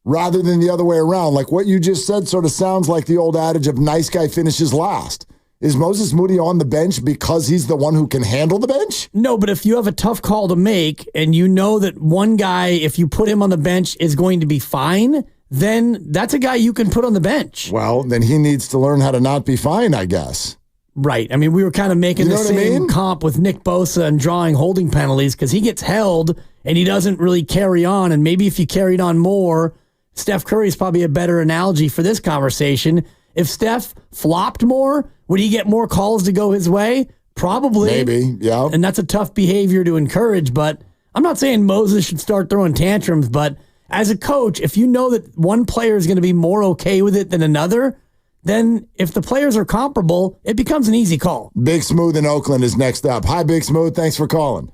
rather than the other way around? Like what you just said sort of sounds like the old adage of nice guy finishes last. Is Moses Moody on the bench because he's the one who can handle the bench? No, but if you have a tough call to make and you know that one guy, if you put him on the bench, is going to be fine, then that's a guy you can put on the bench. Well, then he needs to learn how to not be fine, I guess. Right. I mean, we were kind of making the same comp with Nick Bosa and drawing holding penalties because he gets held and he doesn't really carry on. And maybe if you carried on more, Steph Curry is probably a better analogy for this conversation. If Steph flopped more, would he get more calls to go his way? Probably. Maybe, yeah. And that's a tough behavior to encourage. But I'm not saying Moses should start throwing tantrums. But as a coach, if you know that one player is going to be more okay with it than another, then if the players are comparable, it becomes an easy call. Big Smooth in Oakland is next up. Hi, Big Smooth. Thanks for calling.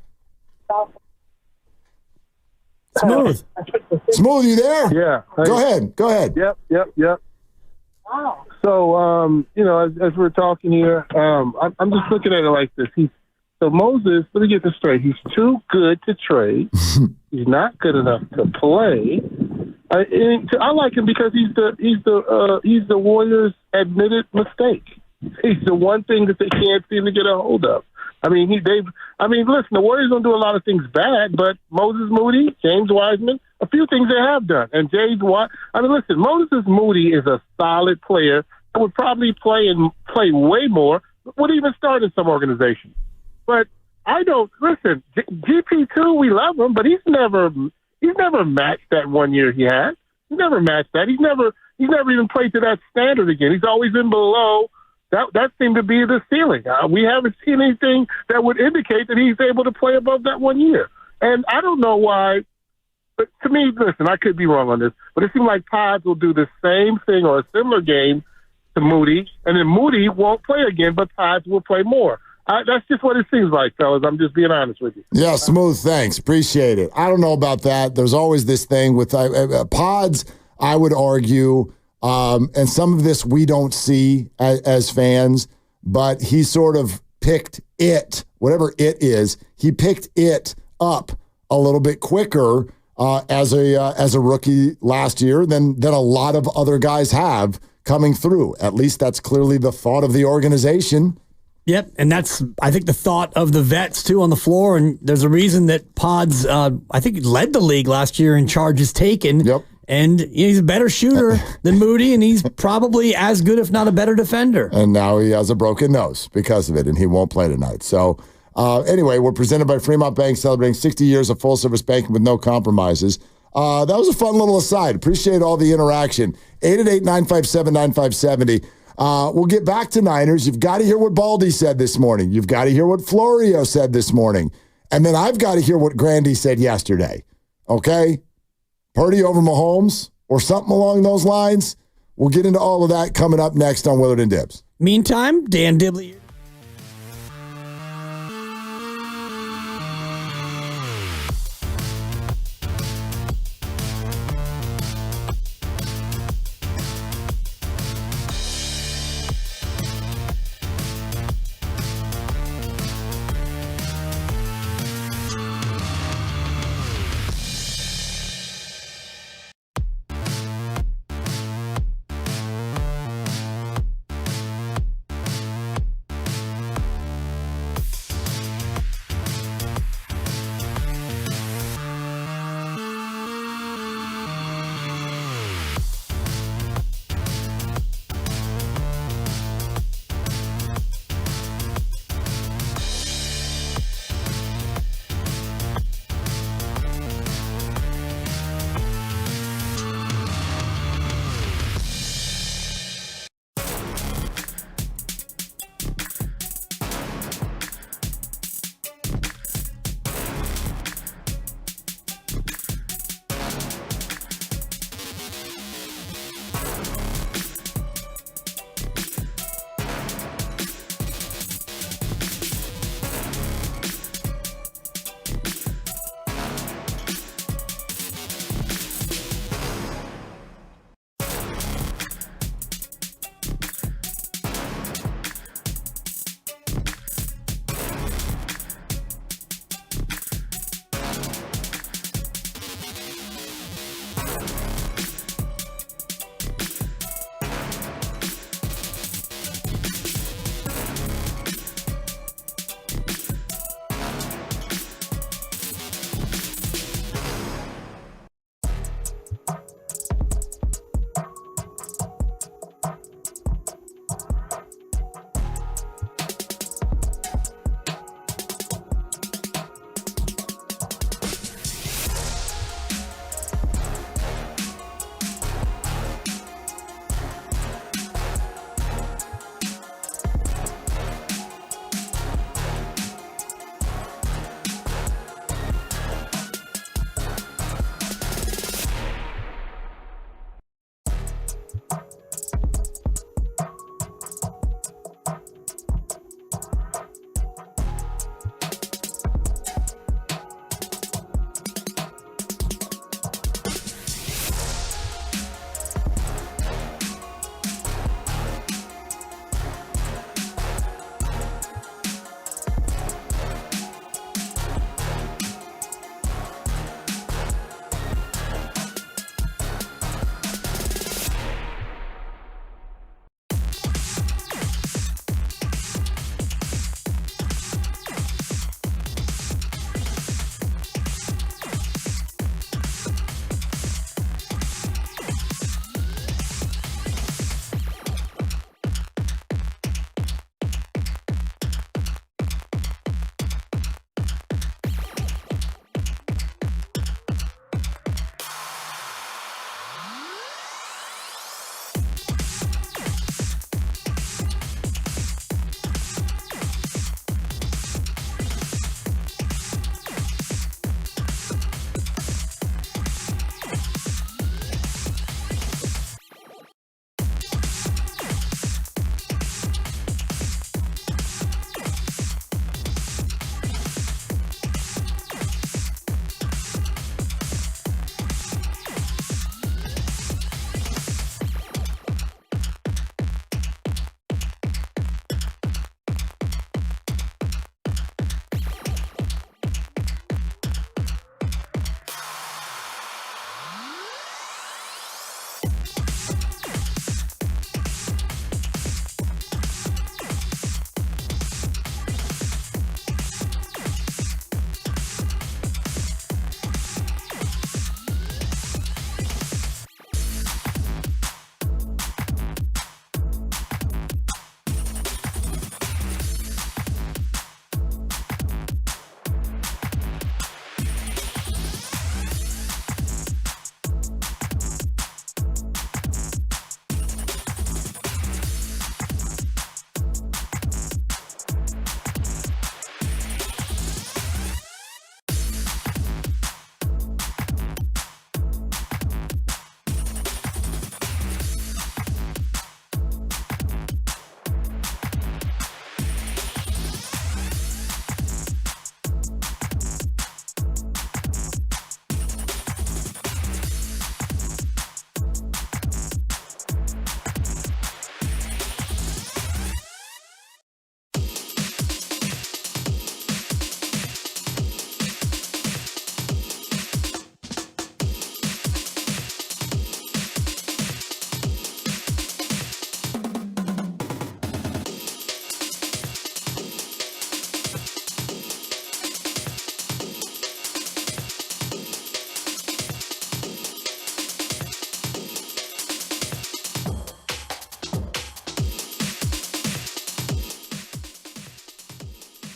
Smooth. Smooth, you there? Yeah. Go ahead. Yep. Wow. So, as we're talking here, I'm just looking at it like this. So Moses, let me get this straight. He's too good to trade. He's not good enough to play. I like him because he's the Warriors' admitted mistake. He's the one thing that they can't seem to get a hold of. Listen, the Warriors don't do a lot of things bad, but Moses Moody, James Wiseman, a few things they have done. And Moses Moody is a solid player that would probably play way more, would even start in some organization. But I don't listen. GP2, we love him, but he's never matched that 1 year he had. He's never matched that. He's never even played to that standard again. He's always been below. That seemed to be the ceiling. We haven't seen anything that would indicate that he's able to play above that 1 year. And I don't know why. But to me, listen, I could be wrong on this, but it seems like Pods will do the same thing or a similar game to Moody, and then Moody won't play again, but Pods will play more. That's just what it seems like, fellas. I'm just being honest with you. Yeah, Smooth, thanks. Appreciate it. I don't know about that. There's always this thing with Pods, I would argue, and some of this we don't see as fans, but he sort of picked it, whatever it is, he picked it up a little bit quicker as a rookie last year than a lot of other guys have coming through. At least that's clearly the thought of the organization. Yep, and that's, I think, the thought of the vets, too, on the floor. And there's a reason that Pods, I think, led the league last year in charges taken. Yep. And he's a better shooter than Moody, and he's probably as good, if not a better defender. And now he has a broken nose because of it, and he won't play tonight. So, anyway, we're presented by Fremont Bank, celebrating 60 years of full-service banking with no compromises. That was a fun little aside. Appreciate all the interaction. 888-957-9570. We'll get back to Niners. You've got to hear what Baldy said this morning. You've got to hear what Florio said this morning. And then I've got to hear what Grandy said yesterday. Okay? Purdy over Mahomes or something along those lines. We'll get into all of that coming up next on Willard and Dibs. Meantime, Dan Dibley.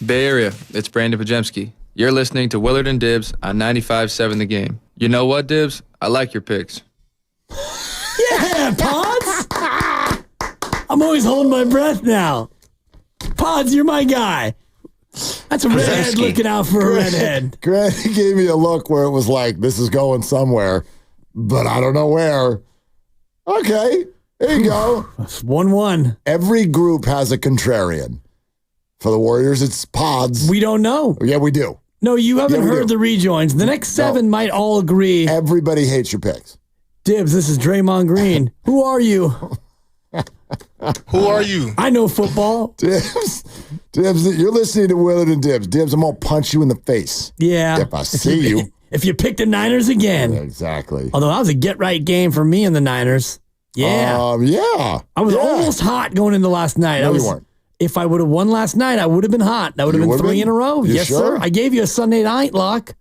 Bay Area, it's Brandon Pajemski. You're listening to Willard and Dibbs on 95.7 The Game. You know what, Dibbs? I like your picks. Yeah, Pods! I'm always holding my breath now. Pods, you're my guy. That's a redhead looking out for a redhead. Grant gave me a look where it was like, this is going somewhere, but I don't know where. Okay, there you go. It's 1-1. Every group has a contrarian. For the Warriors, it's Pods. We don't know. Yeah, we do. No, you haven't heard the rejoins. The next 7 might all agree. Everybody hates your picks. Dibbs, this is Draymond Green. Who are you? Who are you? I know football. Dibbs, you're listening to Willard and Dibbs. Dibbs, I'm going to punch you in the face. Yeah. If I see you. If you pick the Niners again. Yeah, exactly. Although that was a get-right game for me and the Niners. Yeah. Yeah. I was almost hot going into last night. No, you weren't. If I would have won last night, I would have been hot. That would have been 3 in a row. You Yes, sure? sir. I gave you a Sunday night lock.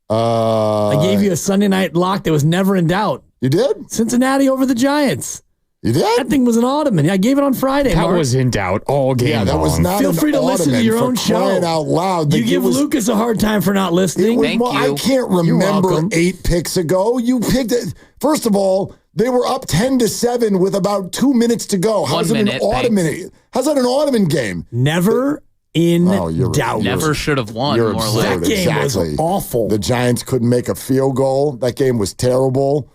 I gave you a Sunday night lock that was never in doubt. You did? Cincinnati over the Giants. You did? That thing was an ottoman. I gave it on Friday. That Mark. was in doubt all game Yeah, that long. was not Feel an free to listen to your own show. crying out loud. You give Lucas a hard time for not listening. I can't remember 8 picks ago. You picked it. First of all, they were up 10-7 with about 2 minutes to go. How's it an ottoman? How's that an ottoman game? Never in doubt. Never should have won, You're more or absurd. less. That game was awful. The Giants couldn't make a field goal. That game was terrible.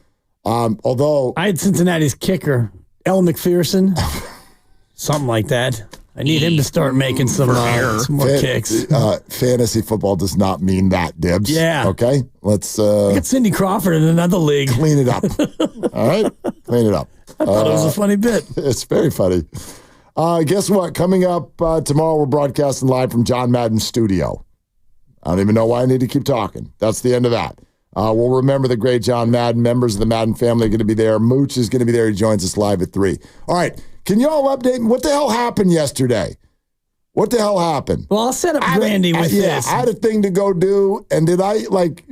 Although I had Cincinnati's kicker, Elle McPherson, something like that. I need him to start making some more kicks. Fantasy football does not mean that, Dibbs. Yeah. Okay? Let's I got Cindy Crawford in another league. clean it up. All right? Clean it up. I thought it was a funny bit. It's very funny. Guess what? Coming up tomorrow, we're broadcasting live from John Madden's studio. I don't even know why I need to keep talking. That's the end of that. We'll remember the great John Madden. Members of the Madden family are going to be there. Mooch is going to be there. He joins us live at 3. All right. Can you all update me? What the hell happened yesterday? What the hell happened? Well, I'll set up Grandy with this. I had a thing to go do, and did I,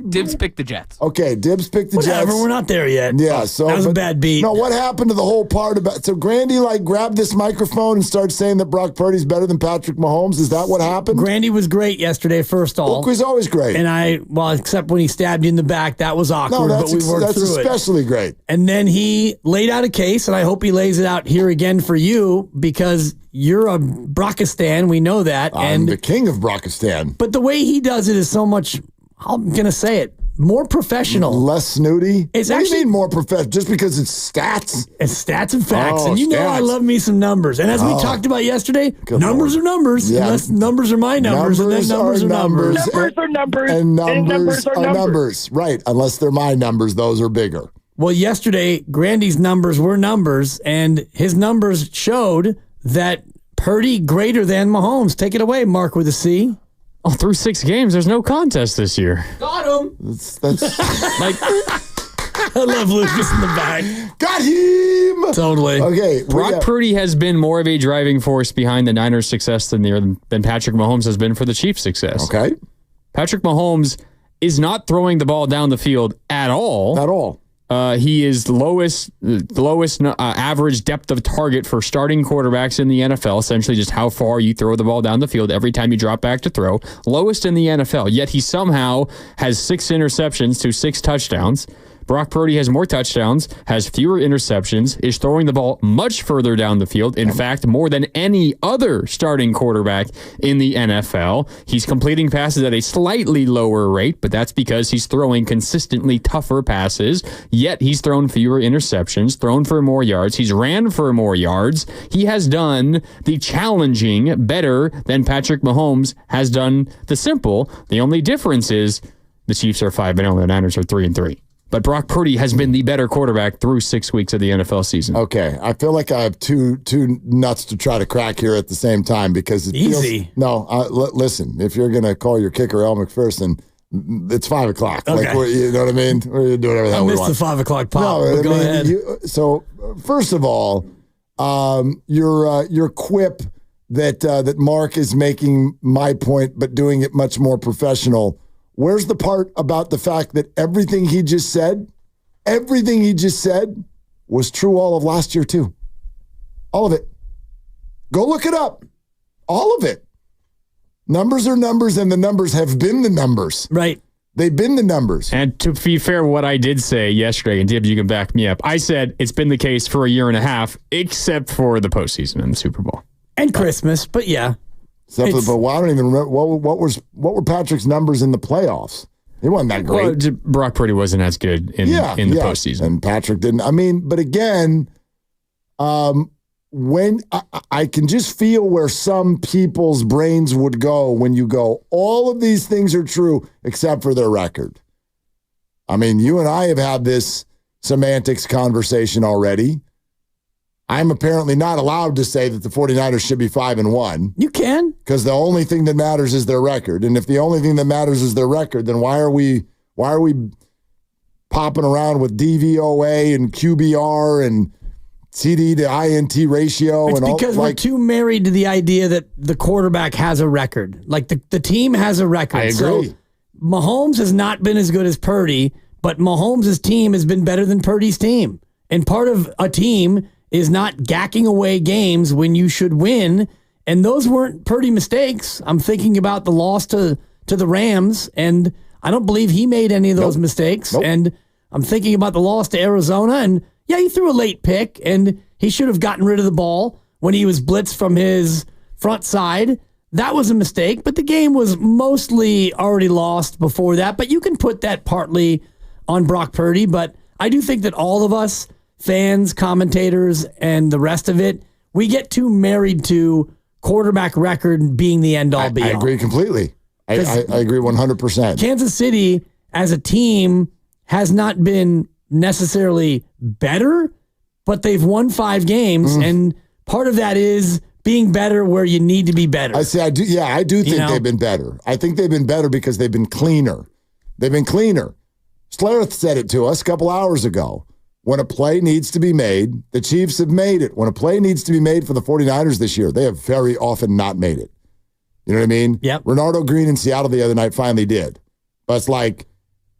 Dibbs picked the Jets. Okay, Dibbs picked the Whatever, Jets. we're not there yet. Yeah, so that was a bad beat. No, what happened to the whole part about? So Grandy grabbed this microphone and started saying that Brock Purdy's better than Patrick Mahomes. Is that what happened? Grandy was great yesterday. First all, He's always great. And except when he stabbed you in the back, that was awkward. No, but we worked that's through it. especially great. And then he laid out a case, and I hope he lays it out here again for you because you're a Brockistan. We know that. I'm the king of Brockistan. But the way he does it is so much, I'm going to say it, more professional. Less snooty? It's what actually, do you mean more professional? Just because it's stats? It's stats and facts. Oh, and you know stats. I love me some numbers. And as we talked about yesterday, numbers are numbers. Yeah. Unless numbers are my numbers, and then numbers are numbers. Numbers are numbers. And numbers are numbers. Right. Unless they're my numbers, those are bigger. Well, yesterday, Grandy's numbers were numbers, and his numbers showed that Purdy greater than Mahomes. Take it away, Mark with a C. Oh, through 6 games, there's no contest this year. Got him. That's like, I love Lucas in the back. Got him. Totally. Okay. Brock Purdy has been more of a driving force behind the Niners' success than Patrick Mahomes has been for the Chiefs' success. Okay. Patrick Mahomes is not throwing the ball down the field at all. At all. He is the lowest average depth of target for starting quarterbacks in the NFL, essentially just how far you throw the ball down the field every time you drop back to throw. Lowest in the NFL, yet he somehow has 6 interceptions to 6 touchdowns. Brock Purdy has more touchdowns, has fewer interceptions, is throwing the ball much further down the field. In fact, more than any other starting quarterback in the NFL. He's completing passes at a slightly lower rate, but that's because he's throwing consistently tougher passes. Yet he's thrown fewer interceptions, thrown for more yards. He's ran for more yards. He has done the challenging better than Patrick Mahomes has done the simple. The only difference is the Chiefs are 5-0, the Niners are 3-3. But Brock Purdy has been the better quarterback through 6 weeks of the NFL season. Okay. I feel like I have two nuts to try to crack here at the same time because it Easy. Listen, if you're going to call your kicker Elle McPherson, it's 5 o'clock. Okay. Like, you know what I mean? We're doing whatever the hell we want. I missed the 5 o'clock pop. No, but go ahead. So, first of all, your quip that Mark is making my point, but doing it much more professional. Where's the part about the fact that everything he just said was true all of last year too? All of it. Go look it up. All of it. Numbers are numbers, and the numbers have been the numbers. Right. They've been the numbers. And to be fair, what I did say yesterday, and Dibs, you can back me up, I said it's been the case for a year and a half, except for the postseason and the Super Bowl. And Christmas, but yeah. But I don't even remember what were Patrick's numbers in the playoffs. He wasn't that great. Well, Brock Purdy wasn't as good in the postseason. And Patrick didn't. I mean, but again, when I can just feel where some people's brains would go when you go, all of these things are true except for their record. I mean, you and I have had this semantics conversation already. I'm apparently not allowed to say that the 49ers should be 5-1. You can. Because the only thing that matters is their record. And if the only thing that matters is their record, then why are we popping around with DVOA and QBR and CD to INT ratio? It's and all, because we're too married to the idea that the quarterback has a record. Like the team has a record. I agree. So Mahomes has not been as good as Purdy, but Mahomes' team has been better than Purdy's team. And part of a team is not gacking away games when you should win. And those weren't Purdy mistakes. I'm thinking about the loss to the Rams, and I don't believe he made any of those mistakes. And I'm thinking about the loss to Arizona, and yeah, he threw a late pick, and he should have gotten rid of the ball when he was blitzed from his front side. That was a mistake, but the game was mostly already lost before that. But you can put that partly on Brock Purdy, but I do think that all of us, fans, commentators, and the rest of it, we get too married to quarterback record being the end-all, be-all. I agree completely. I agree 100%. Kansas City, as a team, has not been necessarily better, but they've won 5 games, and part of that is being better where you need to be better. I do think they've been better. I think they've been better because they've been cleaner. They've been cleaner. Schlereth said it to us a couple hours ago. When a play needs to be made, the Chiefs have made it. When a play needs to be made for the 49ers this year, they have very often not made it. You know what I mean? Yep. Renardo Green in Seattle the other night finally did. But it's like,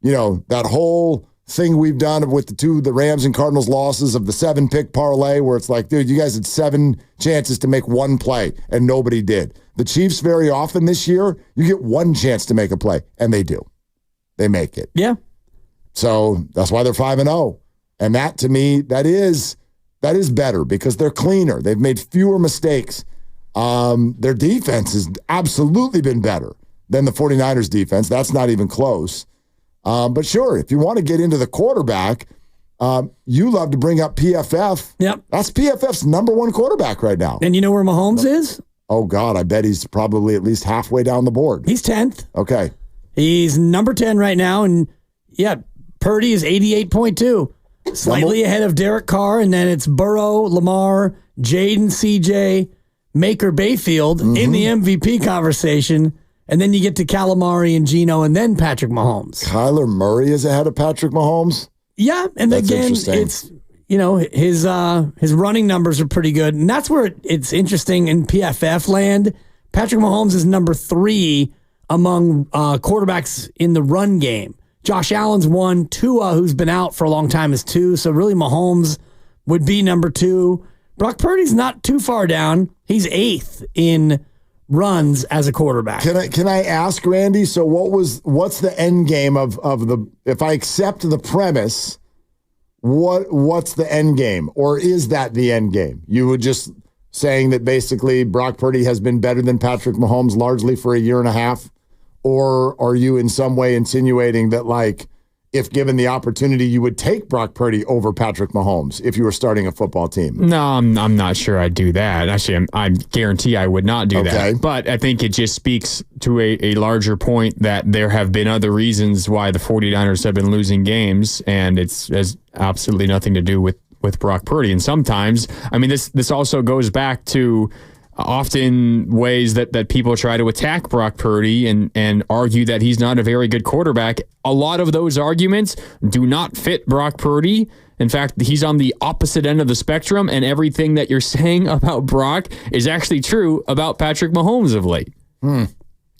that whole thing we've done with the Rams and Cardinals losses of the 7-pick parlay where it's like, dude, you guys had 7 chances to make one play and nobody did. The Chiefs very often this year, you get 1 chance to make a play, and they do. They make it. Yeah. So that's why they're 5-0. And that, to me, that is better because they're cleaner. They've made fewer mistakes. Their defense has absolutely been better than the 49ers defense. That's not even close. But sure, if you want to get into the quarterback, you love to bring up PFF. Yep. That's PFF's #1 quarterback right now. And you know where Mahomes is? Oh, God, I bet he's probably at least halfway down the board. He's 10th. Okay. He's number 10 right now. And, yeah, Purdy is 88.2. Slightly ahead of Derek Carr, and then it's Burrow, Lamar, Jaden, CJ, Baker Mayfield in the MVP conversation, and then you get to Calamari and Geno, and then Patrick Mahomes. Kyler Murray is ahead of Patrick Mahomes? Yeah, and That's again, it's his running numbers are pretty good, and that's where it's interesting in PFF land. Patrick Mahomes is number 3 among quarterbacks in the run game. Josh Allen's 1. Tua, who's been out for a long time, is 2. So really Mahomes would be number 2. Brock Purdy's not too far down. He's 8th in runs as a quarterback. Can I ask, Randy, so what's the end game of the, if I accept the premise, what's the end game? Or is that the end game? You would just saying that basically Brock Purdy has been better than Patrick Mahomes largely for a year and a half? Or are you in some way insinuating that, like, if given the opportunity, you would take Brock Purdy over Patrick Mahomes if you were starting a football team? No, I'm not sure I'd do that. Actually, I guarantee I would not do that. But I think it just speaks to a larger point that there have been other reasons why the 49ers have been losing games, and it has absolutely nothing to do with Brock Purdy. And sometimes, I mean, this also goes back to often ways that people try to attack Brock Purdy and argue that he's not a very good quarterback. A lot of those arguments do not fit Brock Purdy. In fact, he's on the opposite end of the spectrum, and everything that you're saying about Brock is actually true about Patrick Mahomes of late.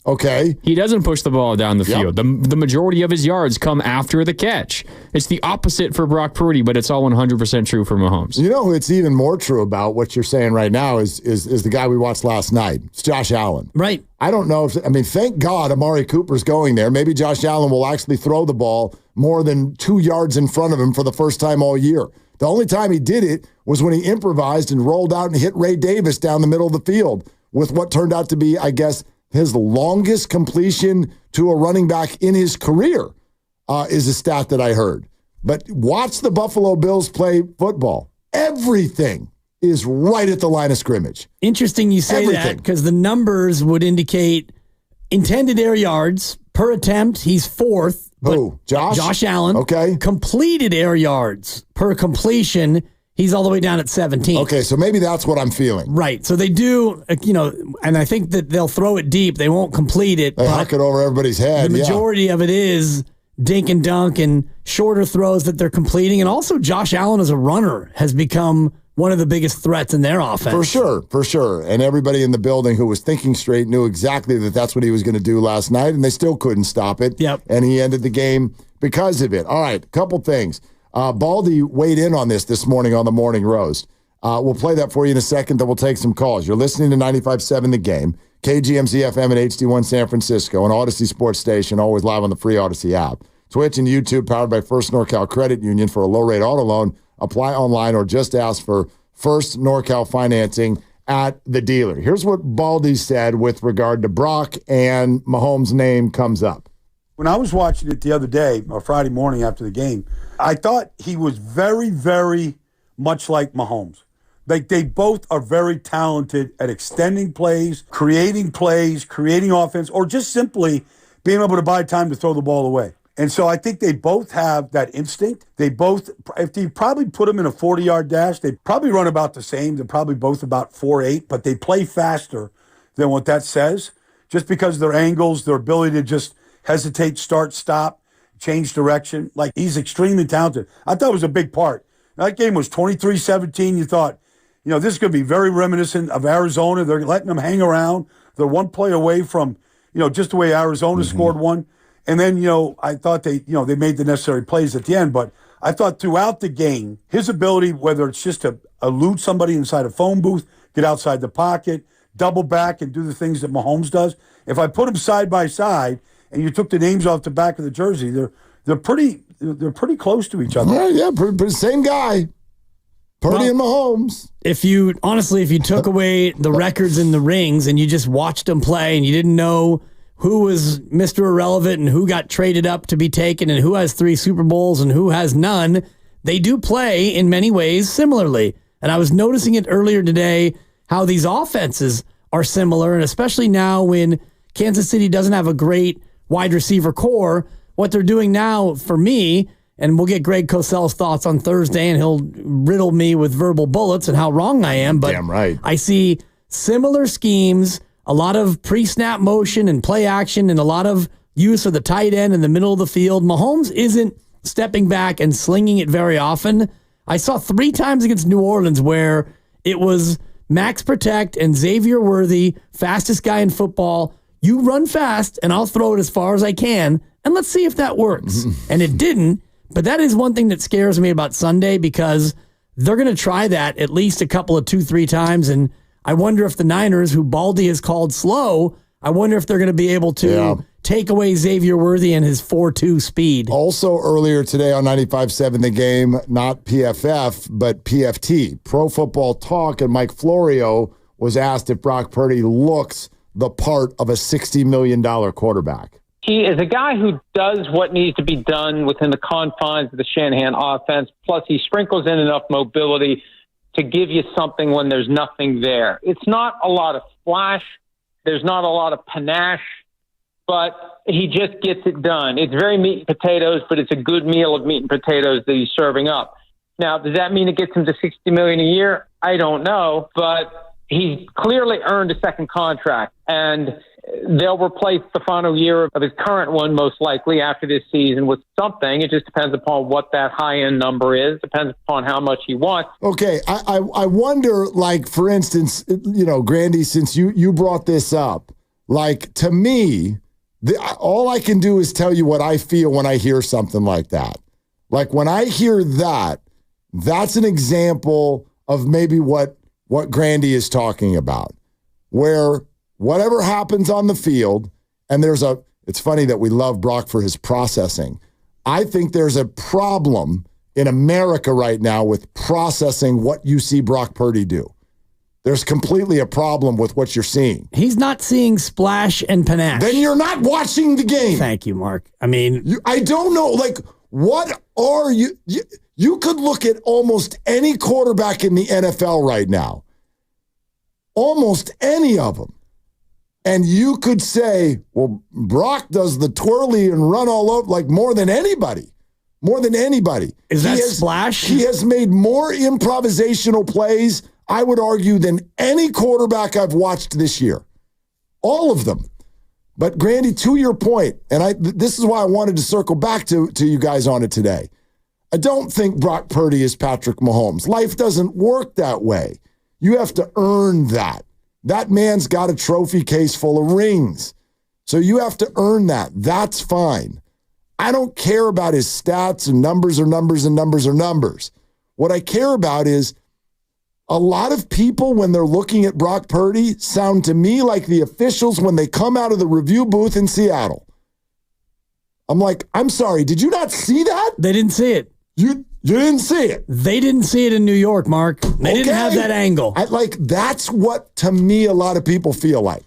Okay. He doesn't push the ball down the field. The majority of his yards come after the catch. It's the opposite for Brock Purdy, but it's all 100% true for Mahomes. You know who it's even more true about, what you're saying right now, is the guy we watched last night. It's Josh Allen. Right. I don't know thank God Amari Cooper's going there. Maybe Josh Allen will actually throw the ball more than 2 yards in front of him for the first time all year. The only time he did it was when he improvised and rolled out and hit Ray Davis down the middle of the field with what turned out to be, I guess, his longest completion to a running back in his career, is a stat that I heard. But watch the Buffalo Bills play football. Everything is right at the line of scrimmage. Interesting you say that, because the numbers would indicate intended air yards per attempt, he's fourth. Who? Josh Allen. Okay. Completed air yards per completion, he's all the way down at 17. Okay, so maybe that's what I'm feeling. Right. So they do, and I think that they'll throw it deep. They won't complete it. They huck it over everybody's head. The majority of it is dink and dunk and shorter throws that they're completing. And also Josh Allen as a runner has become one of the biggest threats in their offense. For sure. And everybody in the building who was thinking straight knew exactly that that's what he was going to do last night, and they still couldn't stop it. Yep. And he ended the game because of it. All right, a couple things. Baldy weighed in on this morning on the Morning Roast. We'll play that for you in a second, then we'll take some calls. You're listening to 95.7 The Game, KGMZ FM and HD1 San Francisco, and Odyssey Sports Station, always live on the free Odyssey app. Twitch and YouTube, powered by First NorCal Credit Union. For a low-rate auto loan, apply online or just ask for First NorCal financing at the dealer. Here's what Baldy said with regard to Brock and Mahomes' name comes up. When I was watching it the other day, or Friday morning after the game, I thought he was very, very much like Mahomes. Like, they both are very talented at extending plays, creating offense, or just simply being able to buy time to throw the ball away. And so I think they both have that instinct. They both, if you probably put them in a 40-yard dash, they probably run about the same. They're probably both about 4.8, but they play faster than what that says, just because of their angles, their ability to just hesitate, start, stop, change direction. Like, he's extremely talented. I thought it was a big part. That game was 23-17. You thought, this is going to be very reminiscent of Arizona. They're letting them hang around. They're one play away from, just the way Arizona scored one. And then, I thought they made the necessary plays at the end. But I thought throughout the game, his ability, whether it's just to elude somebody inside a phone booth, get outside the pocket, double back and do the things that Mahomes does. If I put them side by side and you took the names off the back of the jersey, they're pretty close to each other. Yeah, same guy. Purdy and Mahomes. If you took away the records and the rings and you just watched them play and you didn't know who was Mr. Irrelevant and who got traded up to be taken and who has 3 Super Bowls and who has none, they do play in many ways similarly. And I was noticing it earlier today how these offenses are similar, and especially now when Kansas City doesn't have a great wide receiver core, what they're doing now for me, and we'll get Greg Cosell's thoughts on Thursday, and he'll riddle me with verbal bullets and how wrong I am. But damn right. I see similar schemes, a lot of pre-snap motion and play action, and a lot of use of the tight end in the middle of the field. Mahomes isn't stepping back and slinging it very often. I saw 3 times against New Orleans where it was max protect and Xavier Worthy, fastest guy in football. You run fast, and I'll throw it as far as I can, and let's see if that works. And it didn't, but that is one thing that scares me about Sunday, because they're going to try that at least a couple of 2-3 times, and I wonder if the Niners, who Baldy has called slow, I wonder if they're going to be able to take away Xavier Worthy and his 4.2 speed. Also earlier today on 95.7 The Game, not PFF, but PFT, Pro Football Talk, and Mike Florio was asked if Brock Purdy looks the part of a $60 million quarterback. He is a guy who does what needs to be done within the confines of the Shanahan offense, plus he sprinkles in enough mobility to give you something when there's nothing there. It's not a lot of flash. There's not a lot of panache, but he just gets it done. It's very meat and potatoes, but it's a good meal of meat and potatoes that he's serving up. Now, does that mean it gets him to $60 million a year? I don't know, but he's clearly earned a second contract, and they'll replace the final year of his current one most likely after this season with something. It just depends upon what that high-end number is. Depends upon how much he wants. Okay, I wonder, like, for instance, Grandy, since you brought this up, Like, to me, all I can do is tell you what I feel when I hear something like that. Like, when I hear that, that's an example of maybe what Grandy is talking about, where whatever happens on the field, and it's funny that we love Brock for his processing. I think there's a problem in America right now with processing what you see Brock Purdy do. There's completely a problem with what you're seeing. He's not seeing splash and panache. Then you're not watching the game. Thank you, Mark. I mean, I don't know. Like, what are you? You could look at almost any quarterback in the NFL right now, almost any of them, and you could say, well, Brock does the twirly and run all over like more than anybody. More than anybody. Is that splash? He has made more improvisational plays, I would argue, than any quarterback I've watched this year. All of them. But Grandy, to your point, and this is why I wanted to circle back to you guys on it today. I don't think Brock Purdy is Patrick Mahomes. Life doesn't work that way. You have to earn that. That man's got a trophy case full of rings. So you have to earn that. That's fine. I don't care about his stats and numbers are numbers and numbers are numbers. What I care about is a lot of people, when they're looking at Brock Purdy, sound to me like the officials when they come out of the review booth in Seattle. I'm like, I'm sorry, did you not see that? They didn't see it. You didn't see it. They didn't see it in New York, Mark. They didn't have that angle. That's what, to me, a lot of people feel like.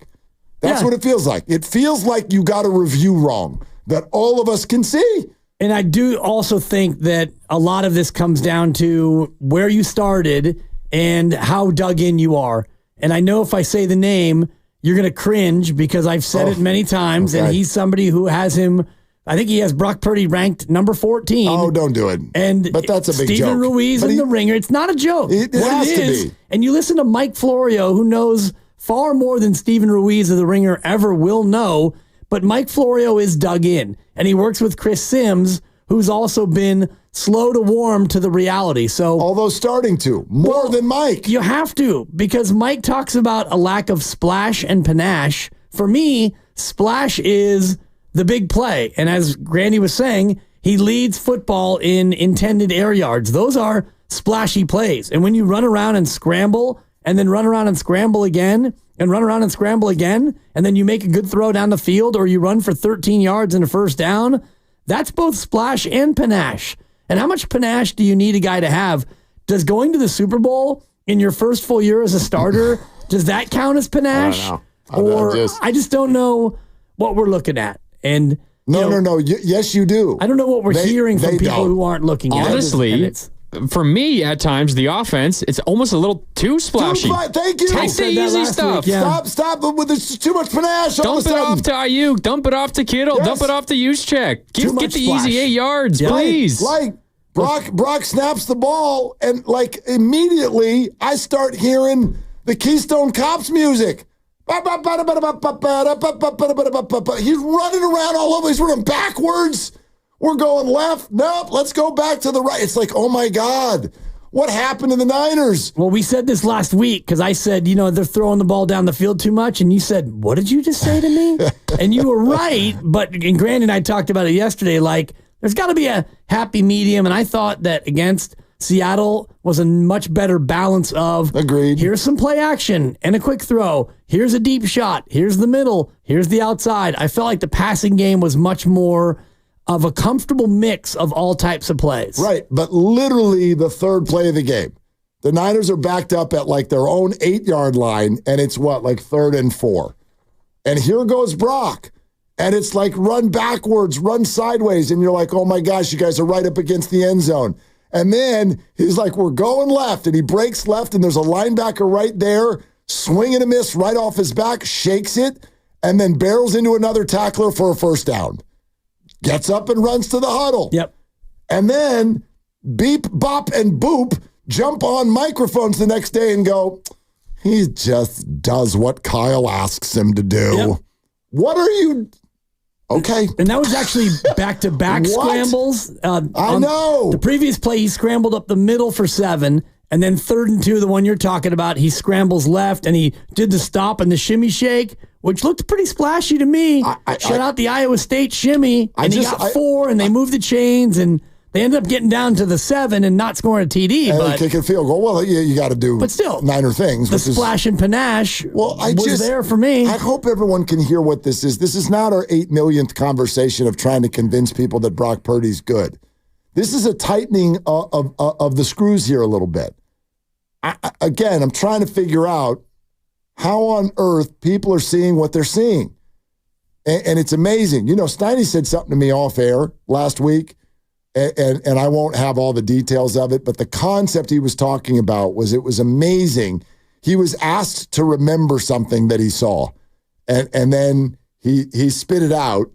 That's what it feels like. It feels like you got a review wrong that all of us can see. And I do also think that a lot of this comes down to where you started and how dug in you are. And I know if I say the name, you're going to cringe because I've said it many times, and he's somebody who has him. I think he has Brock Purdy ranked number 14. Oh, don't do it. But that's a big joke. Stephen Ruiz in the Ringer. It's not a joke. It has to be. And you listen to Mike Florio, who knows far more than Stephen Ruiz of the Ringer ever will know. But Mike Florio is dug in, and he works with Chris Sims, who's also been slow to warm to the reality. So, although starting to more than Mike, you have to, because Mike talks about a lack of splash and panache. For me, splash is the big play, and as Grandy was saying, he leads football in intended air yards. Those are splashy plays, and when you run around and scramble, and then run around and scramble again, and run around and scramble again, and then you make a good throw down the field, or you run for 13 yards and a first down, that's both splash and panache. And how much panache do you need a guy to have? Does going to the Super Bowl in your first full year as a starter, does that count as panache? I don't know. I just don't know what we're looking at. And no. Yes, you do. I don't know what we're hearing from people who aren't looking at it. Honestly, for me, at times, the offense, it's almost a little too splashy. Thank you. Take the easy stuff. Stop with this too much panache. Dump it off to Ayuk. Dump it off to Kittle. Yes. Dump it off to Juszczyk. Get the splash. easy 8 yards, please. Like Brock snaps the ball, and like immediately I start hearing the Keystone Cops music. He's running around all over. He's running backwards. We're going left. Nope, let's go back to the right. It's like, oh my God, what happened to the Niners? Well, we said this last week because I said, they're throwing the ball down the field too much. And you said, what did you just say to me? And you were right. And Grant and I talked about it yesterday. Like, there's got to be a happy medium. And I thought that against Seattle was a much better balance of, agreed. Here's some play action and a quick throw. Here's a deep shot. Here's the middle. Here's the outside. I felt like the passing game was much more of a comfortable mix of all types of plays. Right, but literally the third play of the game. The Niners are backed up at like their own 8-yard line, and it's like 3rd and 4. And here goes Brock. And it's like run backwards, run sideways, and you're like, oh my gosh, you guys are right up against the end zone. And then he's like, we're going left, and he breaks left, and there's a linebacker right there, swing and a miss right off his back, shakes it, and then barrels into another tackler for a first down. Gets up and runs to the huddle. Yep. And then beep, bop, and boop jump on microphones the next day and go, he just does what Kyle asks him to do. Yep. What are you... Okay. And that was actually back-to-back scrambles. I know. The previous play, he scrambled up the middle for 7, and then 3rd and 2, the one you're talking about, he scrambles left, and he did the stop and the shimmy shake which looked pretty splashy to me. Shut out the Iowa State shimmy, and he got 4, and they moved the chains, and they ended up getting down to the 7 and not scoring a TD. And but kicking field goal. Well, you got to do but still, Niner things. The splash and panache was there for me. I hope everyone can hear what this is. This is not our 8 millionth conversation of trying to convince people that Brock Purdy's good. This is a tightening of the screws here a little bit. Again, I'm trying to figure out how on earth people are seeing what they're seeing. And it's amazing. You know, Steiny said something to me off air last week, and I won't have all the details of it, but the concept he was talking about was it was amazing. He was asked to remember something that he saw, and then he spit it out,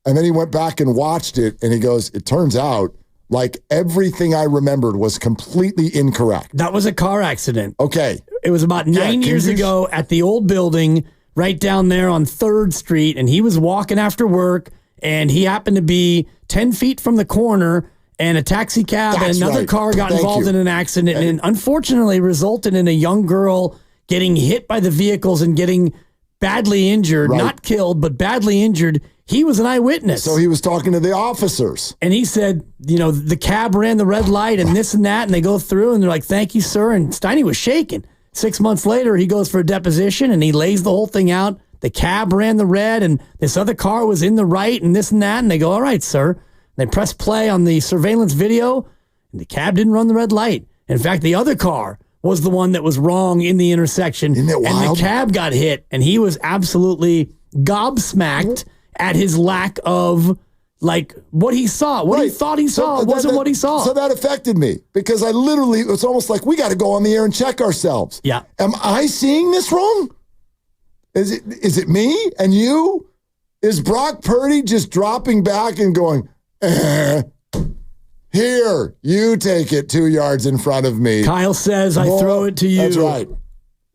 and then he went back and watched it, and he goes, it turns out like everything I remembered was completely incorrect. That was a car accident. Okay. It was about 9 years ago at the old building right down there on 3rd Street, and he was walking after work, and he happened to be 10 feet from the corner, and a taxi cab and another car got involved in an accident, and unfortunately resulted in a young girl getting hit by the vehicles and getting badly injured, not killed, but badly injured. He was an eyewitness. So he was talking to the officers. And he said, you know, the cab ran the red light and this and that, and they go through, and they're like, thank you, sir. And Steiny was shaking. 6 months later, he goes for a deposition, and he lays the whole thing out. The cab ran the red, and this other car was in the right, and this and that. And they go, all right, sir. They press play on the surveillance video, and the cab didn't run the red light. In fact, the other car was the one that was wrong in the intersection. Isn't it wild? And the cab got hit, and he was absolutely gobsmacked at his lack of, like, what he saw. What he thought he saw wasn't what he saw. So that affected me because I literally, it's almost like we got to go on the air and check ourselves. Yeah. Am I seeing this wrong? Is it me and you? Is Brock Purdy just dropping back and going, here, you take it 2 yards in front of me. Kyle says, I throw it to you. That's right.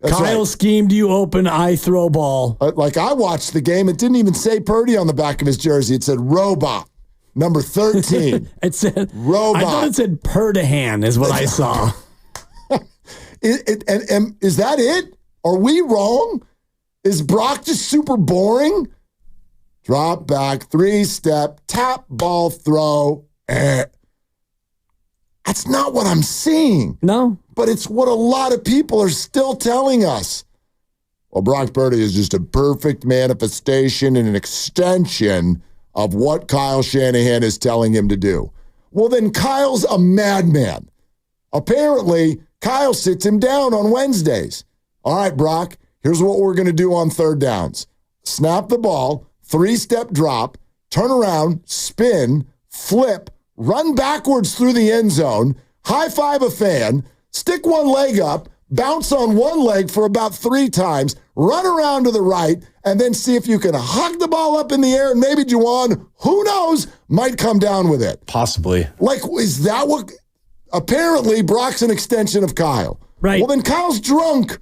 Kyle schemed you open, I throw ball. Like I watched the game, it didn't even say Purdy on the back of his jersey. It said robot, number 13. It said robot. I thought it said Perdahan is what I saw. And is that it? Are we wrong? Is Brock just super boring? Drop back, 3-step, tap, ball, throw. That's not what I'm seeing. No. But it's what a lot of people are still telling us. Well, Brock Purdy is just a perfect manifestation and an extension of what Kyle Shanahan is telling him to do. Well, then Kyle's a madman. Apparently, Kyle sits him down on Wednesdays. All right, Brock, here's what we're going to do on 3rd downs. Snap the ball, 3-step drop, turn around, spin, flip, run backwards through the end zone, high-five a fan, stick one leg up, bounce on one leg for about 3 times, run around to the right, and then see if you can hug the ball up in the air, and maybe Juwan, who knows, might come down with it. Possibly. Like, is that what... Apparently, Brock's an extension of Kyle. Right. Well, then Kyle's drunk.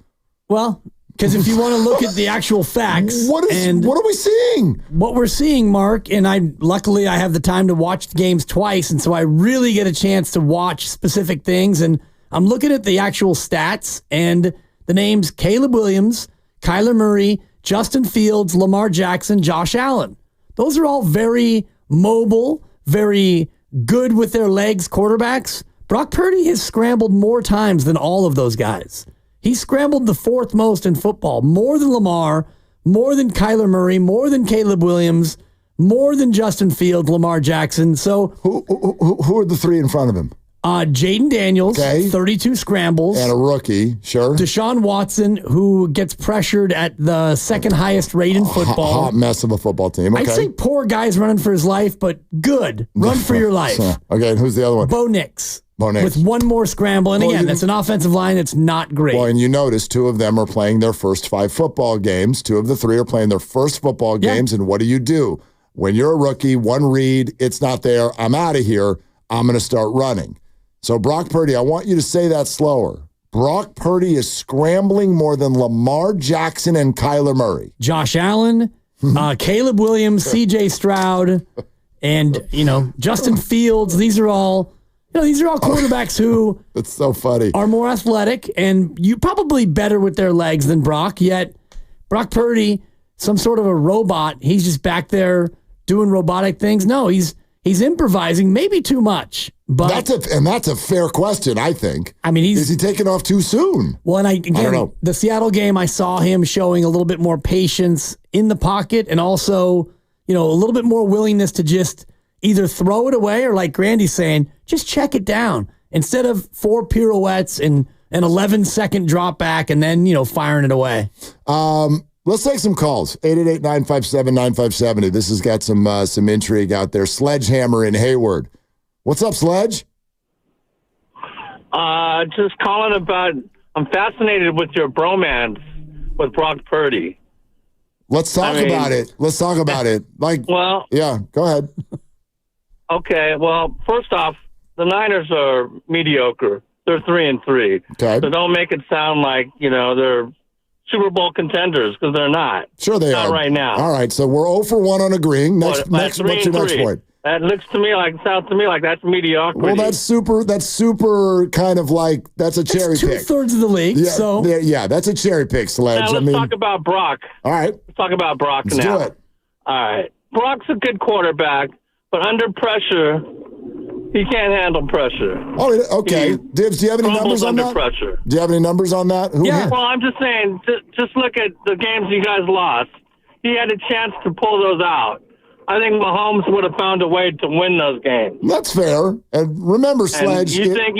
Well, because if you want to look at the actual facts... What are we seeing? What we're seeing, Mark, and luckily I have the time to watch the games twice, and so I really get a chance to watch specific things, and I'm looking at the actual stats, and the names Caleb Williams, Kyler Murray, Justin Fields, Lamar Jackson, Josh Allen. Those are all very mobile, very good with their legs quarterbacks. Brock Purdy has scrambled more times than all of those guys. He scrambled the 4th most in football, more than Lamar, more than Kyler Murray, more than Caleb Williams, more than Justin Fields, Lamar Jackson. So who are the 3 in front of him? Jaden Daniels, 32 scrambles. And a rookie, sure. Deshaun Watson, who gets pressured at the 2nd highest rate in football. Hot mess of a football team. Okay. I'd say poor guy's running for his life, but good. Run for your life. Okay, and who's the other one? Bo Nix. Bo Nix. With one more scramble. And again, that's an offensive line that's not great. Well, and you notice 2 of them are playing their first 5 football games. 2 of the 3 are playing their first football games. And what do? When you're a rookie, one read, it's not there. I'm out of here. I'm going to start running. So, Brock Purdy, I want you to say that slower. Brock Purdy is scrambling more than Lamar Jackson and Kyler Murray. Josh Allen, Caleb Williams, C.J. Stroud, and, Justin Fields. These are all quarterbacks who that's so funny. Are more athletic and you probably better with their legs than Brock, yet Brock Purdy some sort of a robot. He's just back there doing robotic things. No, he's improvising, maybe too much. But that's a fair question, I think. I mean, is he taking off too soon? Well, and I don't know. The Seattle game, I saw him showing a little bit more patience in the pocket, and also, a little bit more willingness to just either throw it away or, like Grandy's saying, just check it down instead of 4 pirouettes and an 11-second drop back and then firing it away. Let's take some calls. 888-957-9570. This has got some intrigue out there. Sledgehammer in Hayward. What's up, Sledge? Just calling about, I'm fascinated with your bromance with Brock Purdy. Let's talk about it. Yeah, go ahead. Okay, well, first off, the Niners are mediocre. They're 3-3. Okay. So don't make it sound like, they're Super Bowl contenders, because they're not. Sure they are. Not right now. All right, so we're 0 for 1 on agreeing. What's your next point? That sounds to me like that's mediocrity. Well, that's super kind of like, that's a cherry pick. 2/3 of the league, Yeah, that's a cherry pick, Sledge. Now let's talk about Brock. All right. Let's talk about Brock Let's now. do it. All right. Brock's a good quarterback, but under pressure, he can't handle pressure. Oh, okay. Dibs, do you have any numbers on that? Pressure. Do you have any numbers on that? Well, I'm just saying, just look at the games you guys lost. He had a chance to pull those out. I think Mahomes would have found a way to win those games. That's fair. And remember, Sledge. You think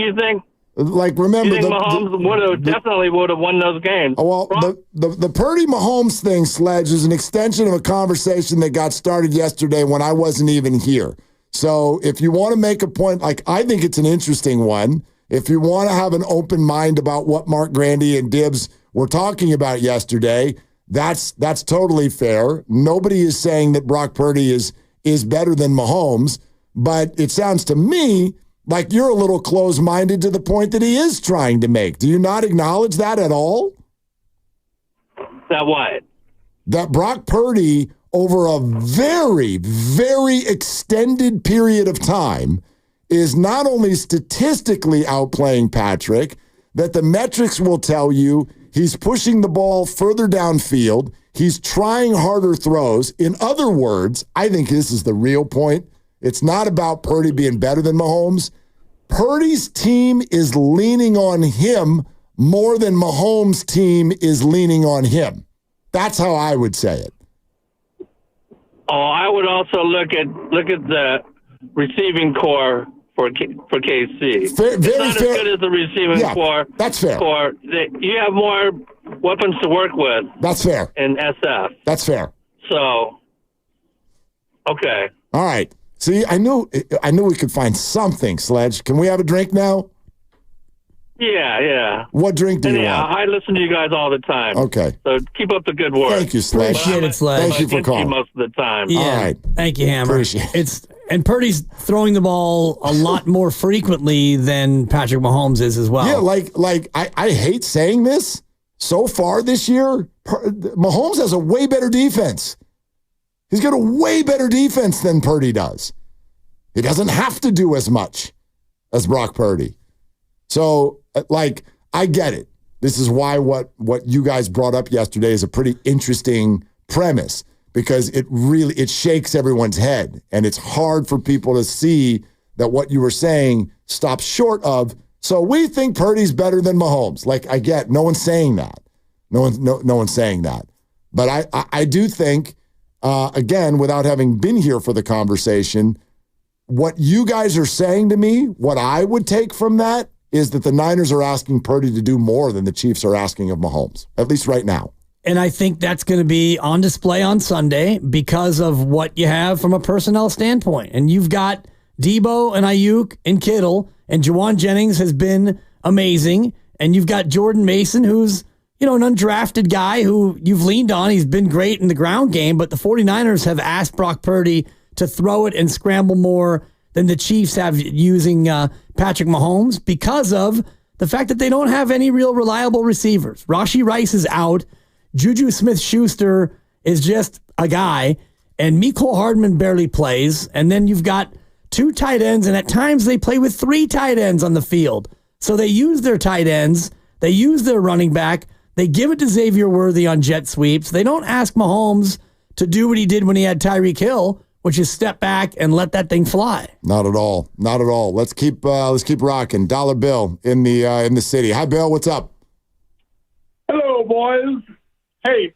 Mahomes definitely would have won those games. Well, the Purdy Mahomes thing, Sledge, is an extension of a conversation that got started yesterday when I wasn't even here. So if you want to make a point, I think it's an interesting one. If you want to have an open mind about what Mark Grandy and Dibs were talking about yesterday, that's totally fair. Nobody is saying that Brock Purdy is better than Mahomes, but it sounds to me like you're a little close-minded to the point that he is trying to make. Do you not acknowledge that at all? That what? That Brock Purdy, over a very, very extended period of time, is not only statistically outplaying Patrick, that the metrics will tell you he's pushing the ball further downfield. He's trying harder throws. In other words, I think this is the real point. It's not about Purdy being better than Mahomes. Purdy's team is leaning on him more than Mahomes' team is leaning on him. That's how I would say it. Oh, I would also look at the receiving core for KC. It's not as good as the receiving core. That's fair. You have more weapons to work with. That's fair. In SF. That's fair. So, okay. All right. See, I knew we could find something, Sledge. Can we have a drink now? Yeah. What drink do you want? I listen to you guys all the time. Okay. So keep up the good work. Thank you, Sledge. Appreciate it, Sledge. Thank you for calling. Most of the time. Yeah. All right. Thank you, Hammer. Appreciate it. And Purdy's throwing the ball a lot more frequently than Patrick Mahomes is as well. Yeah, I hate saying this. So far this year, Mahomes has a way better defense. He's got a way better defense than Purdy does. He doesn't have to do as much as Brock Purdy. So, I get it. This is why what you guys brought up yesterday is a pretty interesting premise, because it shakes everyone's head, and it's hard for people to see that what you were saying stops short of, so we think Purdy's better than Mahomes. I get, no one's saying that. No one's saying that. But I do think, again, without having been here for the conversation, what you guys are saying to me, what I would take from that is that the Niners are asking Purdy to do more than the Chiefs are asking of Mahomes, at least right now. And I think that's going to be on display on Sunday because of what you have from a personnel standpoint. And you've got Debo and Ayuk and Kittle, and Juwan Jennings has been amazing. And you've got Jordan Mason, who's, an undrafted guy who you've leaned on. He's been great in the ground game, but the 49ers have asked Brock Purdy to throw it and scramble more than the Chiefs have using Patrick Mahomes because of the fact that they don't have any real reliable receivers. Rashee Rice is out. Juju Smith-Schuster is just a guy, and Mecole Hardman barely plays. And then you've got 2 tight ends, and at times they play with 3 tight ends on the field. So they use their tight ends, they use their running back, They give it to Xavier Worthy on jet sweeps. They don't ask Mahomes to do what he did when he had Tyreek Hill, which is step back and let that thing fly. Not at all. Not at all. Let's keep rocking. Dollar Bill in the city. Hi, Bill. What's up? Hello, boys. Hey,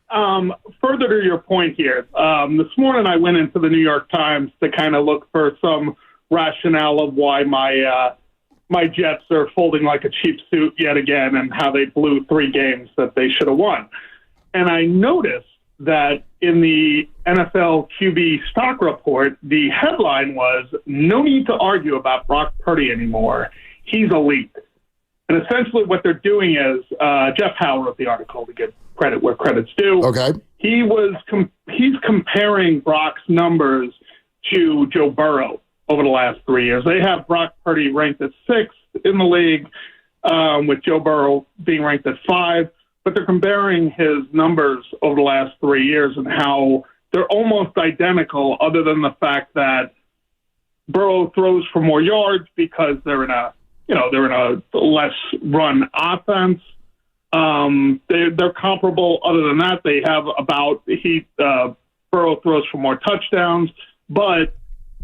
further to your point here, this morning I went into the New York Times to kind of look for some rationale of why my Jets are folding like a cheap suit yet again and how they blew 3 games that they should have won. And I noticed that in the NFL QB stock report, the headline was, "No need to argue about Brock Purdy anymore. He's elite." And essentially what they're doing is, Jeff Howe wrote the article to give credit where credit's due. Okay. He's comparing Brock's numbers to Joe Burrow over the last 3 years. They have Brock Purdy ranked at 6th in the league, with Joe Burrow being ranked at 5. But they're comparing his numbers over the last 3 years and how they're almost identical, other than the fact that Burrow throws for more yards because they're in a less run offense. They're comparable. Other than that, they have Burrow throws for more touchdowns, but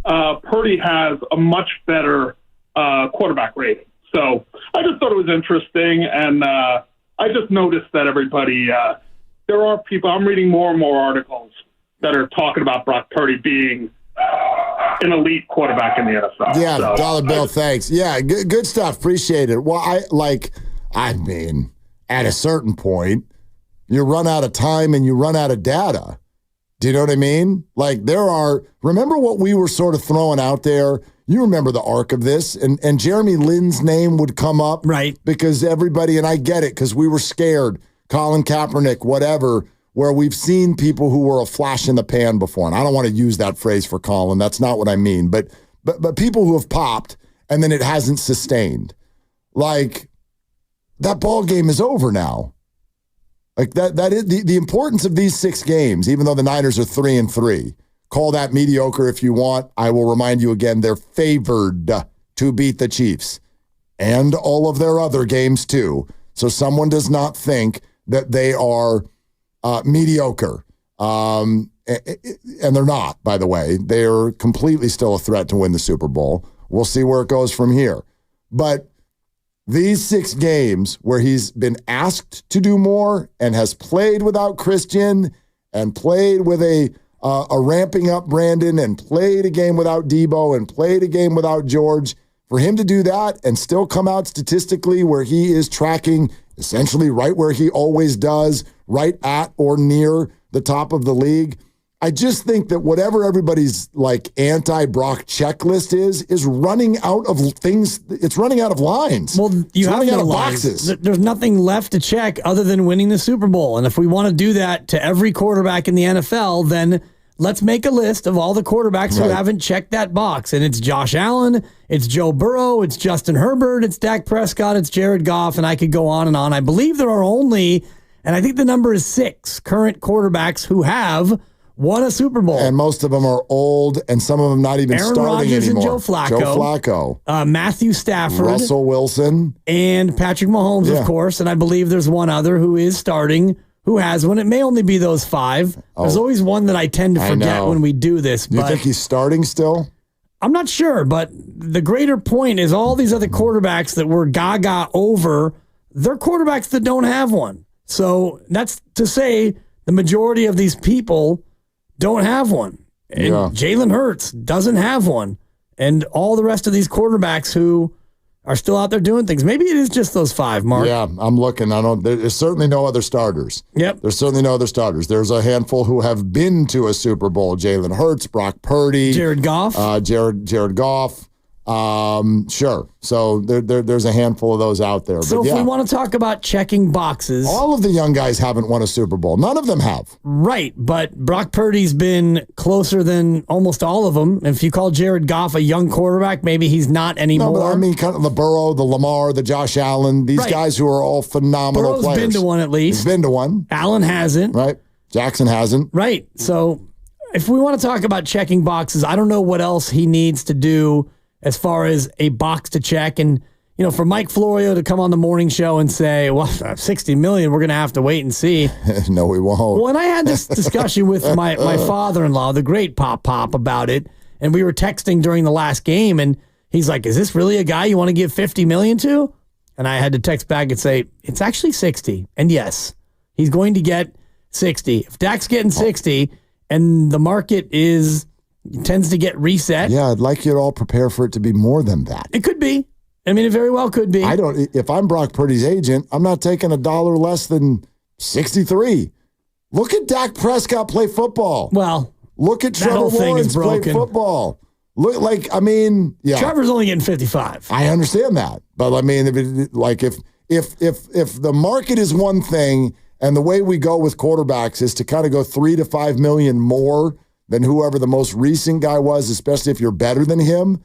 Purdy has a much better quarterback rating. So I just thought it was interesting, and I just noticed that everybody, there are people, I'm reading more and more articles that are talking about Brock Purdy being an elite quarterback in the NFL. Yeah, so, Dollar Bill, thanks. Yeah, good stuff. Appreciate it. Well, I mean, at a certain point, you run out of time and you run out of data. Do you know what I mean? Like, remember what we were sort of throwing out there? You remember the arc of this, and Jeremy Lin's name would come up. Right. Because everybody, and I get it, because we were scared, Colin Kaepernick, whatever, where we've seen people who were a flash in the pan before. And I don't want to use that phrase for Colin. That's not what I mean. But people who have popped, and then it hasn't sustained. Like, that ball game is over now. Like, that is the importance of these 6 games, even though the Niners are 3-3. Call that mediocre if you want. I will remind you again, they're favored to beat the Chiefs and all of their other games too. So someone does not think that they are mediocre. And they're not, by the way. They're completely still a threat to win the Super Bowl. We'll see where it goes from here. But these 6 games where he's been asked to do more and has played without Christian and played with a ramping up Brandon and played a game without Debo and played a game without George, for him to do that and still come out statistically where he is tracking essentially right where he always does, right at or near the top of the league. I just think that whatever everybody's like anti-Brock checklist is running out of things. It's running out of lines. Well, you have running out no of lines. boxes. There's nothing left to check other than winning the Super Bowl. And if we want to do that to every quarterback in the NFL, then let's make a list of all the quarterbacks who haven't checked that box. And it's Josh Allen, it's Joe Burrow, it's Justin Herbert, it's Dak Prescott, it's Jared Goff, and I could go on and on. I believe there are only, and I think the number is 6 current quarterbacks who have won a Super Bowl. And most of them are old, and some of them not even Aaron starting Rodgers anymore. and Joe Flacco. Matthew Stafford. Russell Wilson. And Patrick Mahomes, of course. And I believe there's one other who is starting, who has one. It may only be those 5. There's always one that I tend to forget when we do this. Do you think he's starting still? I'm not sure, but the greater point is all these other quarterbacks that were gaga over, they're quarterbacks that don't have one. So that's to say the majority of these people don't have one. And Jalen Hurts doesn't have one. And all the rest of these quarterbacks who are still out there doing things. Maybe it is just those 5, Mark. Yeah, I'm looking. There's certainly no other starters. Yep. There's certainly no other starters. There's a handful who have been to a Super Bowl. Jalen Hurts, Brock Purdy. Jared Goff. Jared Goff. Sure. So there's a handful of those out there. So but if we want to talk about checking boxes. All of the young guys haven't won a Super Bowl. None of them have. Right. But Brock Purdy's been closer than almost all of them. If you call Jared Goff a young quarterback, maybe he's not anymore. No, but I mean kind of the Burrow, the Lamar, the Josh Allen, these guys who are all phenomenal Burrow's players. Been to one at least. He's been to one. Allen hasn't. Right. Jackson hasn't. Right. So if we want to talk about checking boxes, I don't know what else he needs to do as far as a box to check. And for Mike Florio to come on the morning show and say, well, 60 million, we're going to have to wait and see. No, we won't. Well, and I had this discussion with my father-in-law, the great Pop, about it. And we were texting during the last game. And he's like, is this really a guy you want to give 50 million to? And I had to text back and say, it's actually 60. And yes, he's going to get 60. If Dak's getting 60 and the market tends to get reset. Yeah, I'd like you to all prepare for it to be more than that. It could be. I mean, it very well could be. If I'm Brock Purdy's agent, I'm not taking $1 less than 63. Look at Dak Prescott play football. Well, look at Trevor Lawrence play football. Look, yeah. Trevor's only getting 55. I understand that, but I mean, if the market is one thing, and the way we go with quarterbacks is to kind of go $3 to $5 million more than whoever the most recent guy was, especially if you're better than him.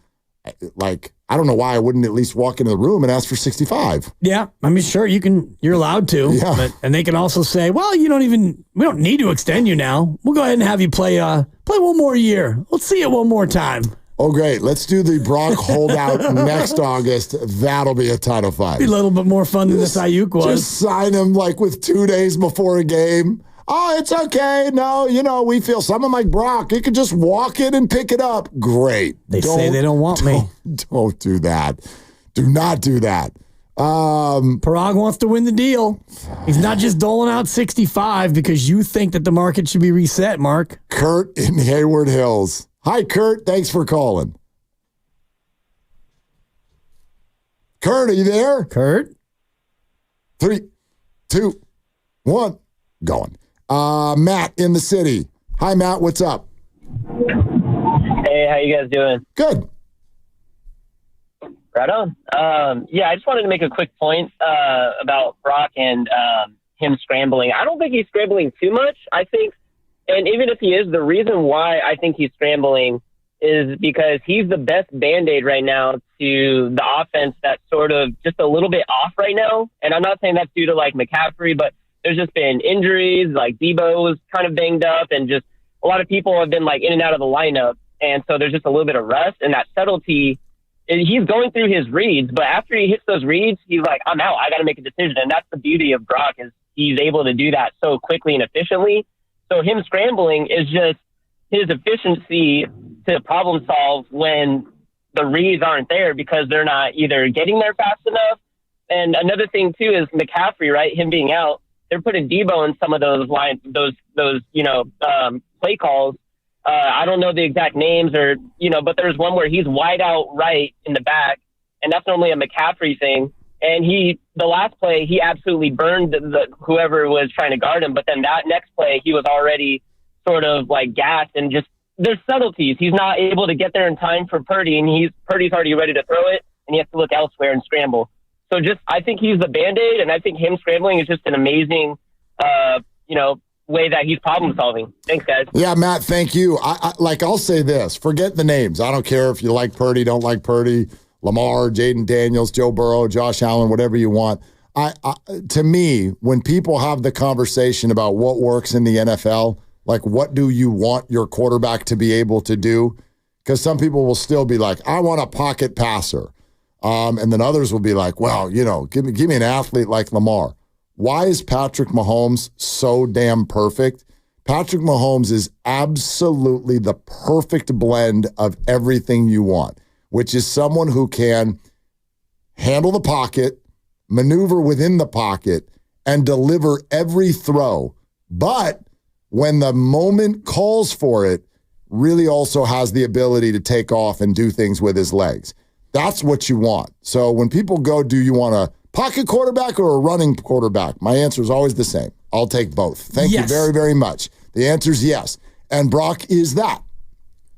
I don't know why I wouldn't at least walk into the room and ask for 65. Yeah, I mean, sure, you're allowed to. Yeah. And they can also say, well, we don't need to extend you now. We'll go ahead and have you play one more year. Let's see it one more time. Oh, great. Let's do the Brock holdout next August. That'll be a ton of fun. Be a little bit more fun than this Ayuk was. Just sign him with 2 days before a game. Oh, it's okay. No, we feel someone like Brock, you could just walk in and pick it up. Great. They say they don't want me. Don't do that. Do not do that. Parag wants to win the deal. He's not just doling out 65 because you think that the market should be reset, Mark. Kurt in Hayward Hills. Hi, Kurt. Thanks for calling. Kurt, are you there? Kurt? 3, 2, 1, going. Matt in the city. Hi, Matt. What's up? Hey, how you guys doing? Good. Right on. I just wanted to make a quick point about Brock and him scrambling. I don't think he's scrambling too much. I think, and even if he is, the reason why I think he's scrambling is because he's the best Band-Aid right now to the offense that's sort of just a little bit off right now. And I'm not saying that's due to McCaffrey, but there's just been injuries, Debo was kind of banged up, and just a lot of people have been in and out of the lineup. And so there's just a little bit of rust, and that subtlety, he's going through his reads, but after he hits those reads, he's like, I'm out. I got to make a decision. And that's the beauty of Brock, is he's able to do that so quickly and efficiently. So him scrambling is just his efficiency to problem solve when the reads aren't there because they're not either getting there fast enough. And another thing too is McCaffrey, right? Him being out, they're putting Debo in some of those lines, play calls. I don't know the exact names but there's one where he's wide out right in the back, and that's normally a McCaffrey thing. And the last play, he absolutely burned whoever was trying to guard him. But then that next play, he was already sort of gassed, and just there's subtleties. He's not able to get there in time for Purdy, and Purdy's already ready to throw it, and he has to look elsewhere and scramble. So I think he's the Band-Aid, and I think him scrambling is just an amazing, way that he's problem solving. Thanks, guys. Yeah, Matt, thank you. I'll say this. Forget the names. I don't care if you like Purdy, don't like Purdy, Lamar, Jaden Daniels, Joe Burrow, Josh Allen, whatever you want. To me, when people have the conversation about what works in the NFL, what do you want your quarterback to be able to do? Because some people will still be like, I want a pocket passer. And then others will be like, well, give me an athlete like Lamar. Why is Patrick Mahomes so damn perfect? Patrick Mahomes is absolutely the perfect blend of everything you want, which is someone who can handle the pocket, maneuver within the pocket, and deliver every throw. But when the moment calls for it, really also has the ability to take off and do things with his legs. That's what you want. So when people go, do you want a pocket quarterback or a running quarterback? My answer is always the same. I'll take both. Thank you very, very much. The answer is yes. And Brock is that.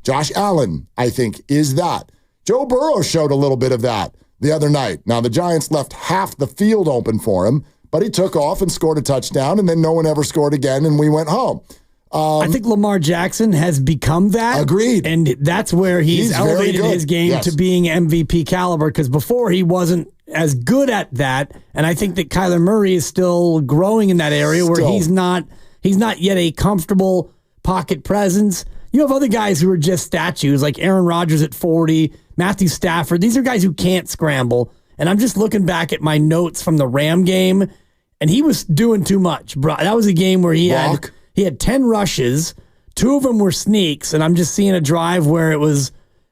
Josh Allen, I think, is that. Joe Burrow showed a little bit of that the other night. Now, the Giants left half the field open for him, but he took off and scored a touchdown, and then no one ever scored again, and we went home. I think Lamar Jackson has become that. Agreed. And that's where he's elevated his game to being MVP caliber, because before he wasn't as good at that. And I think that Kyler Murray is still growing in that area where he's not yet a comfortable pocket presence. You have other guys who are just statues, like Aaron Rodgers at 40, Matthew Stafford. These are guys who can't scramble. And I'm just looking back at my notes from the Ram game, and he was doing too much. That was a game where he had 10 rushes. 2 of them were sneaks, and I'm just seeing a drive where it was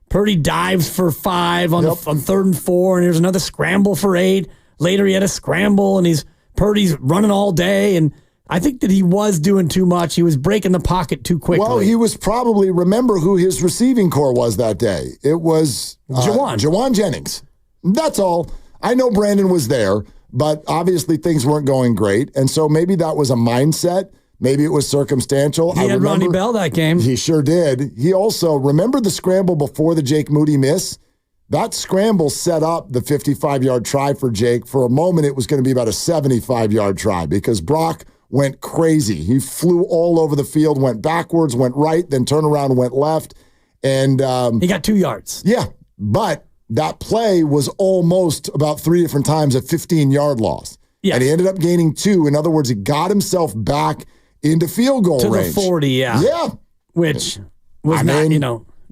Purdy dives for 5 on 3rd and 4, and there's another scramble for 8. Later he had a scramble, and Purdy's running all day, and I think that he was doing too much. He was breaking the pocket too quickly. Well, he was probably, remember who his receiving core was that day. It was Jawan Jennings. That's all. I know Brandon was there, but obviously things weren't going great. And so maybe that was a mindset. Maybe it was circumstantial. He had Ronnie Bell that game. He sure did. He also, remember the scramble before the Jake Moody miss? That scramble set up the 55-yard try for Jake. For a moment, it was going to be about a 75-yard try because Brock went crazy. He flew all over the field, went backwards, went right, then turned around and went left. And he got 2 yards. Yeah, but that play was almost about 3 different times a 15-yard loss. Yes. And he ended up gaining 2. In other words, he got himself back into field goal range. To the 40, yeah. Yeah. Which was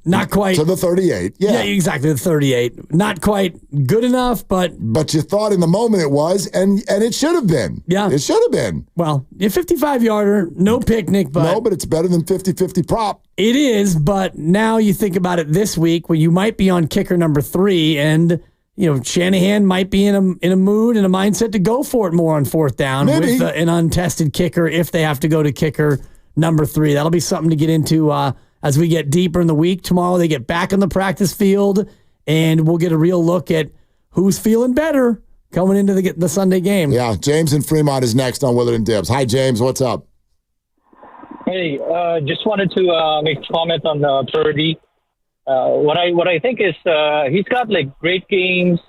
not quite. To the 38, yeah, exactly, the 38. Not quite good enough, but you thought in the moment it was, and it should have been. Yeah. It should have been. Well, a 55-yarder, no picnic, but... No, but it's better than 50-50 prop. It is, but now you think about it this week where you might be on kicker number 3, and... Shanahan might be in a mood and a mindset to go for it more on 4th down with an untested kicker if they have to go to kicker number 3. That'll be something to get into as we get deeper in the week. Tomorrow they get back on the practice field, and we'll get a real look at who's feeling better coming into the Sunday game. Yeah, James in Fremont is next on Willard and Dibs. Hi, James. What's up? Hey, just wanted to make a comment on Purdy. What I think is he's got great games.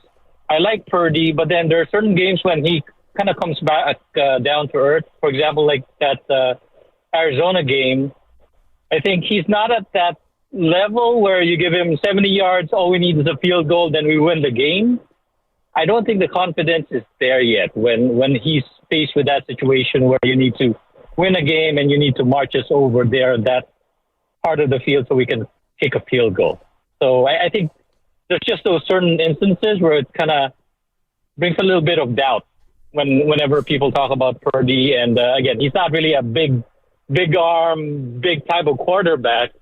I like Purdy, but then there are certain games when he kind of comes back down to earth. For example, like that Arizona game. I think he's not at that level where you give him 70 yards, all we need is a field goal, then we win the game. I don't think the confidence is there yet when he's faced with that situation where you need to win a game and you need to march us over there, that part of the field, so we can kick a field goal. So I think there's just those certain instances where it kind of brings a little bit of doubt whenever people talk about Purdy. And again, he's not really a big arm, big type of quarterback.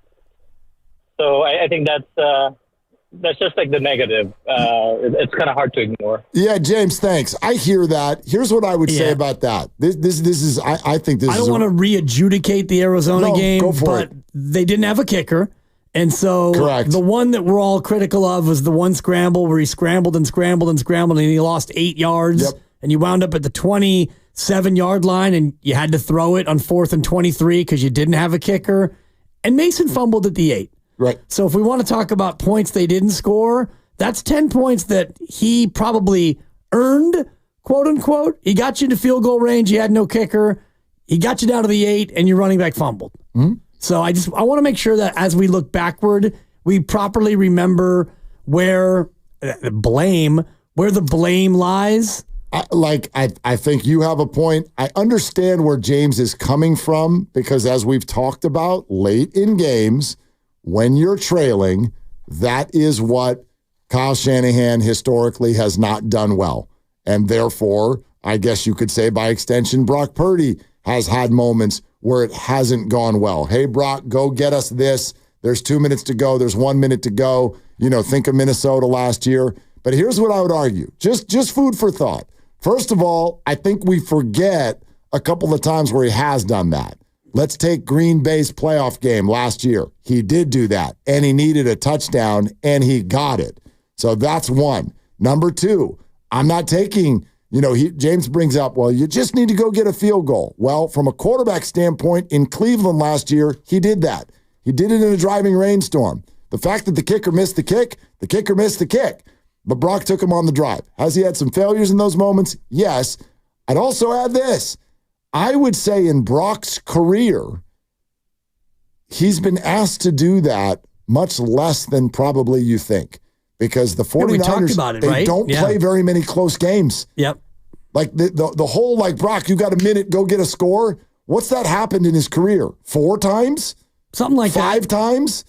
So I think that's just the negative. It's kind of hard to ignore. Yeah, James, thanks. I hear that. Here's what I would say about that. This is I think this is. I don't want to re-adjudicate the Arizona game, but they didn't have a kicker. And so the one that we're all critical of was the one scramble where he scrambled and scrambled and scrambled and he lost 8 yards. Yep. And you wound up at the 27-yard line and you had to throw it on 4th and 23 because you didn't have a kicker. And Mason fumbled at the 8. Right. So if we want to talk about points they didn't score, that's 10 points that he probably earned, quote unquote. He got you into field goal range. You had no kicker. He got you down to the 8 and your running back fumbled. Mm-hmm. So I want to make sure that as we look backward, we properly remember where the blame lies. I think you have a point. I understand where James is coming from because as we've talked about late in games, when you're trailing, that is what Kyle Shanahan historically has not done well. And therefore, I guess you could say by extension, Brock Purdy has had moments where it hasn't gone well. Hey, Brock, go get us this. There's 2 minutes to go. There's 1 minute to go. Think of Minnesota last year. But here's what I would argue. Just food for thought. First of all, I think we forget a couple of times where he has done that. Let's take Green Bay's playoff game last year. He did do that, and he needed a touchdown, and he got it. So that's one. Number 2, I'm not taking... James brings up, well, you just need to go get a field goal. Well, from a quarterback standpoint, in Cleveland last year, he did that. He did it in a driving rainstorm. The fact that the kicker missed the kicker missed the kick. But Brock took him on the drive. Has he had some failures in those moments? Yes. I'd also add this. I would say in Brock's career, he's been asked to do that much less than probably you think. Because the 49ers, they don't play very many close games. Yep. Like the whole, Brock, you got a minute, go get a score. What's that happened in his career? 4 times? Something like 5 times?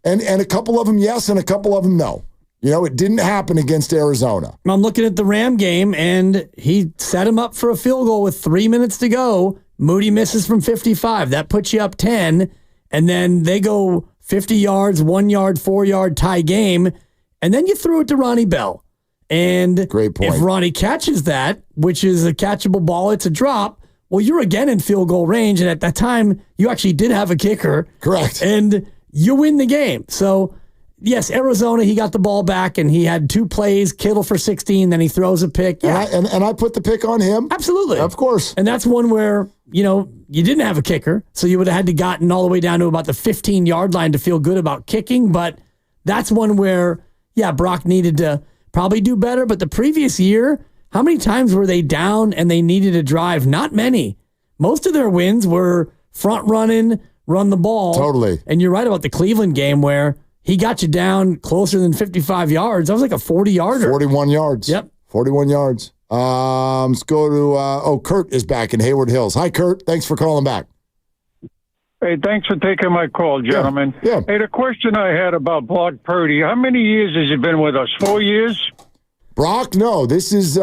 And a couple of them yes, and a couple of them no. It didn't happen against Arizona. I'm looking at the Ram game, and he set him up for a field goal with 3 minutes to go. Moody misses from 55. That puts you up 10, and then they go 50 yards, 1 yard, 4 yard tie game, and then you threw it to Ronnie Bell. And great point. If Ronnie catches that, which is a catchable ball, it's a drop, well, you're again in field goal range, and at that time, you actually did have a kicker. Correct. And you win the game. So, yes, Arizona, he got the ball back, and he had 2 plays, Kittle for 16, then he throws a pick. Yeah. And I put the pick on him. Absolutely. Of course. And that's one where, you didn't have a kicker, so you would have had to gotten all the way down to about the 15-yard line to feel good about kicking, but that's one where, Brock needed to probably do better, but the previous year, how many times were they down and they needed a drive? Not many. Most of their wins were front running, run the ball. Totally. And you're right about the Cleveland game where he got you down closer than 55 yards. That was like a 40-yarder. 41 yards. Yep. 41 yards. Let's go to, Kurt is back in Hayward Hills. Hi, Kurt. Thanks for calling back. Hey, thanks for taking my call, gentlemen. Yeah. Hey, the question I had about Brock Purdy, how many years has he been with us? 4 years? Brock, no. This is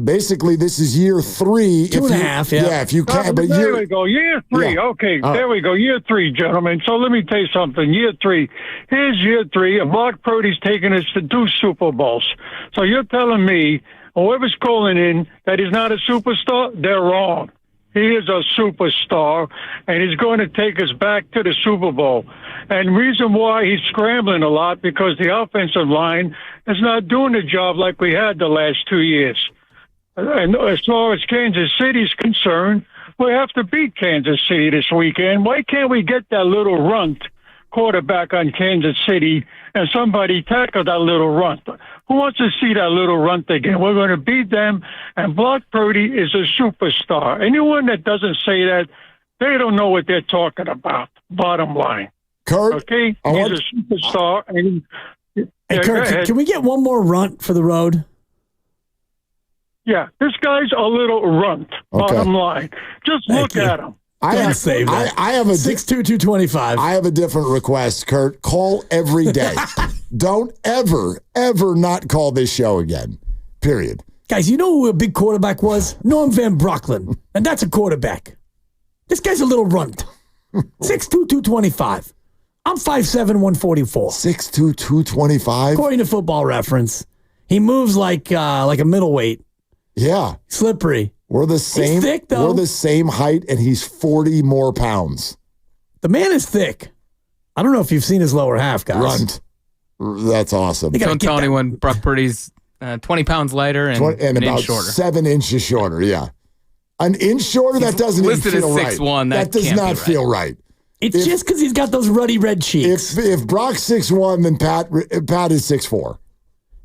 basically year 3. 2.5, yeah. Yeah, if you can. But there we go. Year 3. Yeah. Okay, there we go. Year 3, gentlemen. So let me tell you something. Year 3. Here's year 3, and Brock Purdy's taking us to 2 Super Bowls. So you're telling me whoever's calling in that he's not a superstar, they're wrong. He is a superstar, and he's going to take us back to the Super Bowl. And the reason why he's scrambling a lot, because the offensive line is not doing the job like we had the last 2 years. And as far as Kansas City's concerned, we have to beat Kansas City this weekend. Why can't we get that little runt quarterback on Kansas City and somebody tackle that little runt? Who wants to see that little runt again? We're going to beat them, and Brock Purdy is a superstar. Anyone that doesn't say that, they don't know what they're talking about, bottom line. Kurt, okay? He's a superstar. And Hey, Kurt, can we get one more runt for the road? Yeah, this guy's a little runt, bottom line. Just look at him. I have 6'2", 225. I have a different request, Kurt. Call every day. Don't ever not call this show again. Period. Guys, you know who a big quarterback was? Norm Van Brocklin. And that's a quarterback. This guy's a little runt. 6'2", 225. I'm 5'7", 144. 6'2", 225? According to Football Reference. He moves like a middleweight. Yeah. Slippery. We're the same. He's thick, though. We're the same height, and he's 40 more pounds. The man is thick. I don't know if you've seen his lower half, guys. Runt. That's awesome. Don't tell anyone Brock Purdy's 20 pounds lighter and an about inch shorter. 7 inches shorter, yeah. An inch shorter? That doesn't even listed feel as 6'1". right. That does not feel right. It's just because he's got those ruddy red cheeks. If Brock's 6'1", then Pat is 6'4",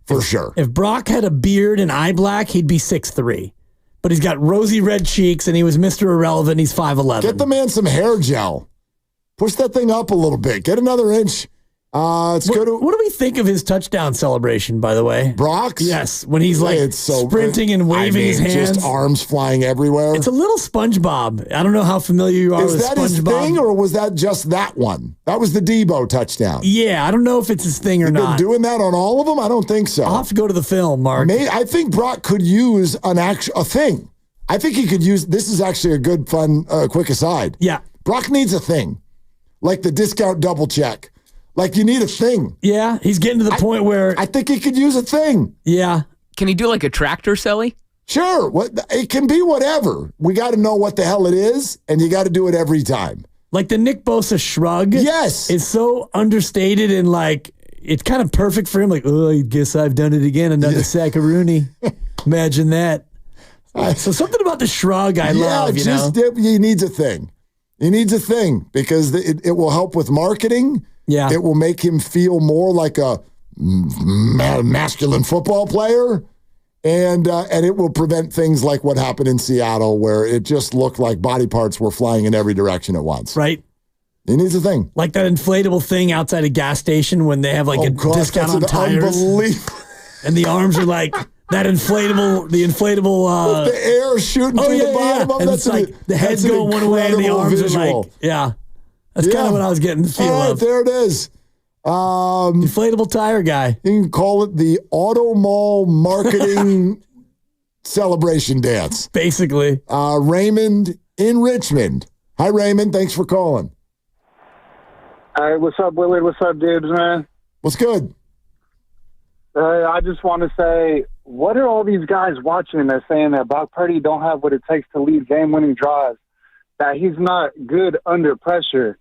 for sure. If Brock had a beard and eye black, he'd be 6'3". But he's got rosy red cheeks, and he was Mr. Irrelevant. He's 5'11". Get the man some hair gel. Push that thing up a little bit. Get another inch. What do we think of his touchdown celebration, by the way? Brock's? Yes, when he's like sprinting and waving his hands. Just arms flying everywhere. It's a little SpongeBob. I don't know how familiar you are with SpongeBob. Is that his thing, or was that just that one? That was the Debo touchdown. Yeah, I don't know if it's his thing or not. Been doing that on all of them? I don't think so. I'll have to go to the film, Mark. I think Brock could use a thing. I think he could use, this is actually a good, fun, quick aside. Yeah. Brock needs a thing, like the discount double check. Like, you need a thing. Yeah, he's getting to the point where... I think he could use a thing. Yeah. Can he do like a tractor, Selly? Sure. It can be whatever. We got to know what the hell it is, and you got to do it every time. Like the Nick Bosa shrug. Yes. It's so understated and like, it's kind of perfect for him. Like, oh, I guess I've done it again. Another sack of Rooney. Imagine that. So something about the shrug I love, you know? He needs a thing. He needs a thing because it will help with marketing. Yeah. It will make him feel more like a masculine football player. And it will prevent things like what happened in Seattle where it just looked like body parts were flying in every direction at once. Right. He needs a thing. Like that inflatable thing outside a gas station when they have like a discount on tires. And the arms are like... the inflatable with the air shooting through the bottom of and it's like the head's going one way and the arms are like, that's kind of what I was getting the feel of. There it is. Inflatable tire guy. You can call it the Auto Mall marketing celebration dance. Basically. Raymond in Richmond. Hi, Raymond. Thanks for calling. Hey, what's up, Willard? What's up, Dibs, man? What's good? I just want to say, what are all these guys watching that saying that Brock Purdy don't have what it takes to lead game-winning drives, that he's not good under pressure?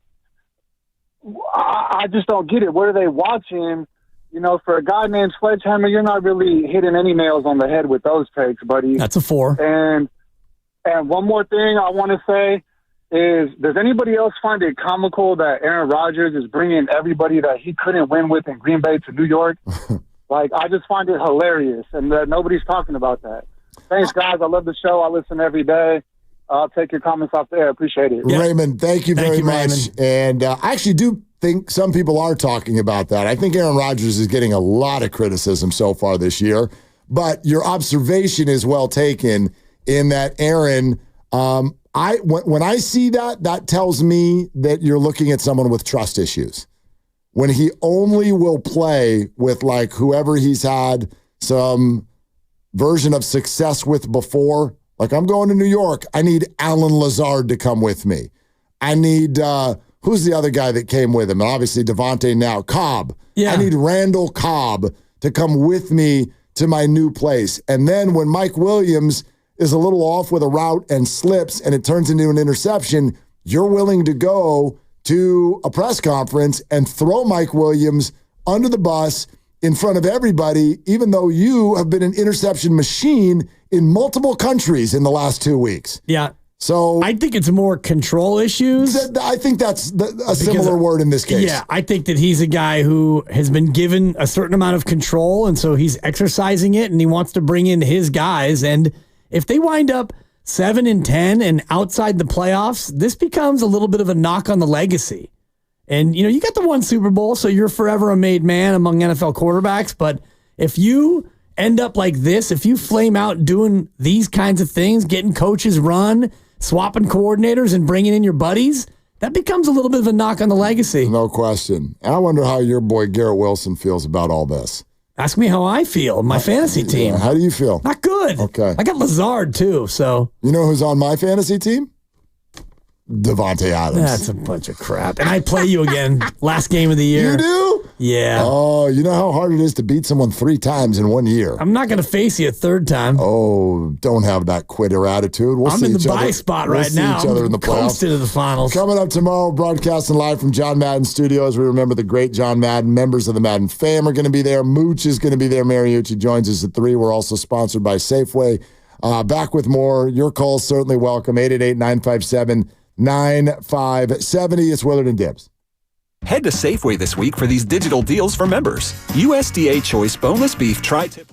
I just don't get it. What are they watching? You know, for a guy named Sledgehammer, you're not really hitting any nails on the head with those takes, buddy. That's a 4. And one more thing I want to say is, does anybody else find it comical that Aaron Rodgers is bringing everybody that he couldn't win with in Green Bay to New York? Like, I just find it hilarious, and nobody's talking about that. Thanks, guys. I love the show. I listen every day. I'll take your comments off the air. Appreciate it. Yeah. Raymond, thank you very much. Raymond. And I actually do think some people are talking about that. I think Aaron Rodgers is getting a lot of criticism so far this year, but your observation is well taken in that Aaron, when I see that, that tells me that you're looking at someone with trust issues. When he only will play with like whoever he's had some version of success with before. Like, I'm going to New York. I need Alan Lazard to come with me. I need, who's the other guy that came with him? And obviously Devontae now. Cobb. Yeah. I need Randall Cobb to come with me to my new place. And then when Mike Williams is a little off with a route and slips and it turns into an interception, you're willing to go to a press conference and throw Mike Williams under the bus in front of everybody, even though you have been an interception machine in multiple countries in the last 2 weeks. Yeah. So I think it's more control issues. I think that's a similar word in this case. Yeah, I think that he's a guy who has been given a certain amount of control, and so he's exercising it, and he wants to bring in his guys. And if they wind up 7-10 and outside the playoffs, this becomes a little bit of a knock on the legacy. And, you know, you got the one Super Bowl, so you're forever a made man among NFL quarterbacks. But if you end up like this, if you flame out doing these kinds of things, getting coaches run, swapping coordinators and bringing in your buddies, that becomes a little bit of a knock on the legacy. No question. And I wonder how your boy Garrett Wilson feels about all this. Ask me how I feel, my fantasy team. Yeah, how do you feel? Not good. Okay. I got Lazard, too, so. You know who's on my fantasy team? Devontae Adams. That's a bunch of crap. And I play you again last game of the year. You do? Yeah. Oh, you know how hard it is to beat someone 3 times in 1 year. I'm not going to face you a third time. Oh, don't have that quitter attitude. I'm in the bye spot right now. We'll see each other in the playoffs. Coasting to the finals. Coming up tomorrow, broadcasting live from John Madden Studios. We remember the great John Madden. Members of the Madden fam are going to be there. Mooch is going to be there. Mariucci joins us at 3. We're also sponsored by Safeway. Back with more. Your calls certainly welcome. 888-957-9570. It's Willard and Dibs. Head to Safeway this week for these digital deals for members. USDA Choice Boneless Beef Tri-Tip.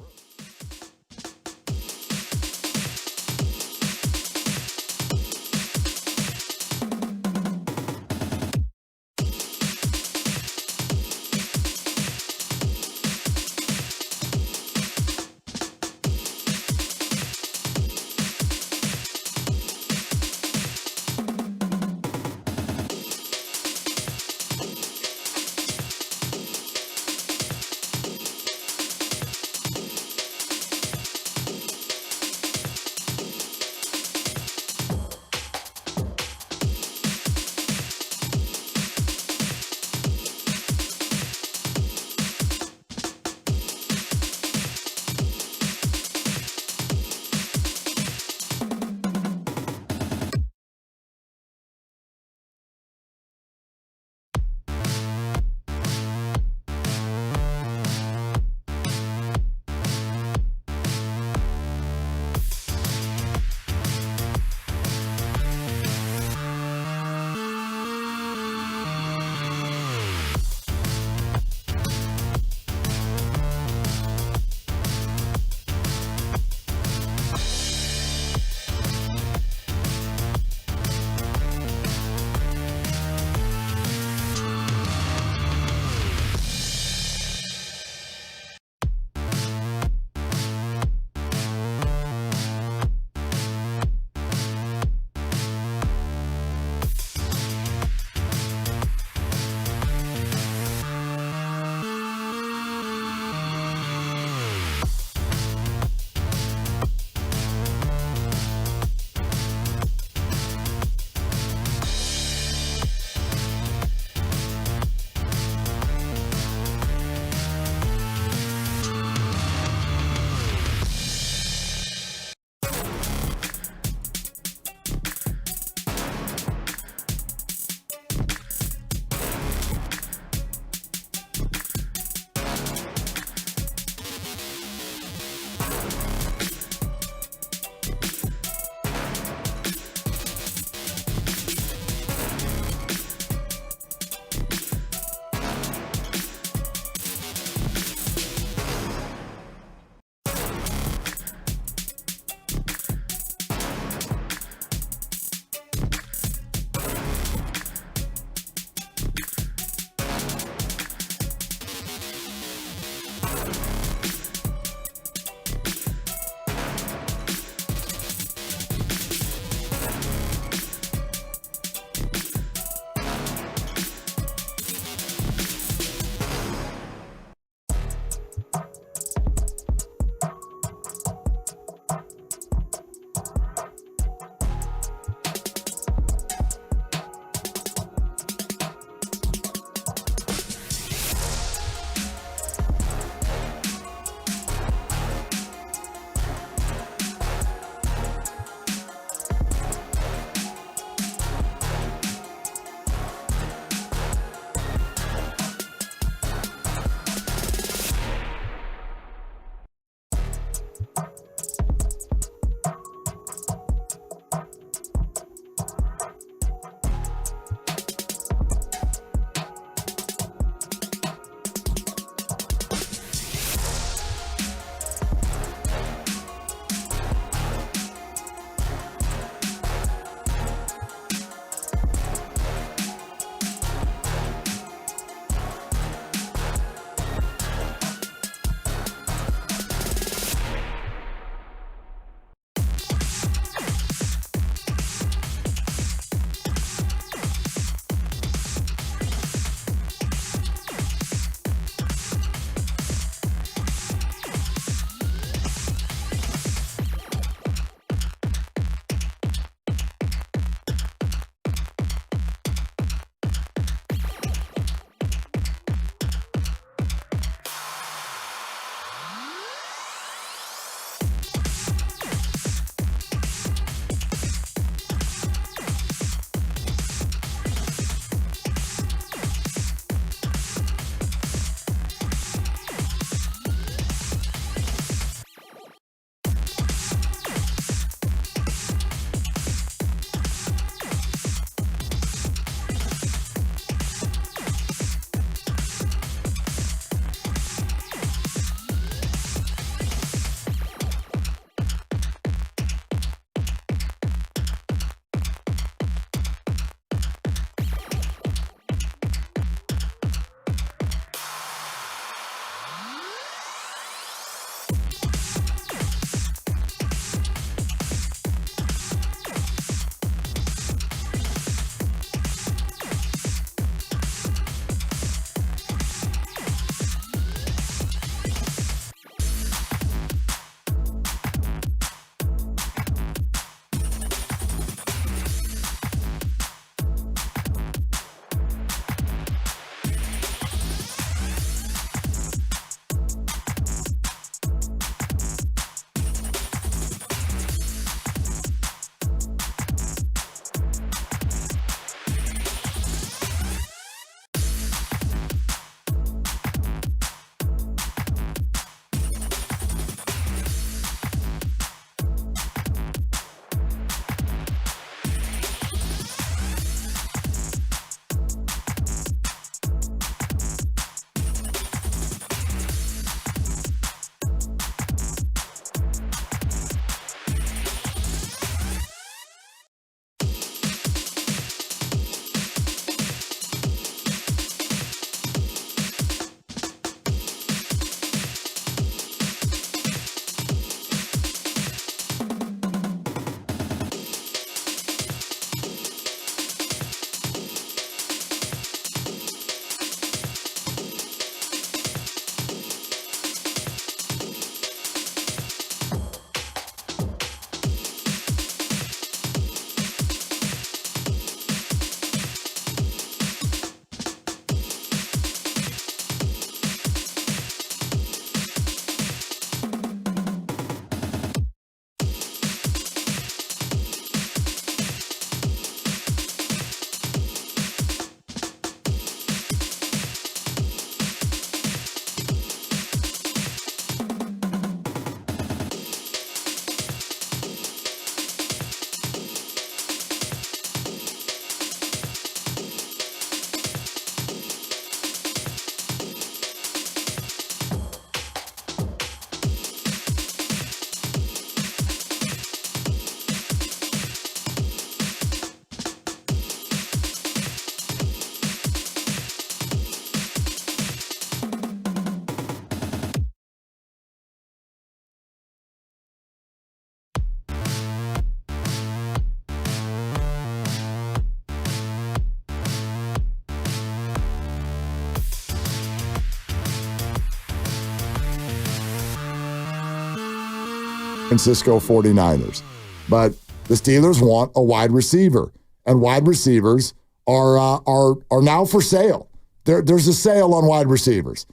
Francisco 49ers. But the Steelers want a wide receiver, and wide receivers are now for sale. There's a sale on wide receivers.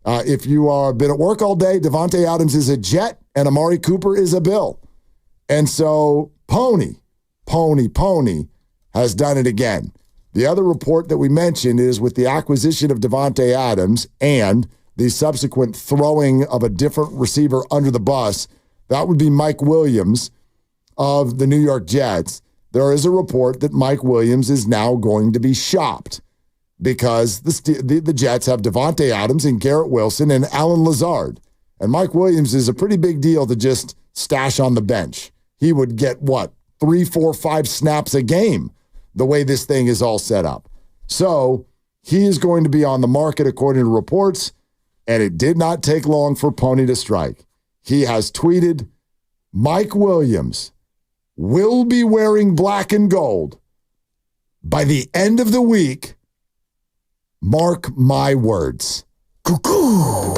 If you have been at work all day, Davante Adams is a Jet and Amari Cooper is a Bill. And so Pony has done it again. The other report that we mentioned is with the acquisition of Davante Adams and the subsequent throwing of a different receiver under the bus, that would be Mike Williams of the New York Jets. There is a report that Mike Williams is now going to be shopped because the Jets have Davante Adams and Garrett Wilson and Alan Lazard. And Mike Williams is a pretty big deal to just stash on the bench. He would get, 3, 4, 5 snaps a game the way this thing is all set up. So he is going to be on the market according to reports, and it did not take long for Pony to strike. He has tweeted, Mike Williams will be wearing black and gold by the end of the week. Mark my words. Cuckoo.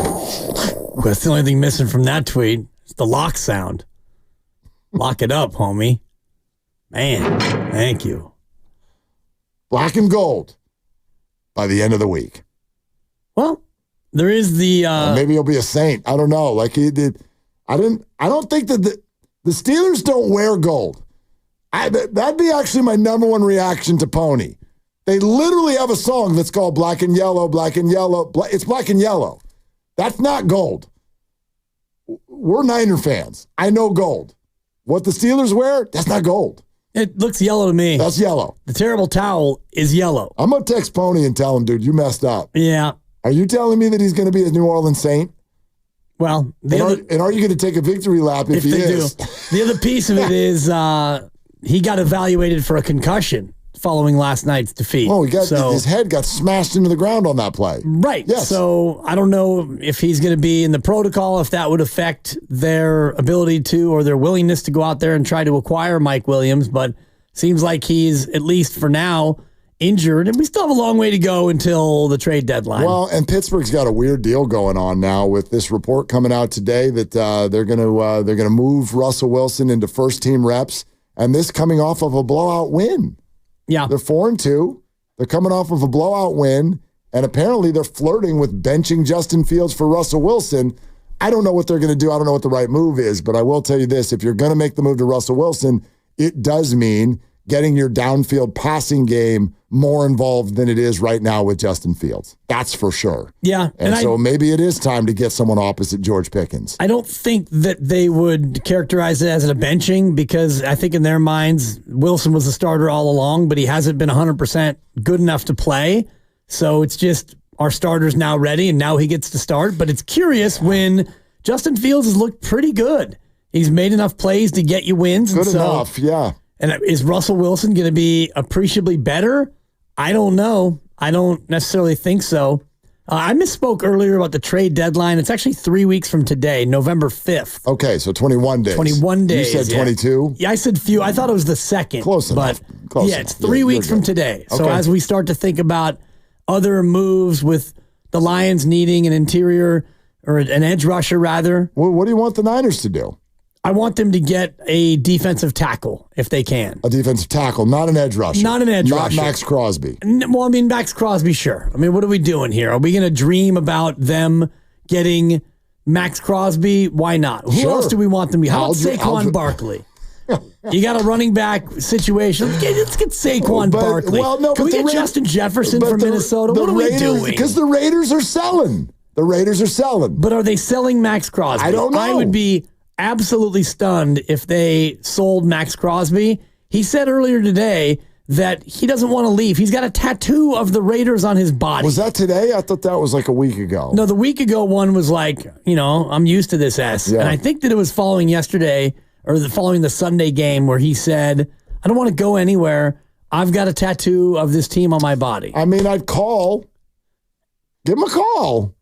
That's the only thing missing from that tweet. It's the lock sound. Lock it up, homie. Man, thank you. Black and gold by the end of the week. Well, there is the maybe he'll be a Saint. I don't know. Like he did. I don't think that the Steelers don't wear gold. That'd be actually my number one reaction to Pony. They literally have a song that's called Black and Yellow, Black and Yellow. It's black and yellow. That's not gold. We're Niner fans. I know gold. What the Steelers wear, that's not gold. It looks yellow to me. That's yellow. The terrible towel is yellow. I'm going to text Pony and tell him, dude, you messed up. Yeah. Are you telling me that he's going to be a New Orleans Saint? Well, and are you going to take a victory lap if he is? The other piece of it is he got evaluated for a concussion following last night's defeat. Oh, his head got smashed into the ground on that play. Right. Yes. So I don't know if he's going to be in the protocol, if that would affect their ability to or their willingness to go out there and try to acquire Mike Williams, but seems like he's, at least for now, injured, and we still have a long way to go until the trade deadline. Well, and Pittsburgh's got a weird deal going on now with this report coming out today that they're going to move Russell Wilson into first team reps, and this coming off of a blowout win. Yeah, they're 4-2. They're coming off of a blowout win, and apparently they're flirting with benching Justin Fields for Russell Wilson. I don't know what they're going to do. I don't know what the right move is, but I will tell you this: if you're going to make the move to Russell Wilson, it does mean getting your downfield passing game more involved than it is right now with Justin Fields. That's for sure. Yeah. And so maybe it is time to get someone opposite George Pickens. I don't think that they would characterize it as a benching because I think in their minds, Wilson was the starter all along, but he hasn't been 100% good enough to play. So it's just our starter's now ready and now he gets to start. But it's curious when Justin Fields has looked pretty good. He's made enough plays to get you wins. Good enough, yeah. And is Russell Wilson going to be appreciably better? I don't know. I don't necessarily think so. I misspoke earlier about the trade deadline. It's actually 3 weeks from today, November 5th. Okay, so 21 days. 21 days. You said 22? Yeah, I said few. I thought it was the 2nd. Close enough. Close it's 3 weeks from today. So as we start to think about other moves with the Lions needing an interior or an edge rusher, rather. Well, what do you want the Niners to do? I want them to get a defensive tackle if they can. A defensive tackle, not an edge rusher. Not an edge rusher. Not Max Crosby. Well, I mean, Max Crosby, sure. I mean, what are we doing here? Are we going to dream about them getting Max Crosby? Why not? Who else do we want them to be? How about Saquon Barkley? You got a running back situation. Let's get Saquon Barkley. Well, no, Can we get Justin Jefferson from Minnesota? What are we doing? Because the Raiders are selling. The Raiders are selling. But are they selling Max Crosby? I don't know. I would be absolutely stunned if they sold Max Crosby. He said earlier today that he doesn't want to leave. He's got a tattoo of the Raiders on his body. Was that today? I thought that was like a week ago. No, the week ago one was like, I'm used to this S. Yeah. And I think that it was following yesterday or following the Sunday game where he said, I don't want to go anywhere. I've got a tattoo of this team on my body. I mean, I'd call. Give him a call.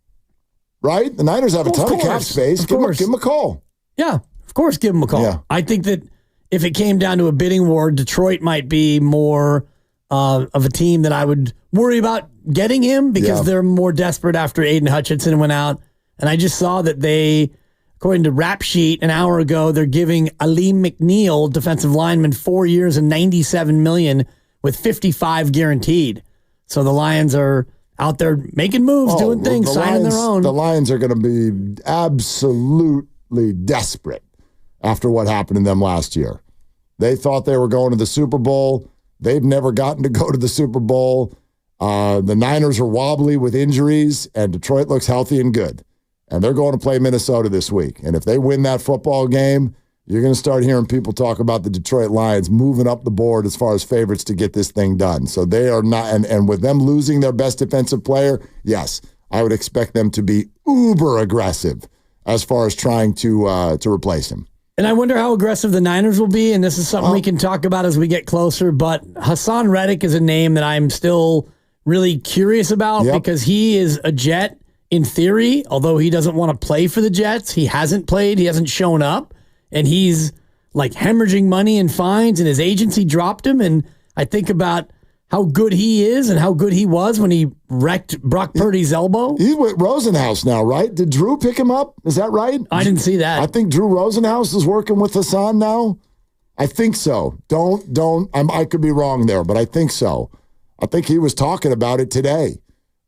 Right? The Niners have a ton of cap space. Give him a call. Yeah, of course, give him a call. Yeah. I think that if it came down to a bidding war, Detroit might be more of a team that I would worry about getting him because they're more desperate after Aiden Hutchinson went out. And I just saw that they according to Rap Sheet an hour ago, they're giving Ali McNeil, defensive lineman, 4 years and $97 million with 55 guaranteed. So the Lions are out there making moves, doing things, signing their own. The Lions are going to be absolutely desperate after what happened to them last year. They thought they were going to the Super Bowl. They've never gotten to go to the Super Bowl. The Niners are wobbly with injuries, and Detroit looks healthy and good. And they're going to play Minnesota this week. And if they win that football game, you're going to start hearing people talk about the Detroit Lions moving up the board as far as favorites to get this thing done. So they are not, and with them losing their best defensive player, yes, I would expect them to be uber aggressive as far as trying to replace him. And I wonder how aggressive the Niners will be, and this is something we can talk about as we get closer, but Hassan Reddick is a name that I'm still really curious about because he is a Jet in theory, although he doesn't want to play for the Jets. He hasn't played, he hasn't shown up. And he's like hemorrhaging money in fines, and his agency dropped him. And I think about how good he is and how good he was when he wrecked Brock Purdy's elbow. He's with Rosenhaus now, right? Did Drew pick him up? Is that right? I didn't see that. I think Drew Rosenhaus is working with Hassan now. I think so. I could be wrong there, but I think so. I think he was talking about it today.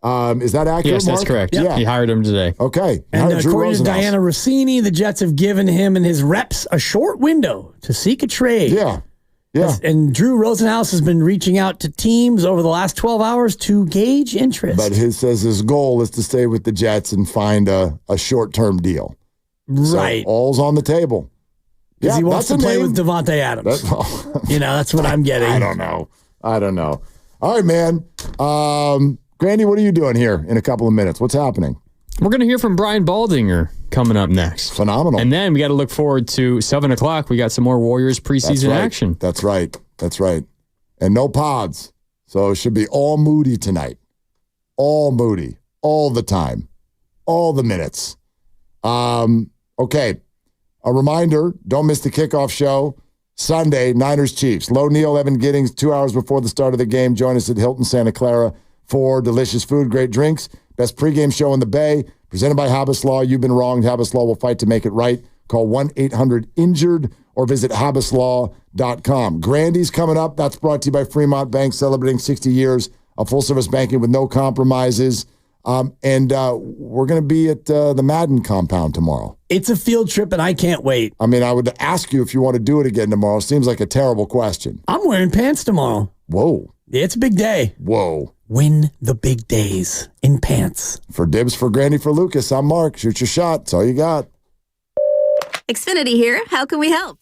Is that accurate, Yes, Mark? that's correct. Yeah. He hired him today. Okay. And according to Diana Rossini, the Jets have given him and his reps a short window to seek a trade. Yeah. And Drew Rosenhaus has been reaching out to teams over the last 12 hours to gauge interest. But his goal is to stay with the Jets and find a short-term deal. Right. So all's on the table. Because he wants to play with Devontae Adams. That's what I'm getting. I don't know. All right, man. Grandy, what are you doing here in a couple of minutes? What's happening? We're going to hear from Brian Baldinger coming up next. Phenomenal. And then we got to look forward to 7 o'clock. We got some more Warriors preseason action. That's right. And no pods. So it should be all Moody tonight. All Moody. All the time. All the minutes. Okay. A reminder, don't miss the kickoff show. Sunday, Niners-Chiefs. Low Neal, Evan Giddings, 2 hours before the start of the game. Join us at Hilton Santa Clara for delicious food, great drinks. Best pregame show in the Bay. Presented by Habas Law. You've been wronged. Habas Law will fight to make it right. Call 1-800-INJURED or visit habaslaw.com. Grandy's coming up. That's brought to you by Fremont Bank, celebrating 60 years of full-service banking with no compromises. And we're going to be at the Madden compound tomorrow. It's a field trip, and I can't wait. I mean, I would ask you if you want to do it again tomorrow. Seems like a terrible question. I'm wearing pants tomorrow. Whoa. Yeah, it's a big day. Whoa. Win the big days in pants. For Dibs, for Grandy, for Lucas, I'm Mark. Shoot your shot. That's all you got. Xfinity here. How can we help?